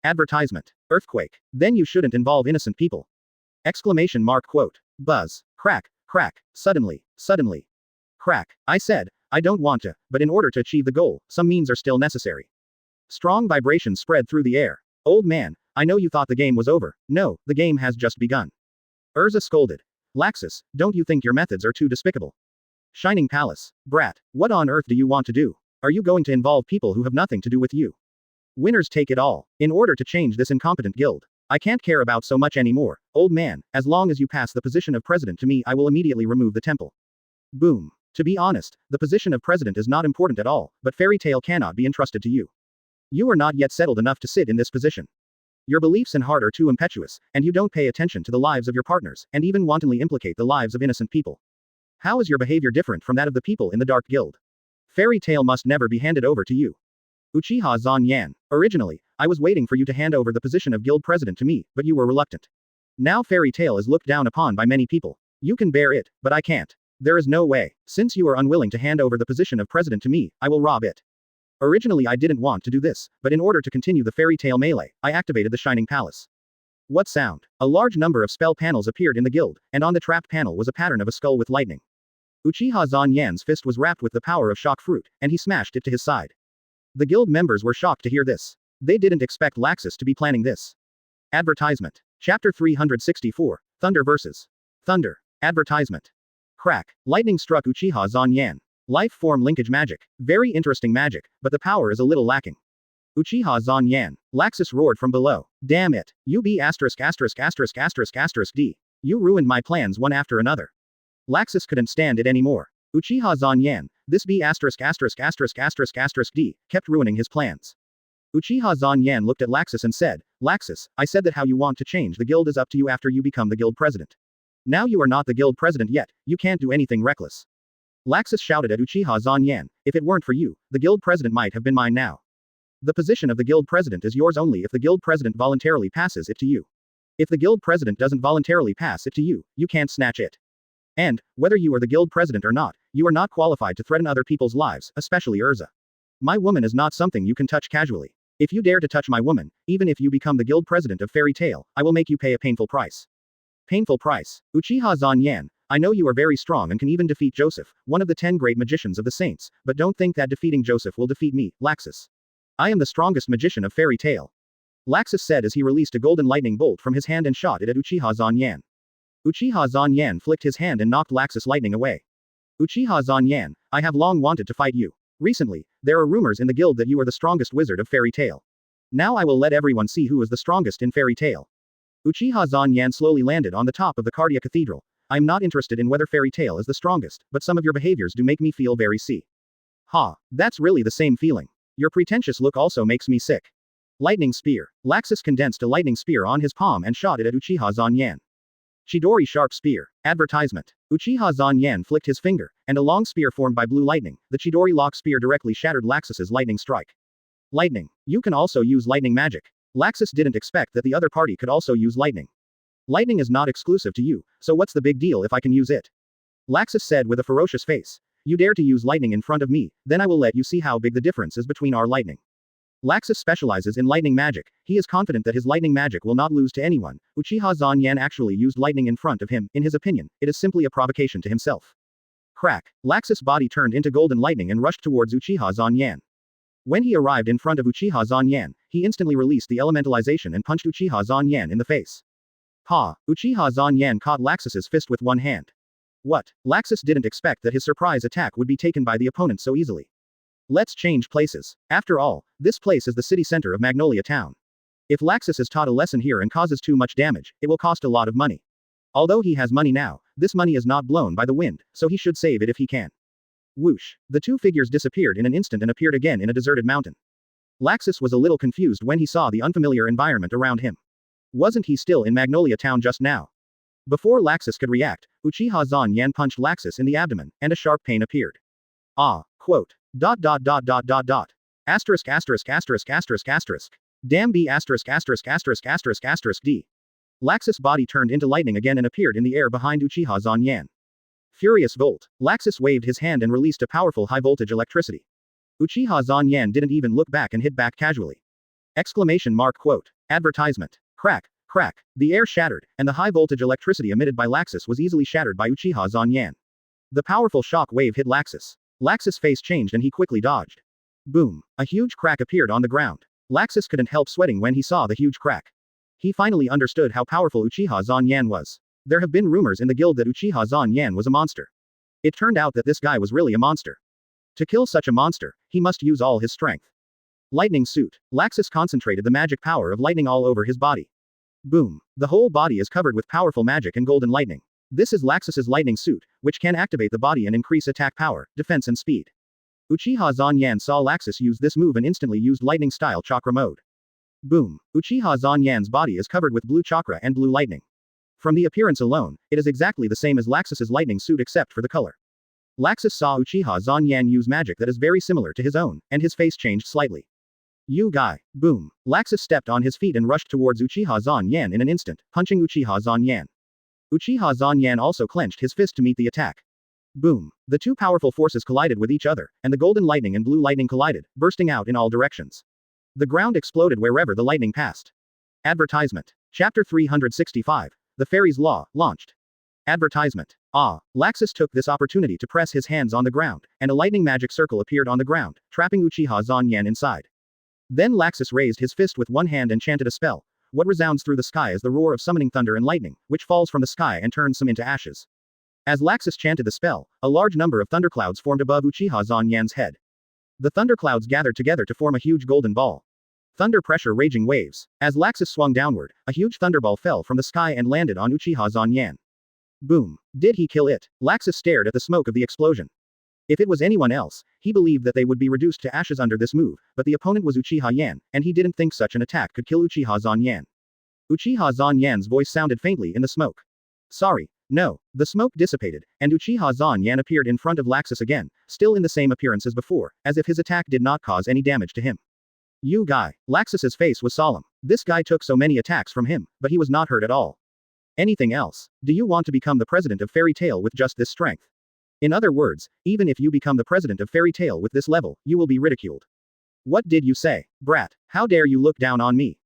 Advertisement. Earthquake. Then you shouldn't involve innocent people. Exclamation mark quote. Buzz. Crack. Crack. Suddenly. Crack. I said, I don't want to, but in order to achieve the goal, some means are still necessary. Strong vibrations spread through the air. Old man, I know you thought the game was over. No, the game has just begun. Urza scolded. Laxus, don't you think your methods are too despicable? Shining Palace. Brat, what on earth do you want to do? Are you going to involve people who have nothing to do with you? Winners take it all. In order to change this incompetent guild, I can't care about so much anymore. Old man, as long as you pass the position of president to me, I will immediately remove the temple. Boom. To be honest, the position of president is not important at all, but Fairy Tale cannot be entrusted to you. You are not yet settled enough to sit in this position. Your beliefs and heart are too impetuous, and you don't pay attention to the lives of your partners, and even wantonly implicate the lives of innocent people. How is your behavior different from that of the people in the Dark Guild? Fairy Tale must never be handed over to you. Uchiha Zan Yan. Originally, I was waiting for you to hand over the position of guild president to me, but you were reluctant. Now Fairy Tale is looked down upon by many people. You can bear it, but I can't. There is no way. Since you are unwilling to hand over the position of president to me, I will rob it. Originally I didn't want to do this, but in order to continue the Fairy Tale melee, I activated the Shining Palace. What sound? A large number of spell panels appeared in the guild, and on the trapped panel was a pattern of a skull with lightning. Uchiha Zan Yan's fist was wrapped with the power of shock fruit, and he smashed it to his side. The guild members were shocked to hear this. They didn't expect Laxus to be planning this. Advertisement. Chapter 364. Thunder vs. Thunder. Advertisement. Crack. Lightning struck Uchiha Zan Yan. Life form linkage magic. Very interesting magic, but the power is a little lacking. Uchiha Zan Yan. Laxus roared from below. Damn it. You be asterisk asterisk asterisk asterisk asterisk D. You ruined my plans one after another. Laxus couldn't stand it anymore. Uchiha Zan Yan, this B asterisk asterisk asterisk asterisk asterisk D, kept ruining his plans. Uchiha Zan Yan looked at Laxus and said, Laxus, I said that how you want to change the guild is up to you after you become the guild president. Now you are not the guild president yet, you can't do anything reckless. Laxus shouted at Uchiha Zanyan, if it weren't for you, the guild president might have been mine now. The position of the guild president is yours only if the guild president voluntarily passes it to you. If the guild president doesn't voluntarily pass it to you, you can't snatch it. And, whether you are the guild president or not, you are not qualified to threaten other people's lives, especially Urza. My woman is not something you can touch casually. If you dare to touch my woman, even if you become the guild president of Fairy Tail, I will make you pay a painful price. Painful price. Uchiha Zanyan, I know you are very strong and can even defeat Joseph, one of the 10 great magicians of the saints, but don't think that defeating Joseph will defeat me, Laxus. I am the strongest magician of Fairy Tail. Laxus said as he released a golden lightning bolt from his hand and shot it at Uchiha Zanyan. Uchiha Zanyan flicked his hand and knocked Laxus lightning away. Uchiha Zanyan, I have long wanted to fight you. Recently, there are rumors in the guild that you are the strongest wizard of Fairy Tail. Now I will let everyone see who is the strongest in Fairy Tail. Uchiha Zanyan slowly landed on the top of the Cardia Cathedral. I am not interested in whether Fairy Tail is the strongest, but some of your behaviors do make me feel very sick. Ha, that's really the same feeling. Your pretentious look also makes me sick. Lightning Spear. Laxus condensed a lightning spear on his palm and shot it at Uchiha Zanyan. Chidori Sharp Spear. Advertisement. Uchiha Zanyan flicked his finger, and a long spear formed by blue lightning. The Chidori Lock Spear directly shattered Laxus's lightning strike. Lightning. You can also use lightning magic. Laxus didn't expect that the other party could also use lightning. Lightning is not exclusive to you, so what's the big deal if I can use it? Laxus said with a ferocious face. You dare to use lightning in front of me, then I will let you see how big the difference is between our lightning. Laxus specializes in lightning magic. He is confident that his lightning magic will not lose to anyone. Uchiha Zanyan actually used lightning in front of him. In his opinion, it is simply a provocation to himself. Crack. Laxus' body turned into golden lightning and rushed towards Uchiha Zanyan. When he arrived in front of Uchiha Zanyan, he instantly released the elementalization and punched Uchiha Zanyan in the face. Ha! Uchiha Zanyan caught Laxus's fist with one hand. What? Laxus didn't expect that his surprise attack would be taken by the opponent so easily. Let's change places. After all, this place is the city center of Magnolia Town. If Laxus is taught a lesson here and causes too much damage, it will cost a lot of money. Although he has money now, this money is not blown by the wind, so he should save it if he can. Whoosh. The two figures disappeared in an instant and appeared again in a deserted mountain. Laxus was a little confused when he saw the unfamiliar environment around him. Wasn't he still in Magnolia Town just now? Before Laxus could react, Uchiha Zanyan punched Laxus in the abdomen, and a sharp pain appeared. Ah, quote. ... Asterisk asterisk asterisk asterisk asterisk. Damn B asterisk asterisk asterisk asterisk asterisk D. Laxus' body turned into lightning again and appeared in the air behind Uchiha Zanyan. Furious Volt. Laxus waved his hand and released a powerful high-voltage electricity. Uchiha Zanyan didn't even look back and hit back casually. Exclamation mark quote. Advertisement. Crack, crack. The air shattered, and the high-voltage electricity emitted by Laxus was easily shattered by Uchiha Zanyan. The powerful shock wave hit Laxus. Laxus' face changed and he quickly dodged. Boom. A huge crack appeared on the ground. Laxus couldn't help sweating when he saw the huge crack. He finally understood how powerful Uchiha Zanyan was. There have been rumors in the guild that Uchiha Zanyan was a monster. It turned out that this guy was really a monster. To kill such a monster, he must use all his strength. Lightning Suit. Laxus concentrated the magic power of lightning all over his body. Boom. The whole body is covered with powerful magic and golden lightning. This is Laxus's lightning suit, which can activate the body and increase attack power, defense and speed. Uchiha Zanyan saw Laxus use this move and instantly used lightning-style chakra mode. Boom. Uchiha Zanyan's body is covered with blue chakra and blue lightning. From the appearance alone, it is exactly the same as Laxus's lightning suit except for the color. Laxus saw Uchiha Zanyan use magic that is very similar to his own, and his face changed slightly. You guy. Boom. Laxus stepped on his feet and rushed towards Uchiha Zanyan in an instant, punching Uchiha Zanyan. Uchiha Zanyan also clenched his fist to meet the attack. Boom. The two powerful forces collided with each other, and the golden lightning and blue lightning collided, bursting out in all directions. The ground exploded wherever the lightning passed. Advertisement. Chapter 365. The Fairy's Law, launched. Advertisement. Ah. Laxus took this opportunity to press his hands on the ground, and a lightning magic circle appeared on the ground, trapping Uchiha Zanyan inside. Then Laxus raised his fist with one hand and chanted a spell. What resounds through the sky is the roar of summoning thunder and lightning, which falls from the sky and turns some into ashes. As Laxus chanted the spell, a large number of thunderclouds formed above Uchiha Zanyan's head. The thunderclouds gathered together to form a huge golden ball. Thunder pressure raging waves. As Laxus swung downward, a huge thunderball fell from the sky and landed on Uchiha Zanyan. Boom. Did he kill it? Laxus stared at the smoke of the explosion. If it was anyone else, he believed that they would be reduced to ashes under this move, but the opponent was Uchiha Yan, and he didn't think such an attack could kill Uchiha Zanyan. Uchiha Zanyan's voice sounded faintly in the smoke. Sorry, No, the smoke dissipated, and Uchiha Zanyan appeared in front of Laxus again, still in the same appearance as before, as if his attack did not cause any damage to him. You guy. Laxus's face was solemn. This guy took so many attacks from him, but he was not hurt at all. Anything else? Do you want to become the president of Fairy Tail with just this strength? In other words, even if you become the president of Fairy Tail with this level, you will be ridiculed. What did you say? Brat, how dare you look down on me?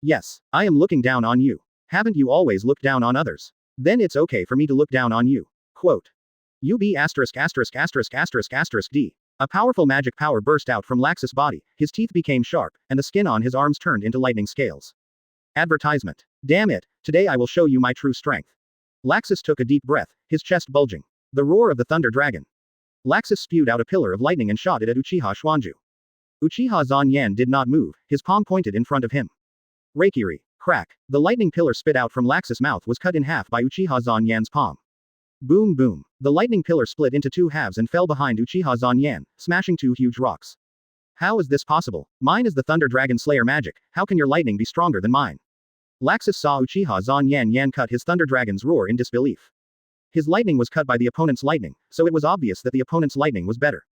Yes, I am looking down on you. Haven't you always looked down on others? Then it's okay for me to look down on you. Quote. UB asterisk asterisk asterisk asterisk asterisk D. A powerful magic power burst out from Laxus' body, his teeth became sharp, and the skin on his arms turned into lightning scales. Advertisement. Damn it, today I will show you my true strength. Laxus took a deep breath, his chest bulging. The roar of the thunder dragon. Laxus spewed out a pillar of lightning and shot it at Uchiha Xuanju. Uchiha Zanyan did not move, his palm pointed in front of him. Reikiri. Crack. The lightning pillar spit out from Laxus' mouth was cut in half by Uchiha Zanyan's palm. Boom boom. The lightning pillar split into two halves and fell behind Uchiha Zanyan, smashing two huge rocks. How is this possible? Mine is the Thunder Dragon Slayer magic, how can your lightning be stronger than mine? Laxus saw Uchiha Zanyan cut his Thunder Dragon's roar in disbelief. His lightning was cut by the opponent's lightning, so it was obvious that the opponent's lightning was better.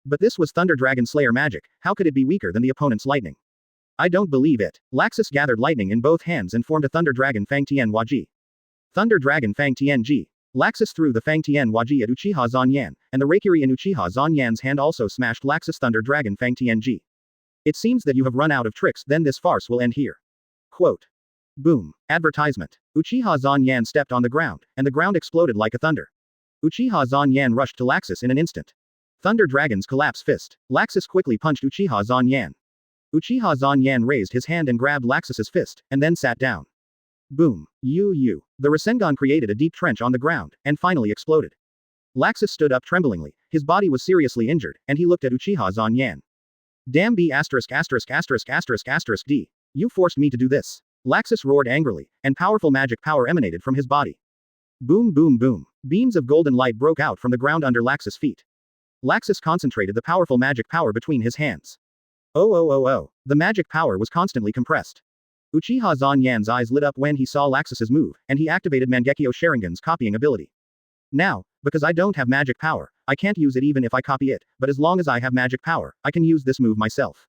But this was Thunder Dragon Slayer magic, how could it be weaker than the opponent's lightning? I don't believe it. Laxus gathered lightning in both hands and formed a Thunder Dragon Fang Tien Waji. Thunder Dragon Fang Tien Ji. Laxus threw the Fang Tien Waji at Uchiha Zanyan, and the Reikiri in Uchiha Zanyan's hand also smashed Laxus' Thunder Dragon Fang Tien Ji. It seems that you have run out of tricks, then this farce will end here. Quote. Boom. Advertisement. Uchiha Zanyan stepped on the ground, and the ground exploded like a thunder. Uchiha Zanyan rushed to Laxus in an instant. Thunder Dragon's collapse fist. Laxus quickly punched Uchiha Zanyan. Uchiha Zanyan raised his hand and grabbed Laxus's fist, and then sat down. Boom. You. The Rasengan created a deep trench on the ground, and finally exploded. Laxus stood up tremblingly, his body was seriously injured, and he looked at Uchiha Zanyan. Damn B asterisk asterisk asterisk asterisk asterisk D. You forced me to do this. Laxus roared angrily, and powerful magic power emanated from his body. Boom boom boom. Beams of golden light broke out from the ground under Laxus' feet. Laxus concentrated the powerful magic power between his hands. Oh. The magic power was constantly compressed. Uchiha Zanyan's eyes lit up when he saw Laxus's move, and he activated Mangekyo Sharingan's copying ability. Now, because I don't have magic power, I can't use it even if I copy it, but as long as I have magic power, I can use this move myself.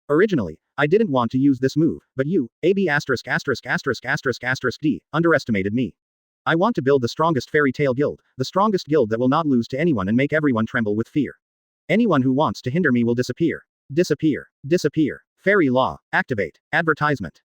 Originally, I didn't want to use this move, but you, AB asterisk asterisk asterisk asterisk asterisk D, underestimated me. I want to build the strongest fairy tale guild, the strongest guild that will not lose to anyone and make everyone tremble with fear. Anyone who wants to hinder me will disappear. Disappear. Fairy law. Activate. Advertisement.